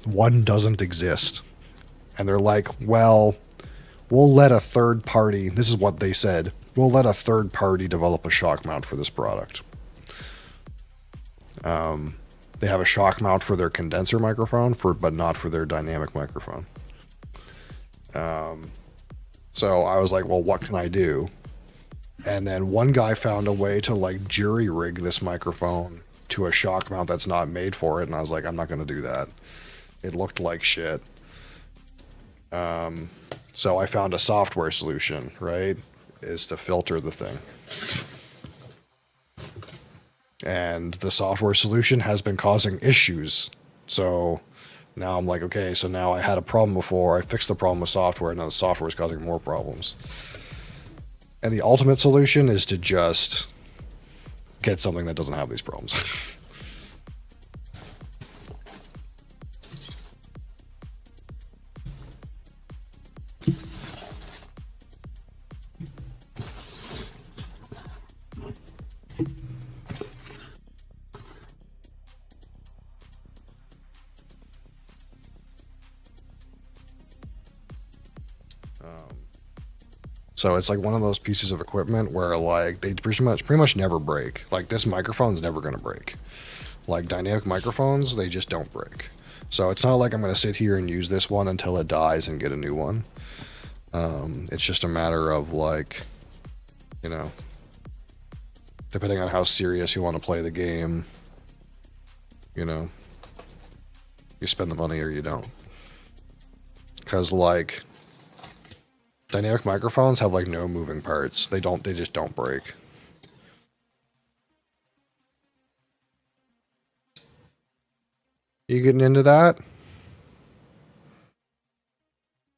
One doesn't exist. And they're like, well, we'll let a third party, this is what they said, we'll let a third party develop a shock mount for this product. They have a shock mount for their condenser microphone, but not for their dynamic microphone. So I was like, well, what can I do? And then one guy found a way to like jury rig this microphone to a shock mount that's not made for it. And I was like, I'm not going to do that. It looked like shit. So I found a software solution, right? Is to filter the thing. And the software solution has been causing issues. So now I'm like, okay, so now I had a problem before. I fixed the problem with software, and now the software is causing more problems. And the ultimate solution is to just get something that doesn't have these problems. So it's like one of those pieces of equipment where like they pretty much never break. Like this microphone's never going to break. Like dynamic microphones, they just don't break. So it's not like I'm going to sit here and use this one until it dies and get a new one. It's just a matter of like, you know, depending on how serious you want to play the game, you know, you spend the money or you don't. Because like dynamic microphones have like no moving parts. They just don't break. You getting into that?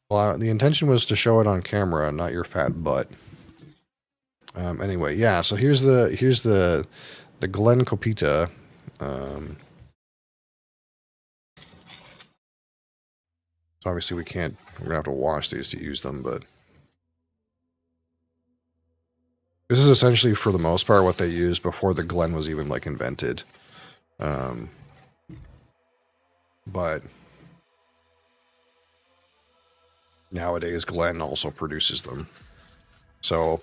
Well, the intention was to show it on camera, not your fat butt. Anyway, yeah. So here's the Glen Copita. So obviously we're gonna have to wash these to use them, but this is essentially for the most part what they used before the Glen was even like invented. But nowadays Glen also produces them. So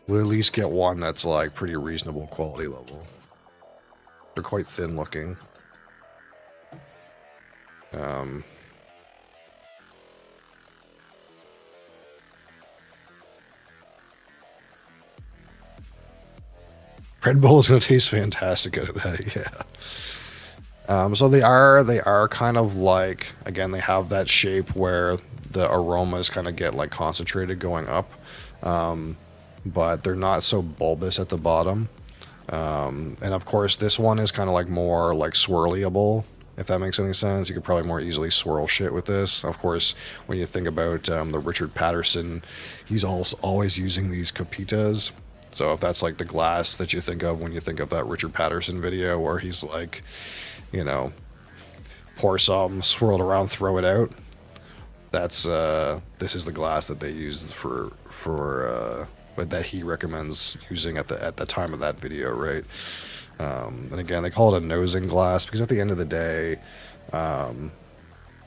we'll at least get one that's like pretty reasonable quality level. They're quite thin looking. Red Bull is going to taste fantastic out of that, yeah. So they are kind of like, again, they have that shape where the aromas kind of get like concentrated going up, but they're not so bulbous at the bottom. And of course, this one is kind of like more like swirlyable, if that makes any sense. You could probably more easily swirl shit with this. Of course, when you think about the Richard Patterson, he's also always using these Capitas. So if that's like the glass that you think of when you think of that Richard Patterson video where he's like, you know, pour some, swirl it around, throw it out. That's this is the glass that they use for that he recommends using at the time of that video, right? And again, they call it a nosing glass because at the end of the day,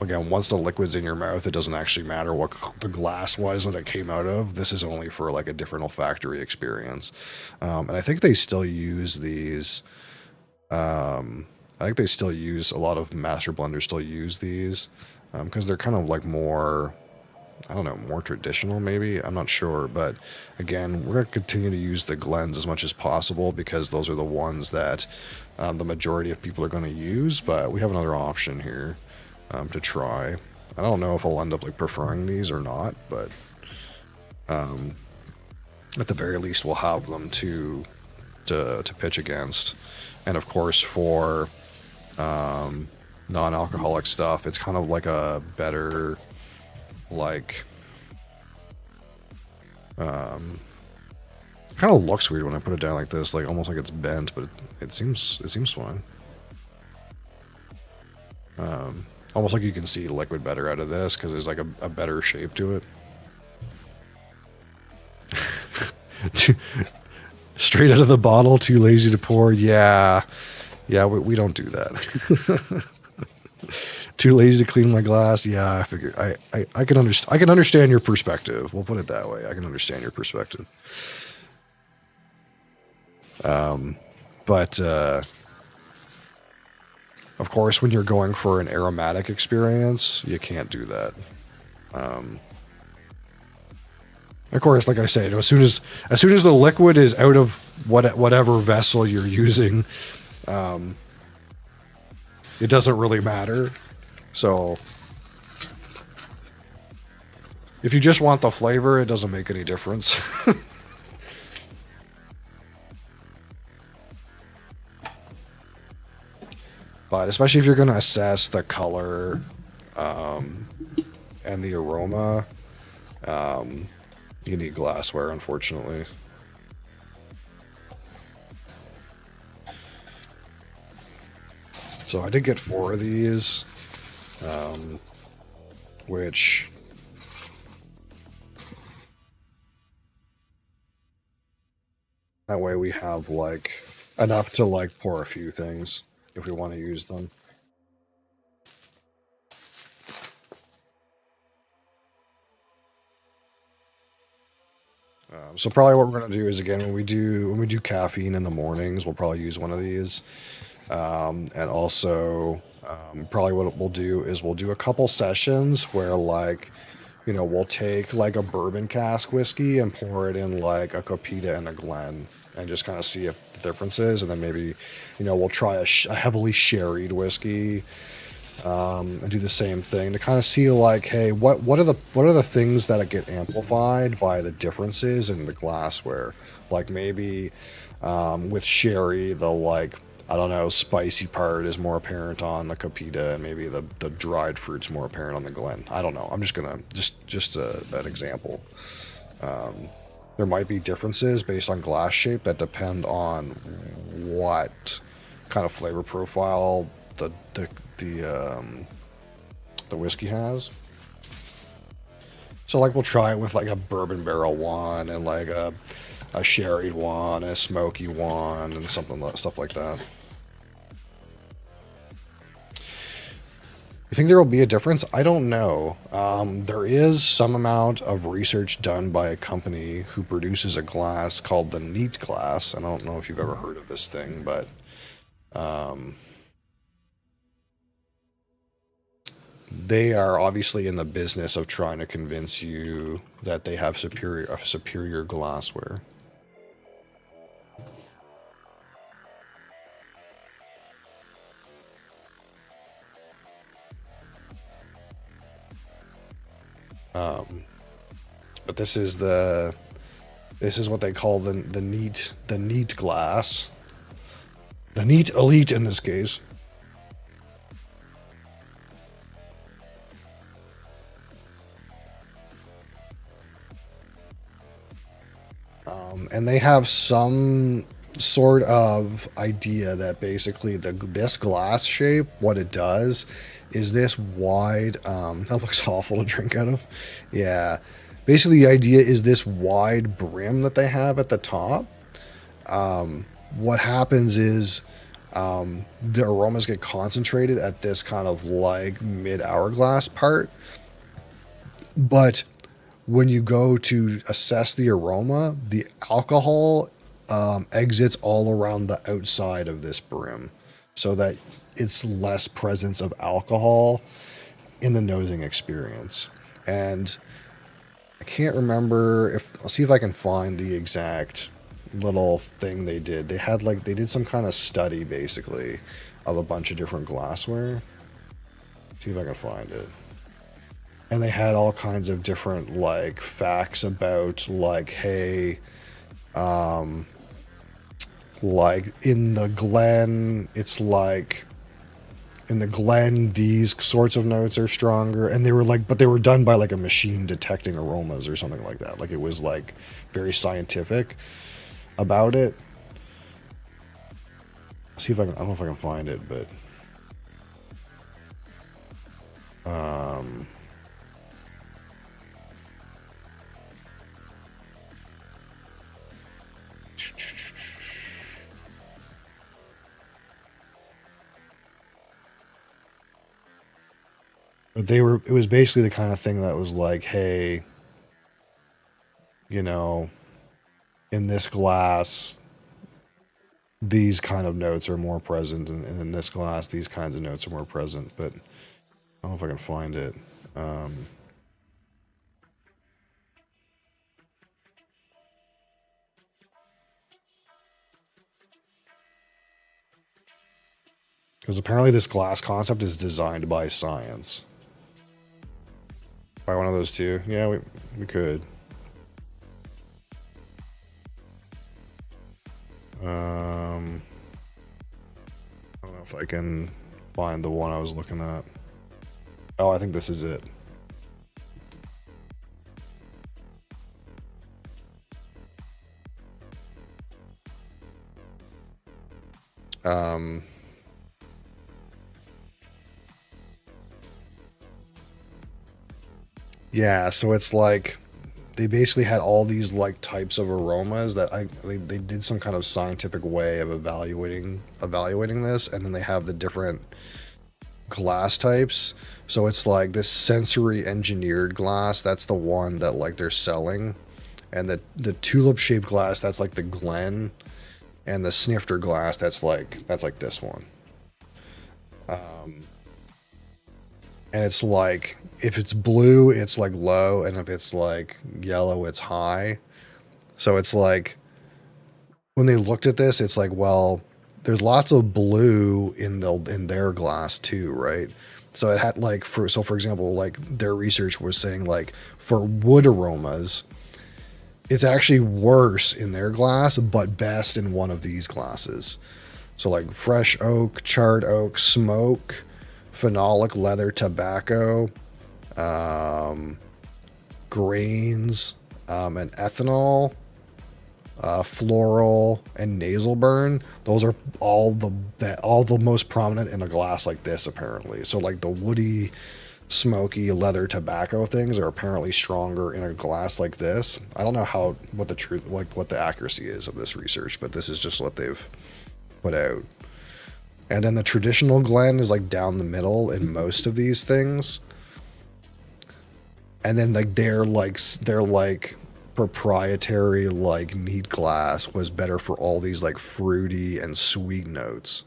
again, once the liquid's in your mouth, it doesn't actually matter what the glass was that it came out of. This is only for like a different olfactory experience. And I think they still use these. I think they still use, a lot of master blenders still use these because they're kind of like more, I don't know, more traditional maybe. I'm not sure. But again, we're going to continue to use the Glens as much as possible because those are the ones that the majority of people are going to use. But we have another option here. To try. I don't know if I'll end up like preferring these or not, but at the very least we'll have them to pitch against. And of course for non-alcoholic stuff, it's kind of like a better like kind of looks weird when I put it down like this, like almost like it's bent, but it seems fine. Almost like you can see liquid better out of this because there's like a better shape to it. Straight out of the bottle, too lazy to pour. Yeah, we don't do that. Too lazy to clean my glass. Yeah, I figure I can understand. I can understand your perspective. We'll put it that way. I can understand your perspective. But of course, when you're going for an aromatic experience, you can't do that. Of course, like I said, as soon as the liquid is out of whatever vessel you're using, it doesn't really matter. So if you just want the flavor, it doesn't make any difference. But especially if you're going to assess the color and the aroma, you need glassware, unfortunately. So I did get 4 of these, which that way we have like enough to like pour a few things if we want to use them. So probably what we're going to do is, again, when we do caffeine in the mornings, we'll probably use one of these. And also probably what we'll do is we'll do a couple sessions where, like, you know, we'll take like a bourbon cask whiskey and pour it in like a Copita and a Glen and just kind of see if the difference is. And then maybe, you know, we'll try a heavily sherried whiskey and do the same thing to kind of see, like, hey, what are the things that get amplified by the differences in the glassware? Like maybe with sherry, the, like, I don't know, spicy part is more apparent on the Copita, and maybe the dried fruit's more apparent on the Glen. I don't know. I'm just gonna just an example. There might be differences based on glass shape that depend on what kind of flavor profile the whiskey has. So like we'll try it with like a bourbon barrel one and like a sherried one and a smoky one and stuff like that. You think there will be a difference? I don't know. There is some amount of research done by a company who produces a glass called the Neat glass. I don't know if you've ever heard of this thing, but they are obviously in the business of trying to convince you that they have superior glassware. But this is what they call the neat glass, the neat elite in this case. And they have some sort of idea that basically this glass shape, what it does is this wide, that looks awful to drink out of. Yeah. Basically the idea is this wide brim that they have at the top. What happens is the aromas get concentrated at this kind of like mid-hourglass part. But when you go to assess the aroma, the alcohol exits all around the outside of this brim so that it's less presence of alcohol in the nosing experience. And I can't remember I'll see if I can find the exact little thing they did. They did some kind of study basically of a bunch of different glassware. See if I can find it. And they had all kinds of different like facts about like, hey, like in the Glen, it's like in the Glen, these sorts of notes are stronger. And they were like, but they were done by like a machine detecting aromas or something like that. Like it was like very scientific about it. See if I don't know if I can find it, but but it was basically the kind of thing that was like, hey, you know, in this glass, these kind of notes are more present, and in this glass, these kinds of notes are more present, but I don't know if I can find it. Because apparently this glass concept is designed by science. Buy one of those too? Yeah, we could. I don't know if I can find the one I was looking at. Oh, I think this is it. Yeah, so it's like they basically had all these like types of aromas that they did some kind of scientific way of evaluating this, and then they have the different glass types. So it's like this sensory engineered glass, that's the one that like they're selling, and the tulip shaped glass, that's like the Glen, and the snifter glass, that's like this one. And it's like, if it's blue, it's like low, and if it's like yellow, it's high. So it's like, when they looked at this, it's like, well, there's lots of blue in their glass too, right? So it had like, for example, like their research was saying like, for wood aromas, it's actually worse in their glass, but best in one of these glasses. So like fresh oak, charred oak, smoke, phenolic, leather, tobacco, grains, and ethanol, floral, and nasal burn. Those are all the most prominent in a glass like this, apparently. So like the woody, smoky leather tobacco things are apparently stronger in a glass like this. I don't know what the accuracy is of this research, but this is just what they've put out. And then the traditional Glen is like down the middle in most of these things. And then like their proprietary like mead glass was better for all these like fruity and sweet notes.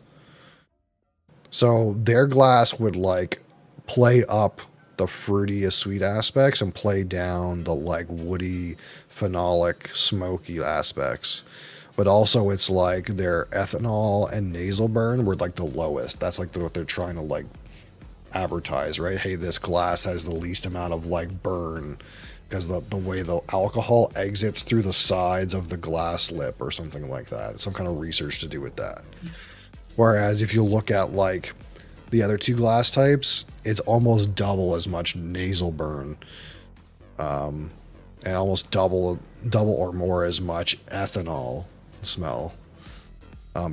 So their glass would like play up the fruity sweet aspects and play down the like woody, phenolic, smoky aspects. But also it's like their ethanol and nasal burn were like the lowest. That's like what they're trying to like advertise, right? Hey, this glass has the least amount of like burn because the way the alcohol exits through the sides of the glass lip or something like that. Some kind of research to do with that. Whereas if you look at like the other two glass types, it's almost double as much nasal burn, and almost double or more as much ethanol smell,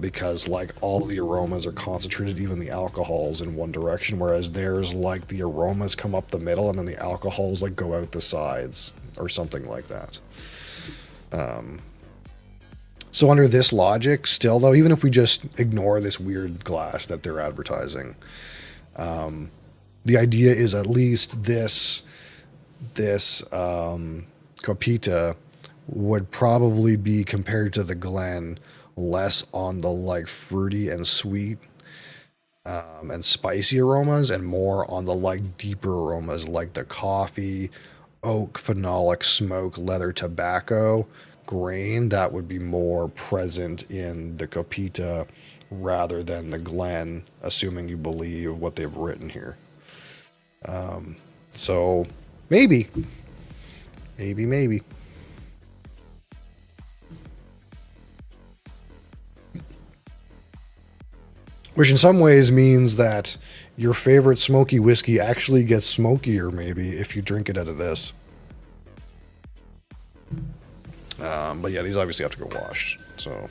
because like all the aromas are concentrated, even the alcohols, in one direction, whereas theirs like the aromas come up the middle and then the alcohols like go out the sides or something like that. So under this logic, still though, even if we just ignore this weird glass that they're advertising, the idea is at least this Copita would probably be, compared to the Glen, less on the like fruity and sweet and spicy aromas, and more on the like deeper aromas like the coffee, oak, phenolic, smoke, leather, tobacco, grain. That would be more present in the Copita rather than the Glen, assuming you believe what they've written here. So maybe. Which in some ways means that your favorite smoky whiskey actually gets smokier, maybe, if you drink it out of this. But yeah, these obviously have to go washed, so...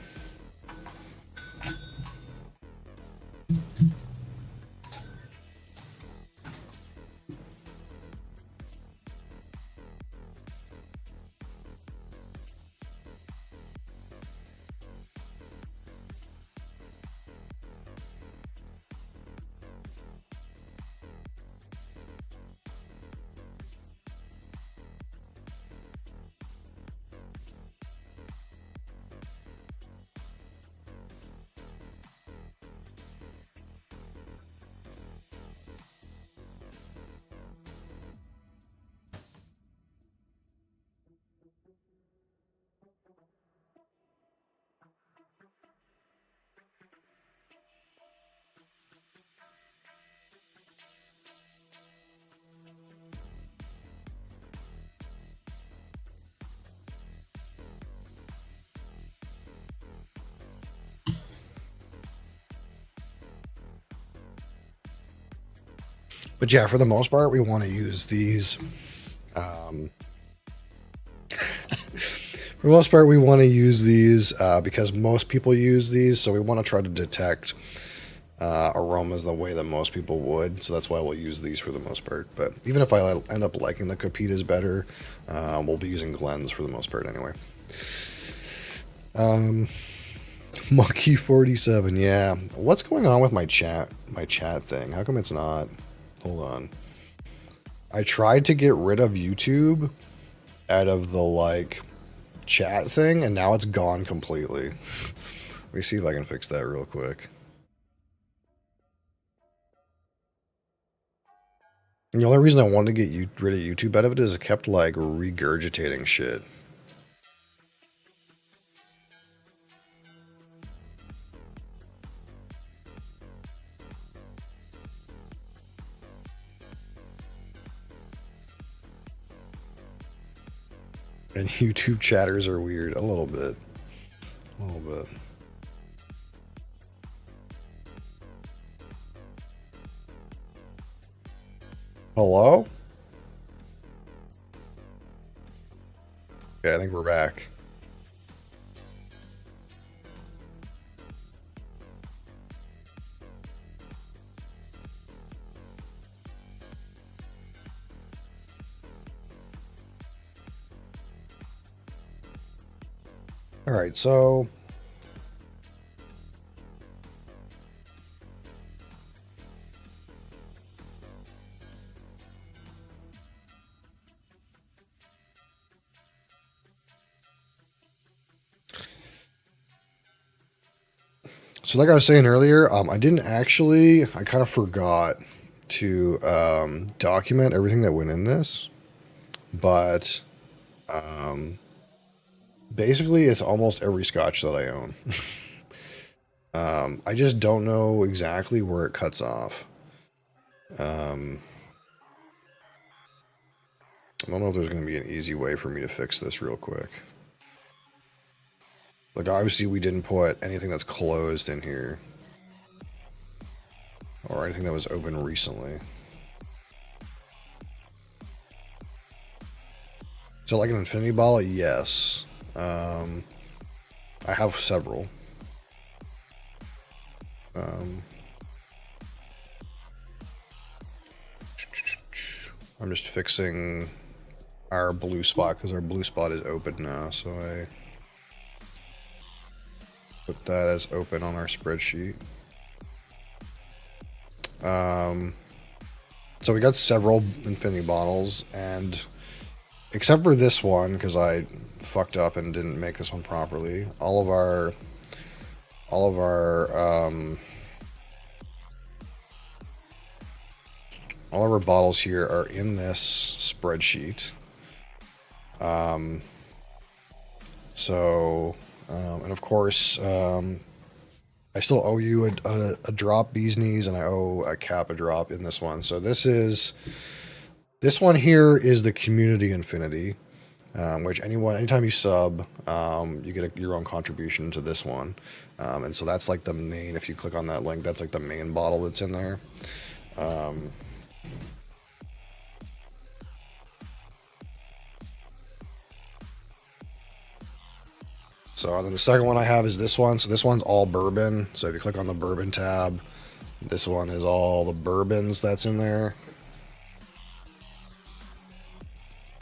But yeah, for the most part, we want to use these. For the most part, we want to use these because most people use these. So we want to try to detect aromas the way that most people would. So that's why we'll use these for the most part. But even if I end up liking the Copitas better, we'll be using Glens for the most part anyway. Monkey 47, yeah. What's going on with my chat thing? How come it's not? Hold on. I tried to get rid of YouTube out of the like chat thing, and now it's gone completely. Let me see if I can fix that real quick. And the only reason I wanted to get rid of YouTube out of it is it kept like regurgitating shit. And YouTube chatters are weird. A little bit. Hello? Yeah, I think we're back. All right, so like I was saying earlier, I kind of forgot to document everything that went in this, but basically it's almost every Scotch that I own. I just don't know exactly where it cuts off. I don't know if there's going to be an easy way for me to fix this real quick. Like, obviously we didn't put anything that's closed in here. Or anything that was open recently. So like an infinity bottle, yes. I have several. I'm just fixing our blue spot because our blue spot is open now, so I put that as open on our spreadsheet. So we got several infinity bottles, and except for this one, because I fucked up and didn't make this one properly, all of our bottles here are in this spreadsheet. And of course, I still owe you a drop bee's knees, and I owe a cap a drop in this one. So this one here is the community infinity, which anytime you sub, you get your own contribution to this one. And so that's like the main, if you click on that link, that's like the main bottle that's in there. So then the second one I have is this one. So this one's all bourbon. So if you click on the bourbon tab, this one is all the bourbons that's in there.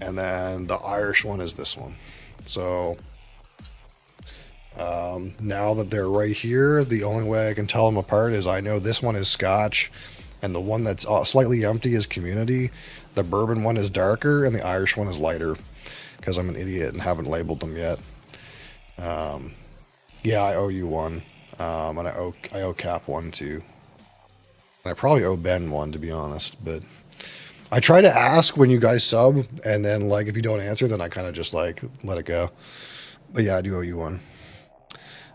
And then the Irish one is this one. So now that they're right here, the only way I can tell them apart is I know this one is Scotch, and the one that's slightly empty is Community. The bourbon one is darker, and the Irish one is lighter, because I'm an idiot and haven't labeled them yet. Yeah, I owe you one, and I owe Cap one too, and I probably owe Ben one, to be honest. But I try to ask when you guys sub, and then like if you don't answer, then I kind of just like let it go. But yeah, I do owe you one.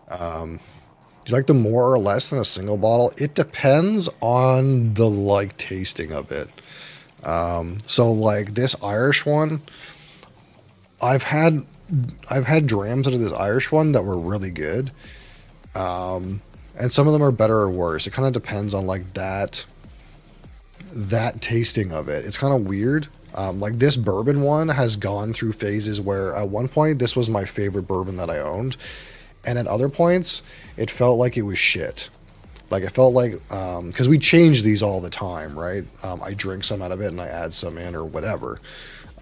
Do you like them more or less than a single bottle? It depends on the like tasting of it. So like this Irish one, I've had drams out of this Irish one that were really good. And some of them are better or worse. It kind of depends on like that tasting of it. It's kind of weird. Like this bourbon one has gone through phases where at one point this was my favorite bourbon that I owned, and at other points it felt like it was shit. Like it felt like because we change these all the time, right? I drink some out of it and I add some in or whatever.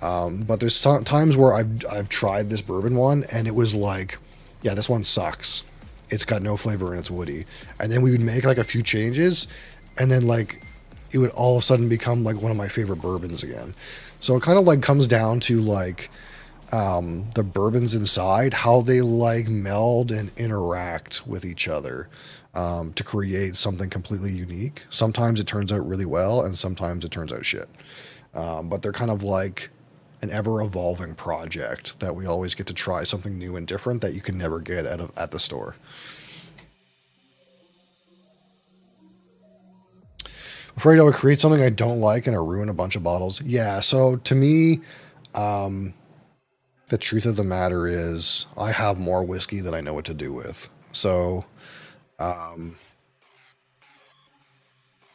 But there's times where I've tried this bourbon one and it was like, yeah, this one sucks. It's got no flavor and it's woody. And then we would make like a few changes, and then like it would all of a sudden become like one of my favorite bourbons again. So it kind of like comes down to like the bourbons inside, how they like meld and interact with each other to create something completely unique. Sometimes it turns out really well, and sometimes it turns out shit. But they're kind of like an ever-evolving project that we always get to try something new and different that you can never get at the store. Afraid I would create something I don't like and I ruin a bunch of bottles. Yeah, so to me, the truth of the matter is I have more whiskey than I know what to do with. So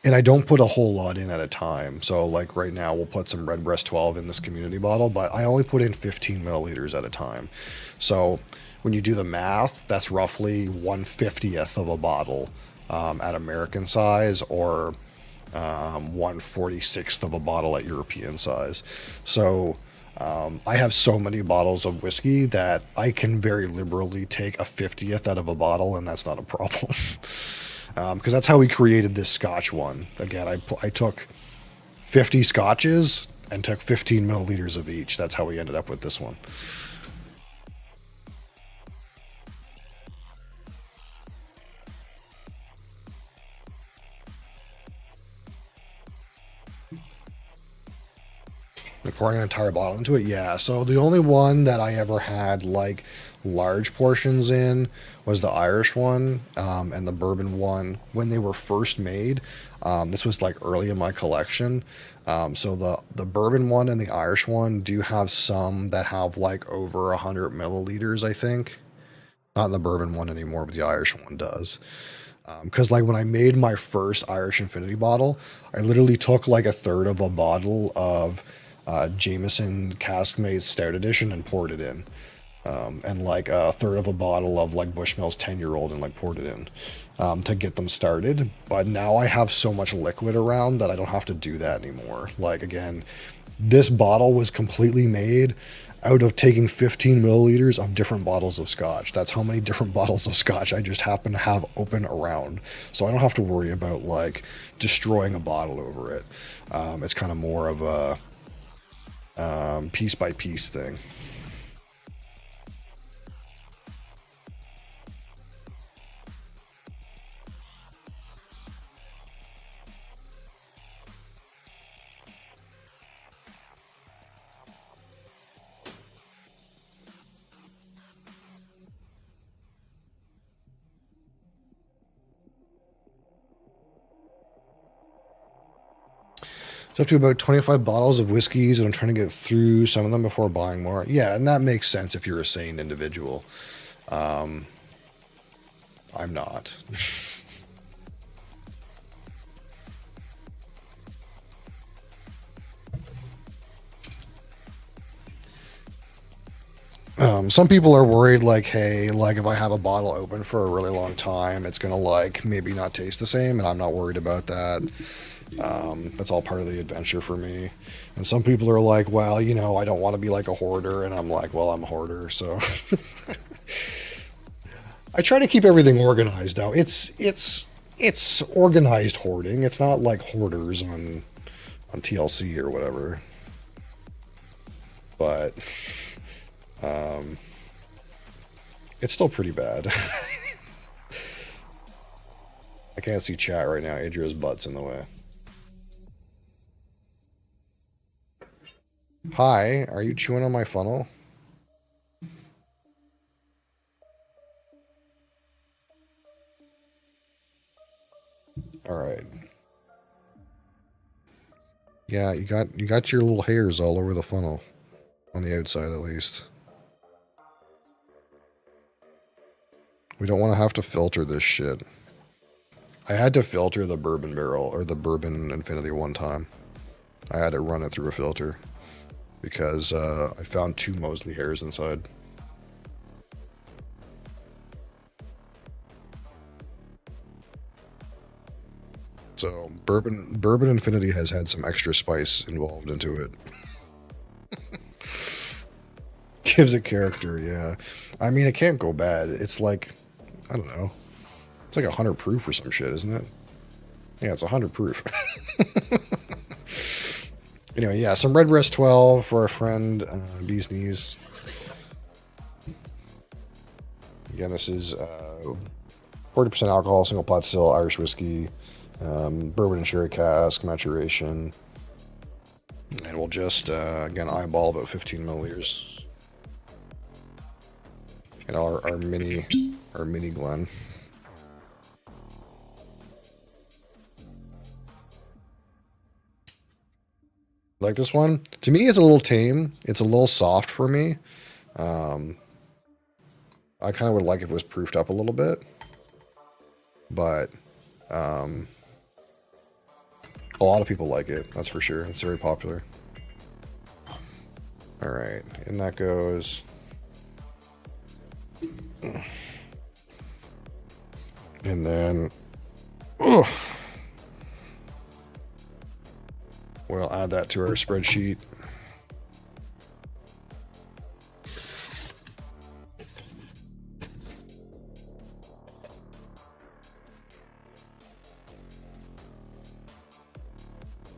And I don't put a whole lot in at a time. So like right now we'll put some Redbreast 12 in this community bottle, but I only put in 15 milliliters at a time. So when you do the math, that's roughly 1/50th of a bottle at American size, or 1/46th of a bottle at European size. So I have so many bottles of whiskey that I can very liberally take a 50th out of a bottle, and that's not a problem. Because that's how we created this Scotch one. Again, I took 50 Scotches and took 15 milliliters of each. That's how we ended up with this one. Like pouring an entire bottle into it? Yeah, so the only one that I ever had like large portions in was the Irish one, and the bourbon one when they were first made. This was like early in my collection. So the bourbon one and the Irish one do have some that have like over 100 milliliters, I think. Not the bourbon one anymore, but the Irish one does. Because like when I made my first Irish Infinity bottle, I literally took like a third of a bottle of Jameson Cask Made Stout Edition and poured it in. And like a third of a bottle of like Bushmills 10-year-old and like poured it in to get them started. But now I have so much liquid around that I don't have to do that anymore. Like again, this bottle was completely made out of taking 15 milliliters of different bottles of Scotch. That's how many different bottles of Scotch I just happen to have open around. So I don't have to worry about like destroying a bottle over it. It's kind of more of a piece by piece thing. So up to about 25 bottles of whiskeys, and I'm trying to get through some of them before buying more. Yeah, and that makes sense if you're a sane individual. I'm not. Some people are worried, like, hey, like if I have a bottle open for a really long time, it's gonna like maybe not taste the same, and I'm not worried about that. That's all part of the adventure for me. And some people are like, well, you know, I don't want to be like a hoarder, and I'm like, well, I'm a hoarder, so I try to keep everything organized now. It's organized hoarding. It's not like hoarders on TLC or whatever. But it's still pretty bad. I can't see chat right now. Adria's butt's in the way. Hi, are you chewing on my funnel? All right. Yeah, you got your little hairs all over the funnel, on the outside at least. We don't want to have to filter this shit. I had to filter the bourbon barrel, or the bourbon Infinity one time. I had to run it through a filter because I found 2 Mosley hairs inside. So bourbon Infinity has had some extra spice involved into it. Gives it character, yeah. I mean, it can't go bad. It's like, I don't know. It's like 100 proof or some shit, isn't it? Yeah, it's 100 proof. Anyway, yeah, some Redbreast 12 for our friend Bee's Knees. Again, this is 40% alcohol, single pot still, Irish whiskey, bourbon and sherry cask, maturation. And we'll just, again, eyeball about 15 milliliters. And our mini Glen. Like this one? To me, it's a little tame. It's a little soft for me. I kind of would like if it was proofed up a little bit. But, A lot of people like it, that's for sure. It's very popular. Alright, and that goes... And then... Ugh. We'll add that to our spreadsheet.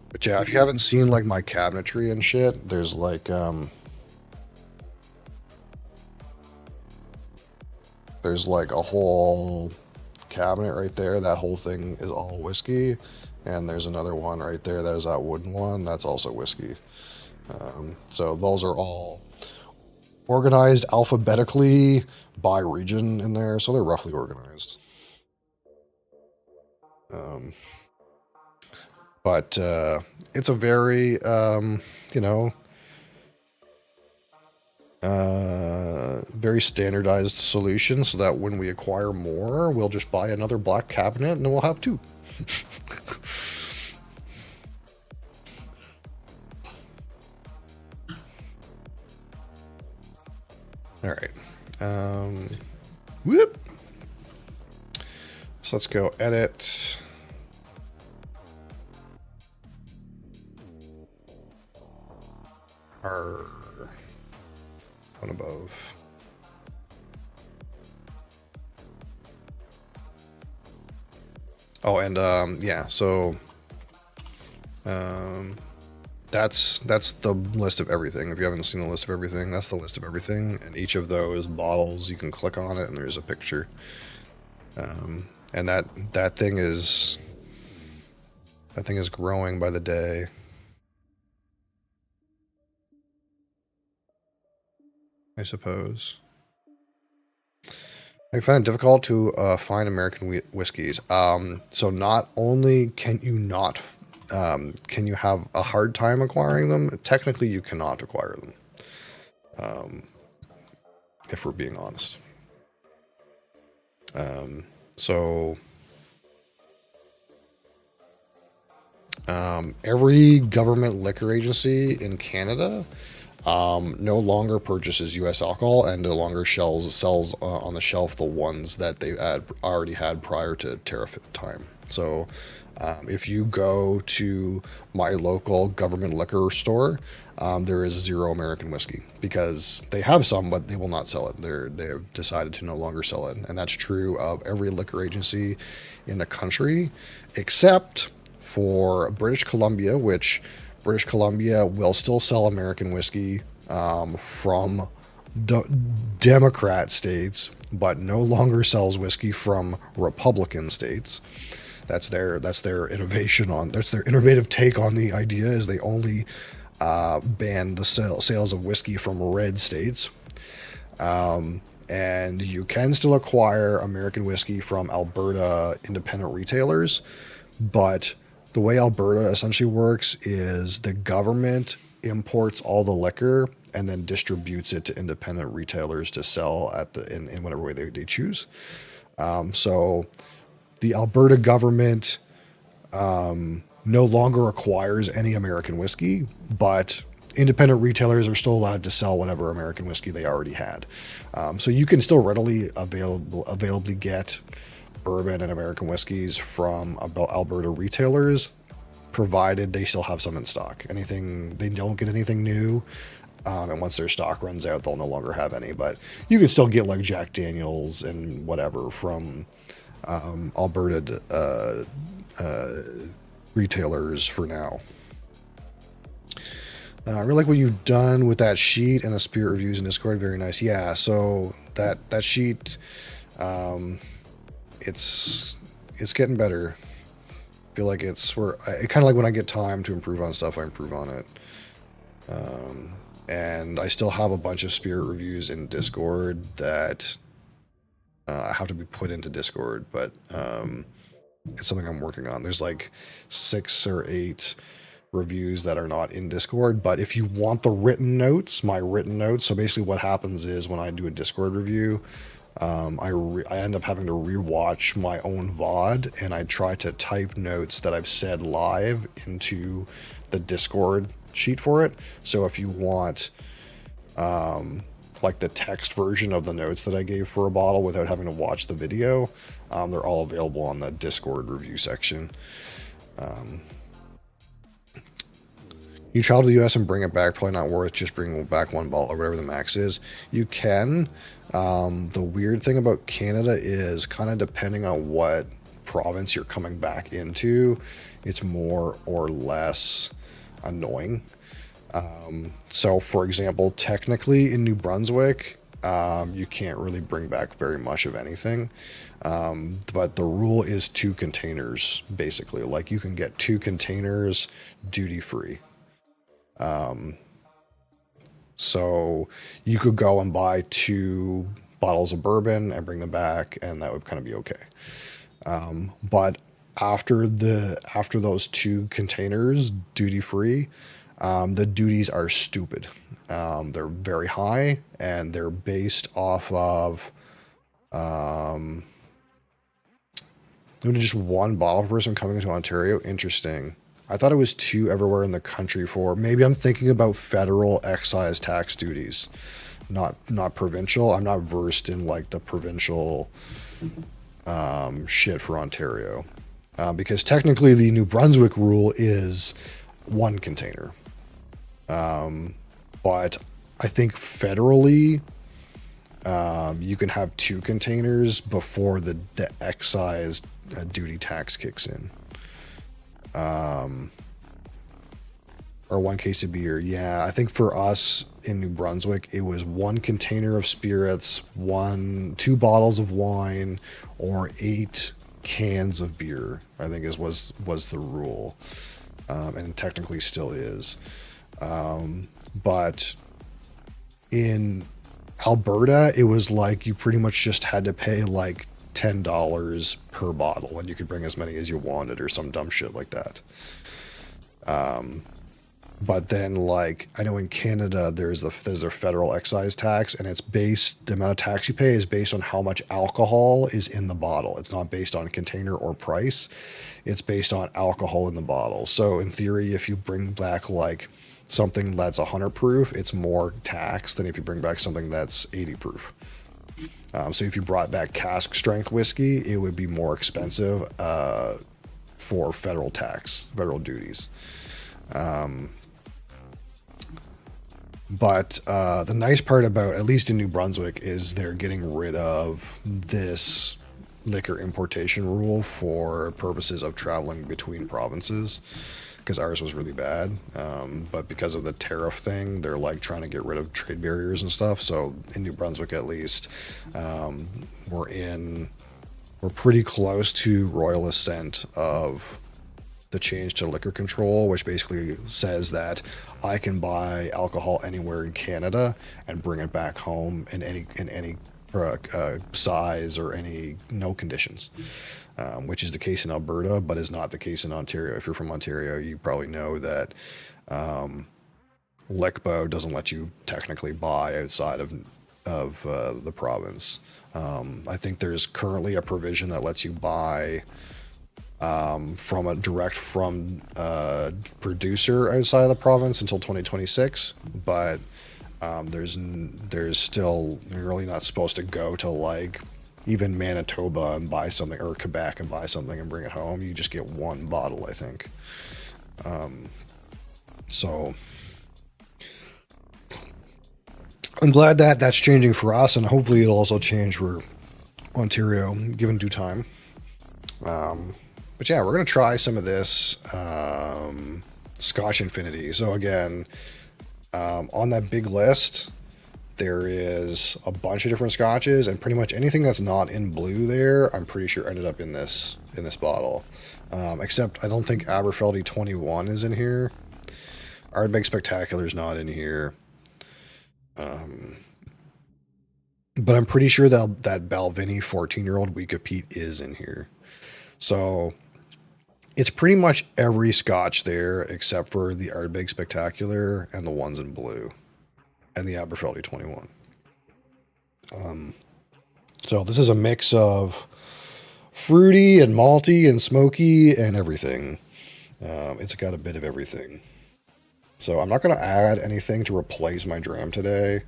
But yeah, if you haven't seen like my cabinetry and shit, there's like a whole cabinet right there. That whole thing is all whiskey. And there's another one right there. That is that wooden one. That's also whiskey. So those are all organized alphabetically by region in there. So they're roughly organized. But it's a very, you know, very standardized solution so that when we acquire more, we'll just buy another black cabinet and then we'll have two. All right. Whoop. So let's go edit. Our one above. Oh, and yeah, so that's the list of everything. If you haven't seen the list of everything, that's the list of everything. And each of those bottles, you can click on it, and there's a picture. And that thing is growing by the day. I suppose. I find it difficult to find American whiskeys. So not only can you not, can you have a hard time acquiring them, technically you cannot acquire them. If we're being honest. So every government liquor agency in Canada no longer purchases U.S. alcohol and no longer sells on the shelf the ones that they already had prior to tariff at the time. So if you go to my local government liquor store, there is 0 American whiskey because they have some, but they will not sell it. They have decided to no longer sell it. And that's true of every liquor agency in the country, except for British Columbia, which British Columbia will still sell American whiskey from Democrat states, but no longer sells whiskey from Republican states. That's their innovation on. That's their innovative take on the idea. Is they only ban the sales of whiskey from red states, and you can still acquire American whiskey from Alberta independent retailers, but the way Alberta essentially works is the government imports all the liquor and then distributes it to independent retailers to sell at in whatever way they choose. So the Alberta government no longer acquires any American whiskey, but independent retailers are still allowed to sell whatever American whiskey they already had. So you can still readily availably get bourbon and American whiskeys from Alberta retailers, provided they still have some in stock. They don't get anything new, and once their stock runs out, they'll no longer have any. But you can still get like Jack Daniels and whatever from Alberta retailers for now. I really like what you've done with that sheet and the spirit reviews in Discord. Very nice. Yeah, so that sheet, it's getting better. I feel like it kind of like when I get time to improve on stuff, I improve on it. And I still have a bunch of spirit reviews in Discord that have to be put into Discord, but it's something I'm working on. There's like 6 or 8 reviews that are not in Discord, but if you want the written notes, my written notes, so basically what happens is when I do a Discord review, I end up having to rewatch my own VOD, and I try to type notes that I've said live into the Discord sheet for it. So if you want like the text version of the notes that I gave for a bottle without having to watch the video, they're all available on the Discord review section. You travel to the US and bring it back, probably not worth just bringing back one bottle or whatever the max is. You can. The weird thing about Canada is kind of depending on what province you're coming back into, it's more or less annoying. So for example, technically in New Brunswick, you can't really bring back very much of anything. But the rule is 2 containers, basically. Like you can get 2 containers duty free. So you could go and buy 2 bottles of bourbon and bring them back, and that would kind of be okay. But after those 2 containers duty free, the duties are stupid. They're very high, and they're based off of just 1 bottle per person coming into Ontario. Interesting. I thought it was 2 everywhere in the country for. Maybe I'm thinking about federal excise tax duties, not provincial. I'm not versed in like the provincial shit for Ontario, because technically the New Brunswick rule is 1 container. But I think federally, you can have 2 containers before the excise duty tax kicks in. Or 1 case of beer. Yeah, I think for us in New Brunswick, it was 1 container of spirits, 2 bottles of wine, or 8 cans of beer, I think was the rule. And it technically still is. But in Alberta, it was like you pretty much just had to pay like $10 per bottle, and you could bring as many as you wanted, or some dumb shit like that. But then, like, I know in Canada there's a federal excise tax, and the amount of tax you pay is based on how much alcohol is in the bottle. It's not based on container or price. It's based on alcohol in the bottle. So in theory, if you bring back like something that's 100 proof, it's more tax than if you bring back something that's 80 proof. So if you brought back cask strength whiskey, it would be more expensive for federal duties. But the nice part about, at least in New Brunswick, is they're getting rid of this liquor importation rule for purposes of traveling between provinces, because ours was really bad. But because of the tariff thing, they're like trying to get rid of trade barriers and stuff. So in New Brunswick, at least, we're pretty close to royal assent of the change to liquor control, which basically says that I can buy alcohol anywhere in Canada and bring it back home in any size or no conditions, which is the case in Alberta, but is not the case in Ontario. If you're from Ontario, you probably know that LICBO doesn't let you technically buy outside of the province. I think there's currently a provision that lets you buy from a direct producer outside of the province until 2026, but there's still, you're really not supposed to go to like even Manitoba and buy something, or Quebec and buy something and bring it home. You just get 1 bottle, I think. So I'm glad that that's changing for us, and hopefully it'll also change for Ontario given due time. But yeah, we're going to try some of this Scotch Infinity. So again, on that big list, there is a bunch of different scotches, and pretty much anything that's not in blue there, I'm pretty sure ended up in this bottle. Except I don't think Aberfeldy 21 is in here. Ardbeg Spectacular is not in here. But I'm pretty sure that Balvenie 14-year-old Week of Peat is in here. So it's pretty much every scotch there except for the Ardbeg Spectacular and the ones in blue and the Aberfeldy 21. So this is a mix of fruity and malty and smoky and everything. It's got a bit of everything. So I'm not going to add anything to replace my dram today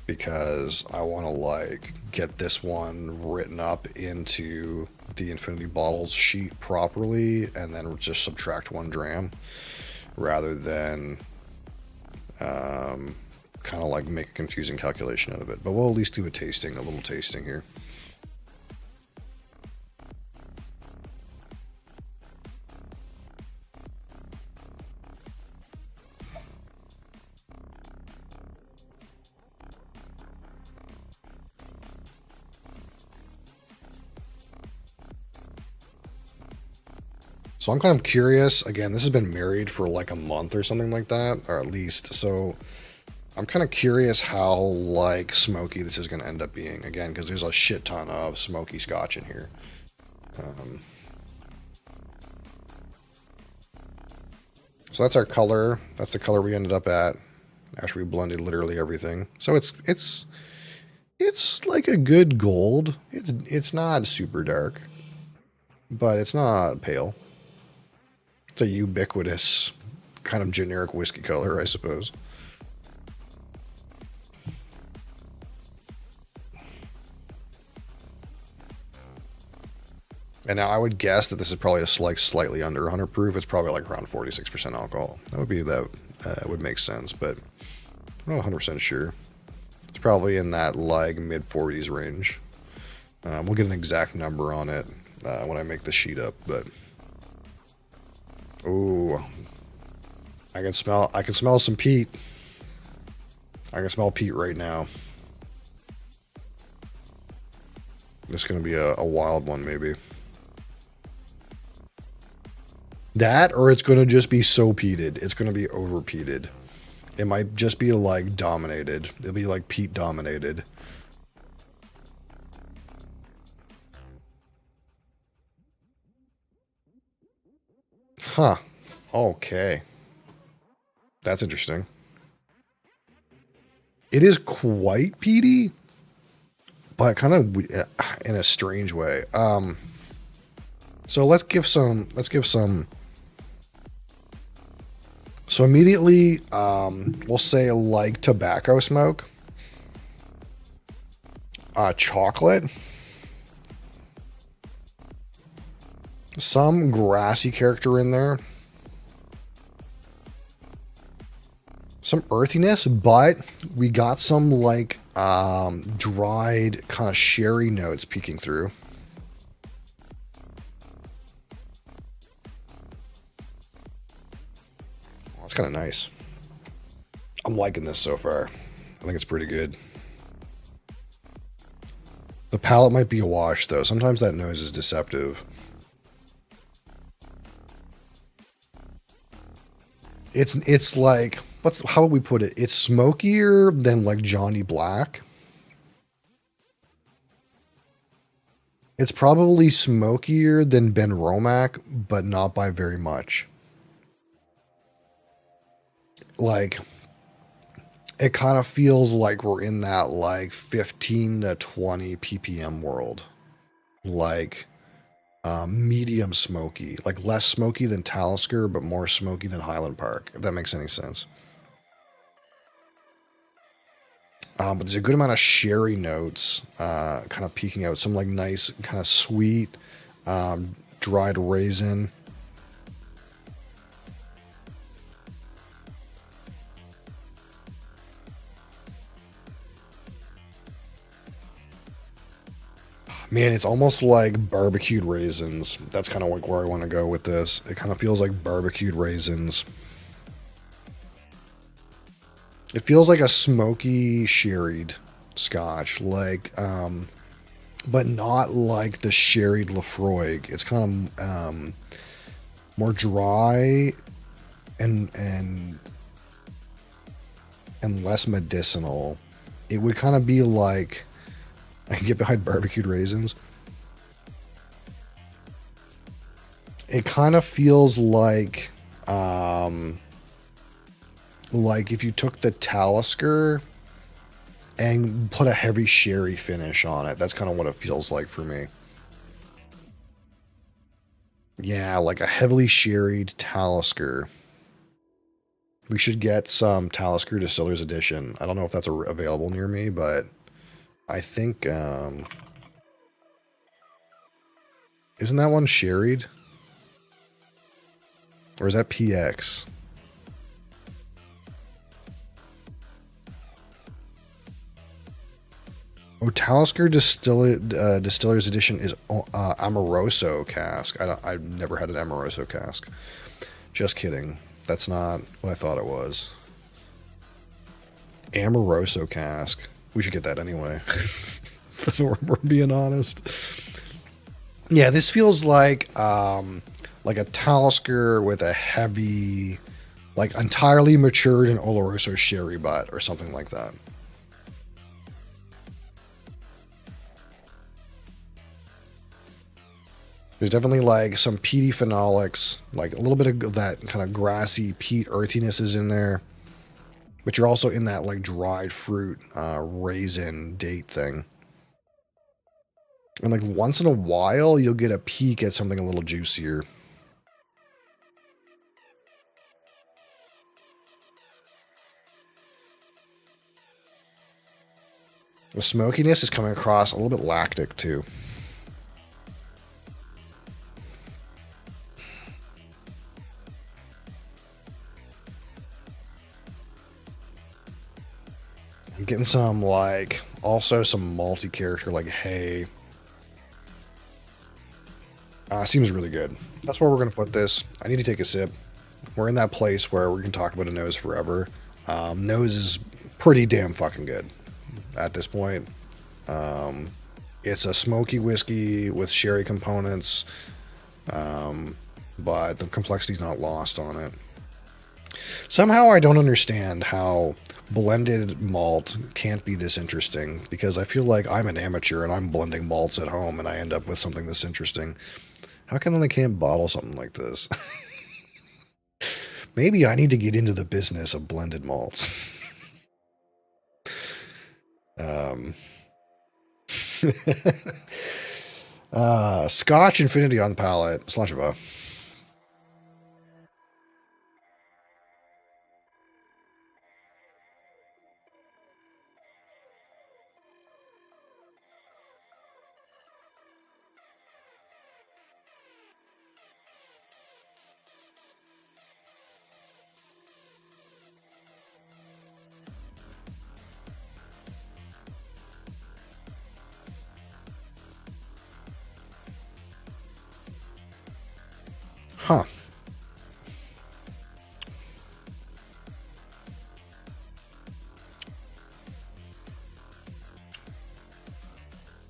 because I want to like get this one written up into the Infinity Bottles sheet properly and then just subtract 1 dram rather than kind of like make a confusing calculation out of it. But we'll at least do a little tasting here. So I'm kind of curious. Again, this has been married for like a month or something like that, or at least. So I'm kind of curious how like smoky this is going to end up being. Again, because there's a shit ton of smoky Scotch in here. So that's our color. That's the color we ended up at after we blended literally everything. So it's like a good gold. It's not super dark, but it's not pale. It's a ubiquitous kind of generic whiskey color, I suppose. And now I would guess that this is probably like slightly under 100 proof. It's probably like around 46% alcohol. That would make sense, but I'm not 100% sure. It's probably in that like mid 40s range. We'll get an exact number on it when I make the sheet up, but ooh, I can smell some peat. I can smell peat right now. It's gonna be a wild one, maybe. That, or it's gonna just be so peated. It's gonna be over peated. It might just be like dominated. It'll be like peat dominated. Huh. Okay. That's interesting. It is quite peaty, but kind of in a strange way. So let's give some. So immediately, we'll say like tobacco smoke, chocolate, some grassy character in there, some earthiness, but we got some like dried kind of sherry notes peeking through. It's kind of nice. I'm liking this so far. I think it's pretty good. The palate might be a wash though. Sometimes that nose is deceptive. It's like, how would we put it? It's smokier than like Johnny Black. It's probably smokier than Ben Romack, but not by very much. Like, it kind of feels like we're in that like 15 to 20 ppm world. Like medium smoky, like less smoky than Talisker, but more smoky than Highland Park, if that makes any sense. But there's a good amount of sherry notes kind of peeking out. Some like nice kind of sweet dried raisin. Man, it's almost like barbecued raisins. That's kind of like where I want to go with this. It kind of feels like barbecued raisins. It feels like a smoky sherried Scotch, like, but not like the sherried Lefroy. It's kind of more dry and less medicinal. It would kind of be like, I can get behind barbecued raisins. It kind of feels like if you took the Talisker and put a heavy sherry finish on it. That's kind of what it feels like for me. Yeah, like a heavily sherried Talisker. We should get some Talisker Distiller's Edition. I don't know if that's available near me, but I think... isn't that one sherried? Or is that PX? Oh, Talisker Distiller's Edition is Amoroso cask. I've never had an Amoroso cask. Just kidding. That's not what I thought it was. Amoroso cask. We should get that anyway. If we're being honest. Yeah, this feels like a Talisker with a heavy, like entirely matured in Oloroso sherry butt or something like that. There's definitely like some peaty phenolics, like a little bit of that kind of grassy peat earthiness is in there. But you're also in that like dried fruit raisin date thing. And like once in a while, you'll get a peek at something a little juicier. The smokiness is coming across a little bit lactic too. I'm getting some, like, also some malty character, like hay. Seems really good. That's where we're going to put this. I need to take a sip. We're in that place where we can talk about a nose forever. Nose is pretty damn fucking good at this point. It's a smoky whiskey with sherry components, but the complexity's not lost on it. Somehow I don't understand how blended malt can't be this interesting, because I feel like I'm an amateur and I'm blending malts at home and I end up with something this interesting. How come they can't bottle something like this? Maybe I need to get into the business of blended malts. Scotch Infinity on the palate. Slashava. Huh.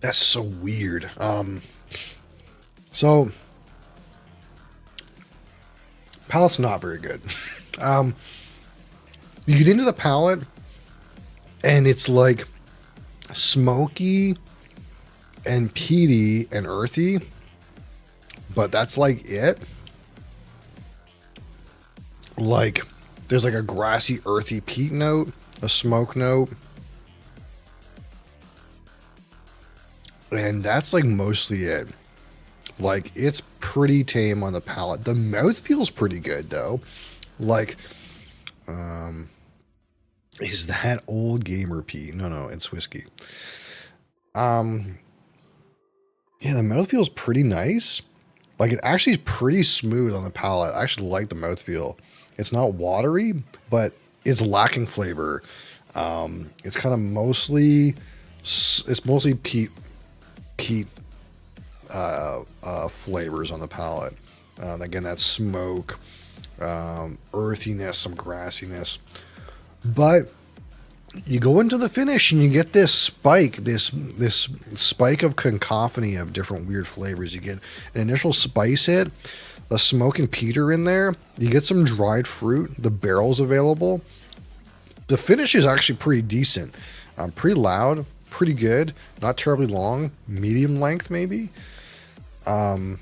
That's so weird. So palate's not very good. You get into the palate and it's like smoky and peaty and earthy, but that's like it. Like there's like a grassy, earthy peat note, a smoke note. And that's like mostly it. Like it's pretty tame on the palate. The mouth feels pretty good though. Like, is that old gamer pee? No, it's whiskey. Yeah, the mouth feels pretty nice. Like it actually is pretty smooth on the palate. I actually like the mouthfeel. It's not watery, but it's lacking flavor. It's kind of mostly peat flavors on the palate. Again, that smoke, earthiness, some grassiness. But you go into the finish and you get this spike, this spike of cacophony of different weird flavors. You get an initial spice hit, the smoke and peater in there. You get some dried fruit. The barrel's available. The finish is actually pretty decent. Pretty loud, pretty good. Not terribly long. Medium length, maybe. Have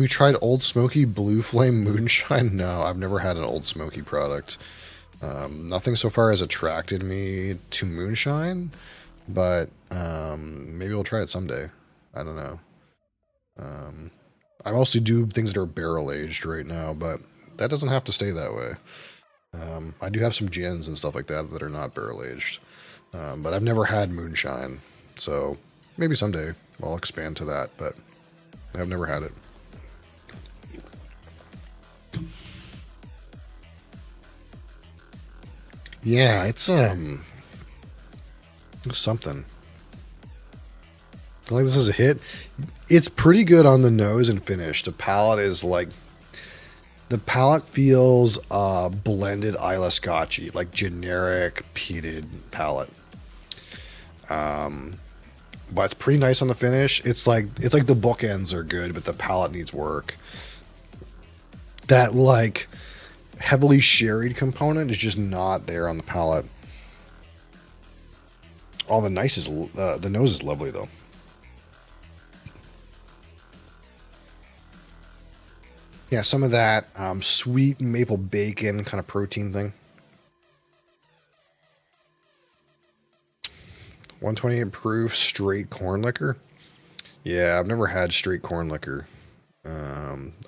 you tried Old Smoky Blue Flame Moonshine? No, I've never had an Old Smoky product. Nothing so far has attracted me to moonshine, but maybe we'll try it someday. I don't know. I mostly do things that are barrel aged right now, but that doesn't have to stay that way. I do have some gins and stuff like that that are not barrel aged, but I've never had moonshine, so maybe someday I'll expand to that, but I've never had it. Yeah, it's something. I feel like this is a hit. It's pretty good on the nose and finish. The palate is like, the palate feels blended Isla Scotchy, like generic peated palate. But it's pretty nice on the finish. It's like the bookends are good, but the palate needs work. That like heavily sherried component is just not there on the palate. Oh, the nose is lovely though. Yeah, some of that sweet maple bacon kind of protein thing. 128 proof straight corn liquor. Yeah, I've never had straight corn liquor.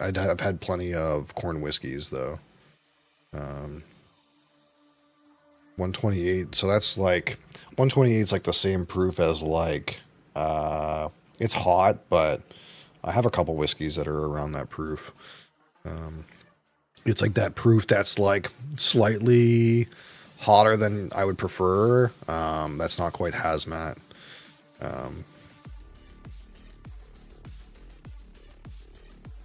I've had plenty of corn whiskeys though. 128. So that's like 128 is like the same proof as like it's hot, but I have a couple whiskeys that are around that proof. It's like that proof that's like slightly hotter than I would prefer. That's not quite hazmat.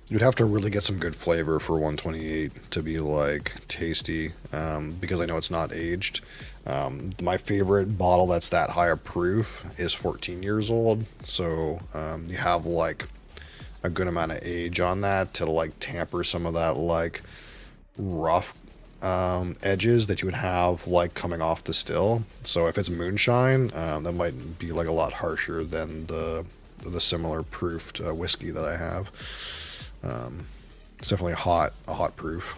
You'd have to really get some good flavor for 128 to be like tasty, because I know it's not aged. My favorite bottle that's that high a proof is 14 years old. So you have like a good amount of age on that to like tamper some of that like rough edges that you would have like coming off the still. So if it's moonshine, that might be like a lot harsher than the similar proofed whiskey that I have. It's definitely a hot proof.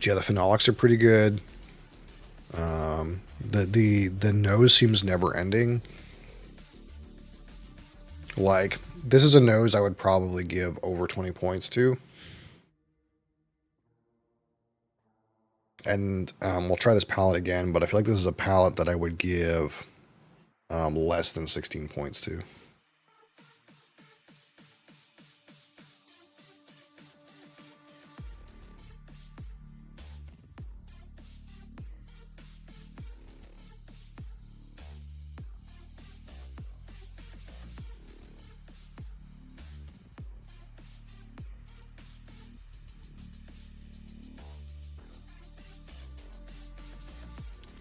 Yeah, the phenolics are pretty good. The nose seems never ending. Like, this is a nose I would probably give over 20 points to. And we'll try this palette again, but I feel like this is a palette that I would give less than 16 points to.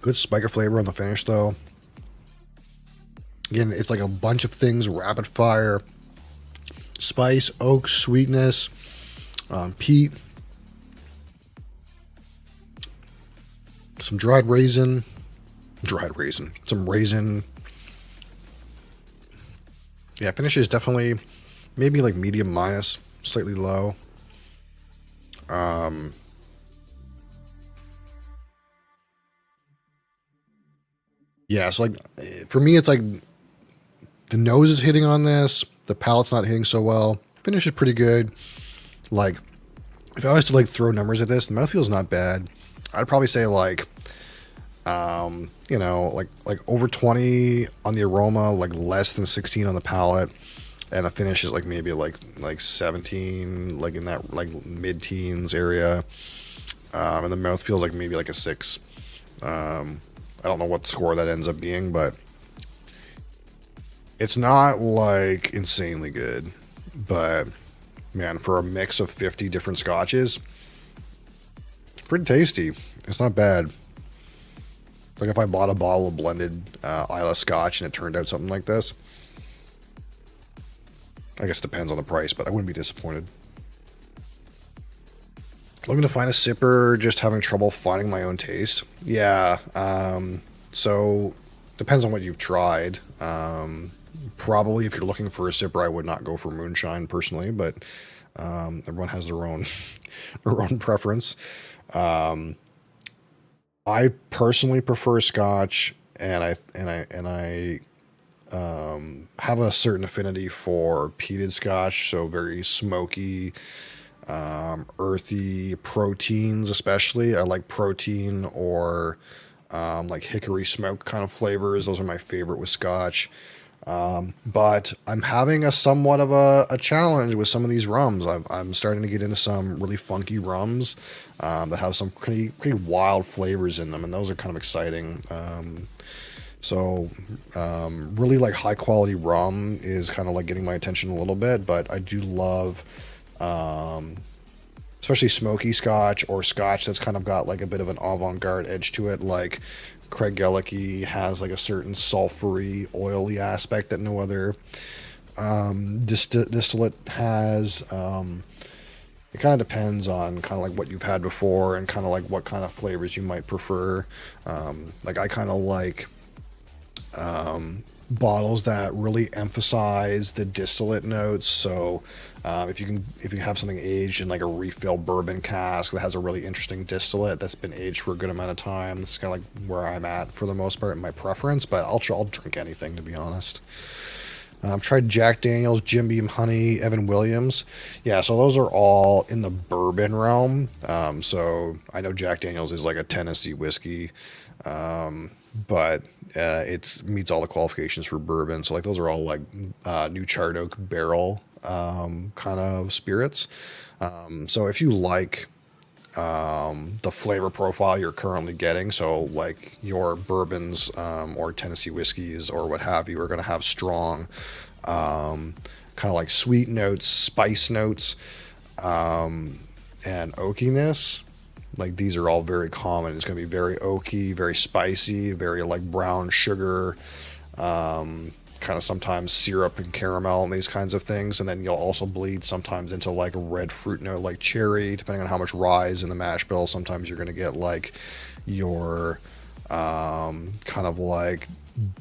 Good spiker flavor on the finish, though. Again, it's like a bunch of things, rapid fire. Spice, oak, sweetness, peat. Some dried raisin. Some raisin. Yeah, finish is definitely maybe like medium minus, slightly low. Yeah, so like for me, it's like the nose is hitting on this, the palate's not hitting so well. Finish is pretty good. Like if I was to like throw numbers at this, the mouthfeel is not bad. I'd probably say like, you know, like over 20 on the aroma, like less than 16 on the palate, and the finish is like maybe like 17, like in that like mid-teens area, and the mouth feels like maybe like a 6. I don't know what score that ends up being, but it's not like insanely good. But man, for a mix of 50 different scotches, it's pretty tasty. It's not bad. Like if I bought a bottle of blended Isla Scotch and it turned out something like this, I guess it depends on the price, but I wouldn't be disappointed. Looking to find a sipper, just having trouble finding my own taste. Yeah, so depends on what you've tried. Probably if you're looking for a sipper, I would not go for moonshine personally, but everyone has their own their own preference. I personally prefer Scotch, and I have a certain affinity for peated Scotch, so very smoky, earthy proteins, especially. I like protein or like hickory smoke kind of flavors. Those are my favorite with Scotch. But I'm having a somewhat of a challenge with some of these rums. I'm starting to get into some really funky rums that have some pretty wild flavors in them, and those are kind of exciting. Really like high quality rum is kind of like getting my attention a little bit, but I do love especially smoky Scotch or Scotch that's kind of got like a bit of an avant-garde edge to it. Like Craig Gelleke has like a certain sulfury, oily aspect that no other distillate has. It kind of depends on kind of like what you've had before and kind of like what kind of flavors you might prefer. Like I kind of like bottles that really emphasize the distillate notes. So if you have something aged in like a refill bourbon cask that has a really interesting distillate that's been aged for a good amount of time, that's kind of like where I'm at for the most part in my preference. But I'll drink anything, to be honest. I've tried Jack Daniels, Jim Beam Honey, Evan Williams. Yeah, so those are all in the bourbon realm. So I know Jack Daniels is like a Tennessee whiskey, but it meets all the qualifications for bourbon. So like those are all like New Charred Oak barrel kind of spirits. So if you like the flavor profile you're currently getting, so like your bourbons or Tennessee whiskeys or what have you are going to have strong kind of like sweet notes, spice notes, and oakiness. Like these are all very common. It's going to be very oaky, very spicy, very like brown sugar, kind of sometimes syrup and caramel and these kinds of things. And then you'll also bleed sometimes into like a red fruit note like cherry, depending on how much rye is in the mash bill. Sometimes you're going to get like your kind of like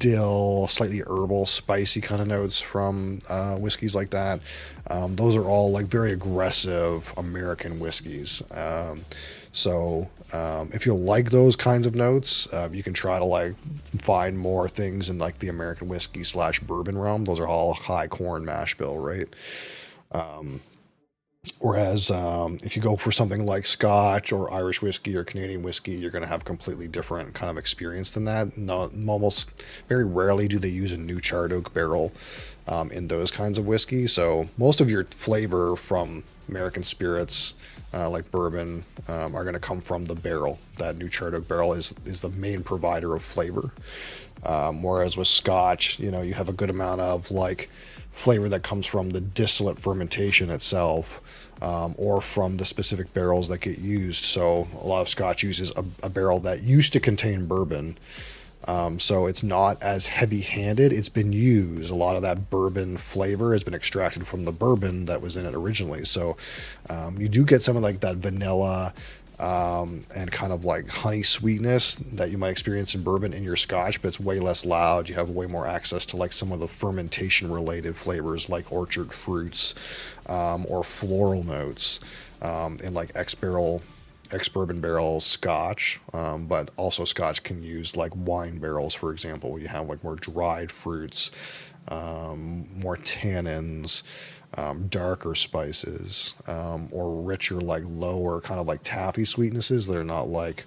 dill, slightly herbal, spicy kind of notes from whiskeys like that. Those are all like very aggressive American whiskeys. So if you like those kinds of notes, you can try to like find more things in like the American whiskey / bourbon realm. Those are all high corn mash bill, right? Whereas if you go for something like Scotch or Irish whiskey or Canadian whiskey, you're going to have completely different kind of experience than that. Almost very rarely do they use a New Charred Oak barrel in those kinds of whiskey. So most of your flavor from American spirits like bourbon are going to come from the barrel. That New Charred Oak barrel is the main provider of flavor. Whereas with Scotch, you know, you have a good amount of like flavor that comes from the distillate fermentation itself, or from the specific barrels that get used. So a lot of Scotch uses a barrel that used to contain bourbon. So it's not as heavy-handed. It's been used. A lot of that bourbon flavor has been extracted from the bourbon that was in it originally. So you do get some of like that vanilla and kind of like honey sweetness that you might experience in bourbon in your Scotch, but it's way less loud. You have way more access to like some of the fermentation-related flavors like orchard fruits or floral notes in like ex-bourbon barrel Scotch, but also Scotch can use like wine barrels, for example, where you have like more dried fruits, more tannins, darker spices, or richer, like lower kind of like taffy sweetnesses that are not like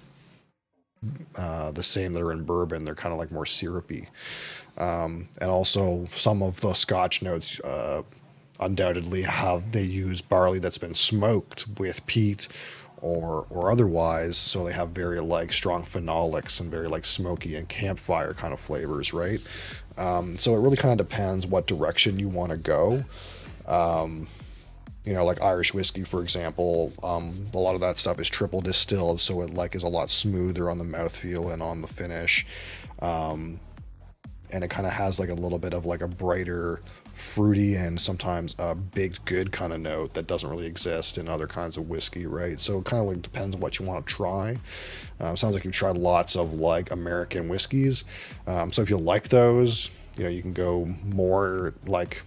the same that are in bourbon. They're kind of like more syrupy. And also some of the Scotch notes undoubtedly they use barley that's been smoked with peat or otherwise, so they have very like strong phenolics and very like smoky and campfire kind of flavors, right? So it really kind of depends what direction you want to go. You know, like Irish whiskey, for example, a lot of that stuff is triple distilled, so it like is a lot smoother on the mouthfeel and on the finish. And it kind of has like a little bit of like a brighter fruity and sometimes a baked good kind of note that doesn't really exist in other kinds of whiskey, right? So it kind of like depends on what you want to try. Sounds like you've tried lots of like American whiskeys. So if you like those, you know, you can go more like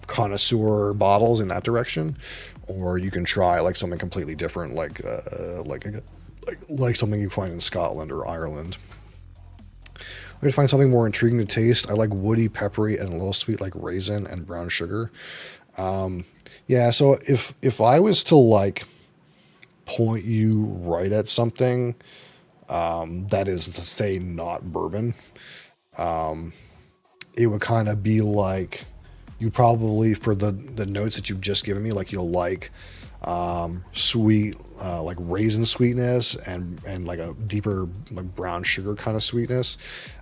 connoisseur bottles in that direction, or you can try like something completely different, like something you find in Scotland or Ireland. I'm going to find something more intriguing to taste. I like woody, peppery, and a little sweet like raisin and brown sugar. Yeah, so if I was to like point you right at something that is to say not bourbon, it would kind of be like you probably, for the notes that you've just given me, like you'll like sweet, like raisin sweetness and like a deeper like brown sugar kind of sweetness.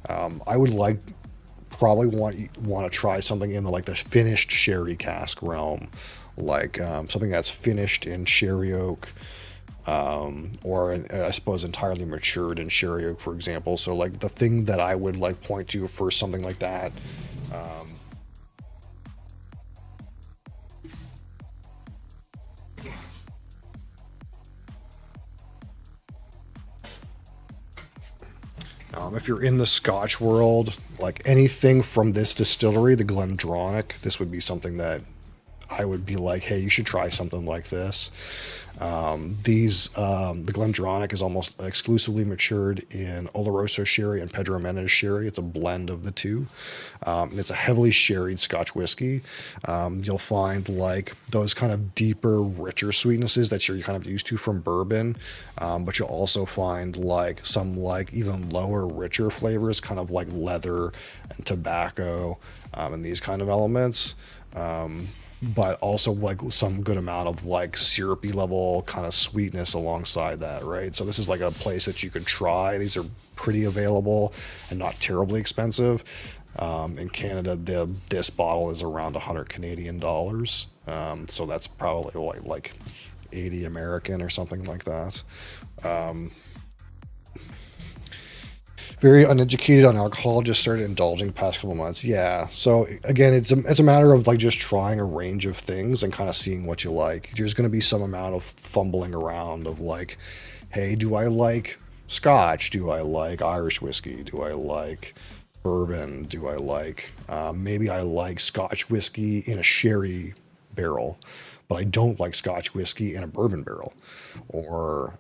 I would like probably want to try something in the like the finished sherry cask realm, like something that's finished in sherry oak, or I suppose entirely matured in sherry oak, for example. So like the thing that I would like point to for something like that. If you're in the Scotch world, like anything from this distillery, the Glendronach, this would be something that I would be like, hey, you should try something like this. The Glendronach is almost exclusively matured in Oloroso sherry and Pedro Menez sherry. It's a blend of the two. And it's a heavily sherried Scotch whiskey. You'll find like those kind of deeper, richer sweetnesses that you're kind of used to from bourbon. But you'll also find like some like even lower, richer flavors, kind of like leather and tobacco, and these kind of elements. But also like some good amount of like syrupy level kind of sweetness alongside that, right? So this is like a place that you could try. These are pretty available and not terribly expensive. In Canada, this bottle is around 100 Canadian dollars. So that's probably like 80 American or something like that. Very uneducated on alcohol, just started indulging the past couple months. Yeah, so again, it's a matter of like just trying a range of things and kind of seeing what you like. There's going to be some amount of fumbling around of like, hey, do I like Scotch? Do I like Irish whiskey? Do I like bourbon? Do I like maybe I like Scotch whiskey in a sherry barrel, but I don't like Scotch whiskey in a bourbon barrel. Or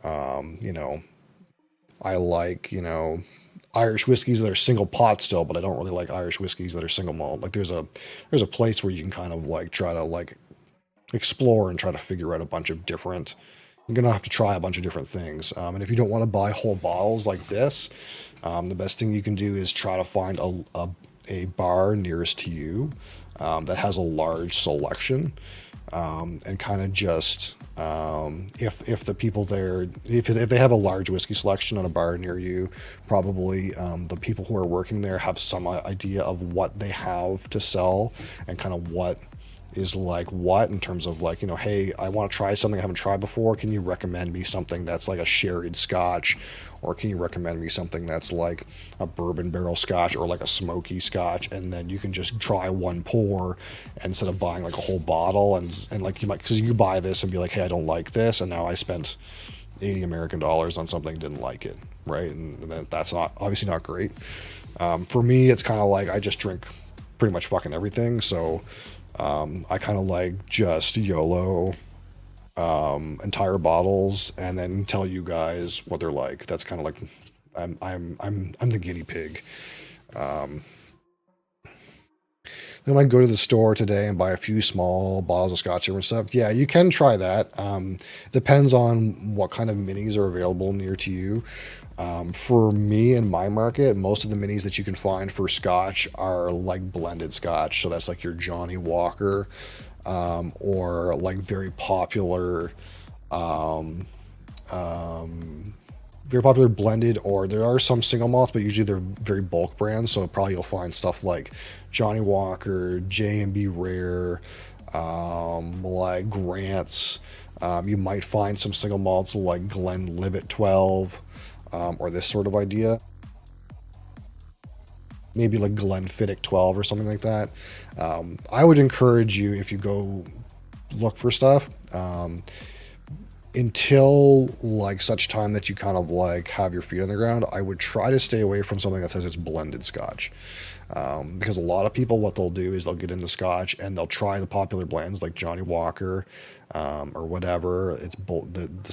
you know, I like, you know, Irish whiskeys that are single pot still, but I don't really like Irish whiskeys that are single malt. Like there's a place where you can kind of like try to like explore and try to figure out a bunch of different. You're gonna have to try a bunch of different things. And if you don't want to buy whole bottles like this, the best thing you can do is try to find a bar nearest to you that has a large selection, and kind of just if the people there, if they have a large whiskey selection on a bar near you, probably the people who are working there have some idea of what they have to sell and kind of what is like what in terms of like, you know, hey, I want to try something I haven't tried before. Can you recommend me something that's like a sherried Scotch? Or can you recommend me something that's like a bourbon barrel Scotch or like a smoky Scotch? And then you can just try one pour instead of buying like a whole bottle. And like you might, because you buy this and be like, hey, I don't like this. And now I spent 80 American dollars on something, didn't like it. Right. And that's not obviously not great. For me, it's kind of like I just drink pretty much fucking everything. So I kind of like just YOLO entire bottles and then tell you guys what they're like. That's kind of like I'm the guinea pig. They might go to the store today and buy a few small bottles of Scotch and stuff. Yeah, you can try that. Depends on what kind of minis are available near to you. For me in my market, most of the minis that you can find for Scotch are like blended Scotch. So that's like your Johnny Walker, or like very popular blended, or there are some single malts, but usually they're very bulk brands. So probably you'll find stuff like Johnny Walker, J&B Rare, like Grant's. You might find some single malts like Glenlivet 12, or this sort of idea. maybe like Glenfiddich 12 or something like that. I would encourage you, if you go look for stuff, until like such time that you kind of like have your feet on the ground, I would try to stay away from something that says it's blended Scotch. Because a lot of people, what they'll do is they'll get into Scotch and they'll try the popular blends like Johnny Walker, or whatever. It's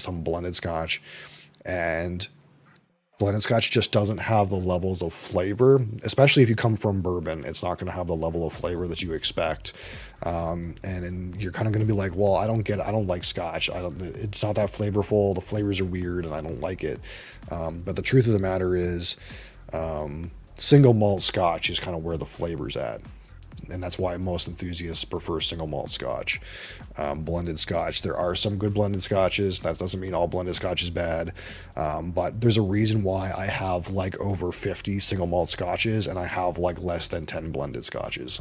some blended Scotch, and blended Scotch just doesn't have the levels of flavor, especially if you come from bourbon. It's not going to have the level of flavor that you expect. And then you're kind of going to be like, well, I don't like Scotch. It's not that flavorful. The flavors are weird and I don't like it. But the truth of the matter is, single malt Scotch is kind of where the flavor's at. And that's why most enthusiasts prefer single malt Scotch. Blended Scotch, there are some good blended Scotches. That doesn't mean all blended Scotch is bad. But there's a reason why I have like over 50 single malt Scotches and I have like less than 10 blended Scotches.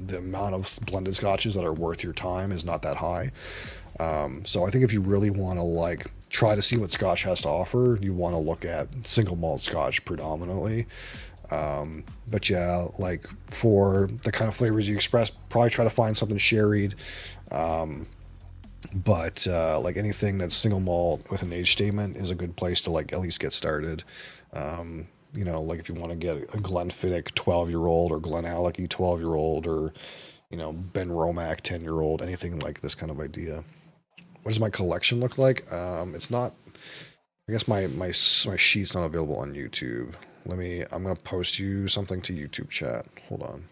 The amount of blended Scotches that are worth your time is not that high. So I think if you really want to like try to see what Scotch has to offer, you want to look at single malt Scotch predominantly. But yeah, like for the kind of flavors you express, probably try to find something sherried. But like anything that's single malt with an age statement is a good place to like at least get started. You know, like if you want to get a Glenfiddich 12-year-old or Glenallachie 12-year-old or, you know, Ben Romack 10-year-old, anything like this kind of idea. What does my collection look like? It's not, I guess my sheet's not available on YouTube. I'm going to post you something to YouTube chat. Hold on.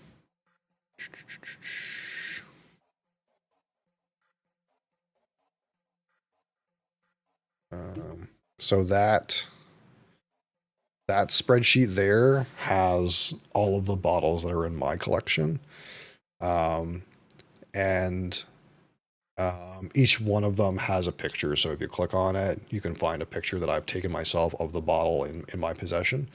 So that spreadsheet there has all of the bottles that are in my collection. And each one of them has a picture. So if you click on it, you can find a picture that I've taken myself of the bottle in my possession.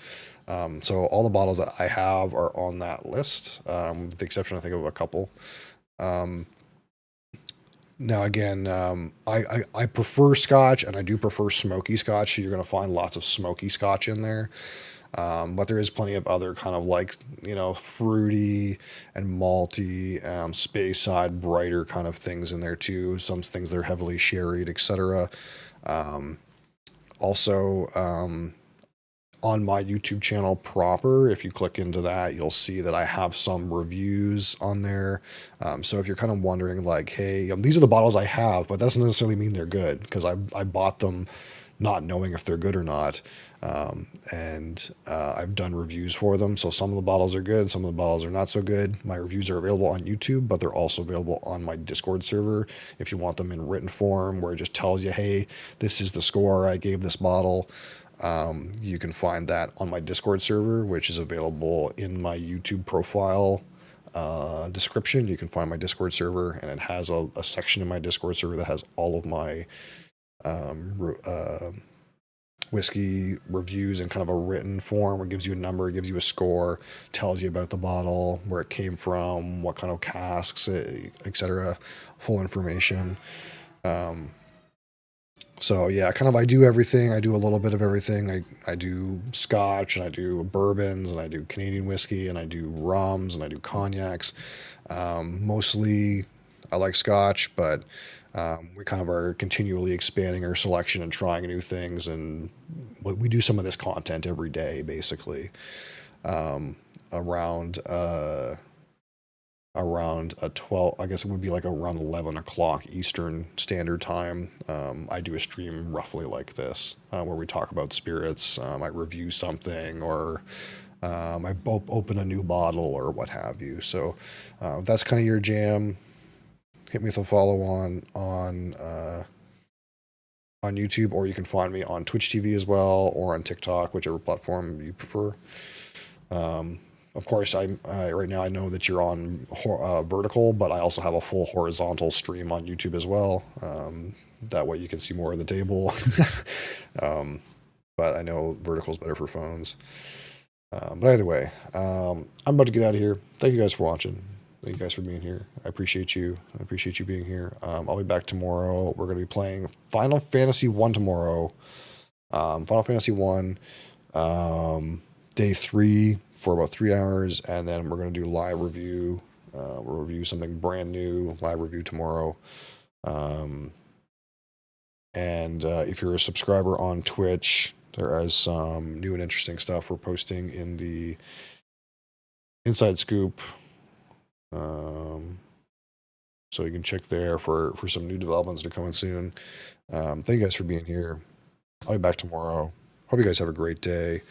So all the bottles that I have are on that list, with the exception, I think, of a couple. Now, again, I prefer Scotch, and I do prefer smoky Scotch. So you're going to find lots of smoky Scotch in there. But there is plenty of other kind of like, you know, fruity and malty, Speyside, brighter kind of things in there too. Some things that are heavily sherried, etc. Also, on my YouTube channel proper, if you click into that, you'll see that I have some reviews on there. So if you're kind of wondering like, hey, these are the bottles I have, but that doesn't necessarily mean they're good, because I bought them not knowing if they're good or not. I've done reviews for them. So some of the bottles are good, some of the bottles are not so good. My reviews are available on YouTube, but they're also available on my Discord server if you want them in written form, where it just tells you, hey, this is the score I gave this bottle. You can find that on my Discord server, which is available in my YouTube profile description. You can find my Discord server, and it has a section in my Discord server that has all of my whiskey reviews in kind of a written form. It gives you a number, it gives you a score, tells you about the bottle, where it came from, what kind of casks, etc. Full information. So yeah, kind of I do everything. I do a little bit of everything. I do Scotch, and I do bourbons, and I do Canadian whiskey, and I do rums, and I do cognacs. Mostly I like Scotch, but we kind of are continually expanding our selection and trying new things, and we do some of this content every day, basically. Around 12, I guess it would be like around 11 o'clock Eastern Standard Time. I do a stream roughly like this, where we talk about spirits. I review something, or I open a new bottle, or what have you. So if that's kind of your jam, hit me with a follow on YouTube, or you can find me on Twitch TV as well, or on TikTok, whichever platform you prefer. Of course, right now I know that you're on vertical, but I also have a full horizontal stream on YouTube as well. That way you can see more of the table. But I know vertical is better for phones. But either way, I'm about to get out of here. Thank you guys for watching. Thank you guys for being here. I appreciate you. I appreciate you being here. I'll be back tomorrow. We're going to be playing Final Fantasy 1 tomorrow. Final Fantasy 1. day 3 for about 3 hours, and then we're going to do live review. We'll review something brand new, live review tomorrow. And if you're a subscriber on Twitch, there is some new and interesting stuff we're posting in the Inside Scoop. So you can check there for some new developments that are coming soon. Thank you guys for being here. I'll be back tomorrow. Hope you guys have a great day.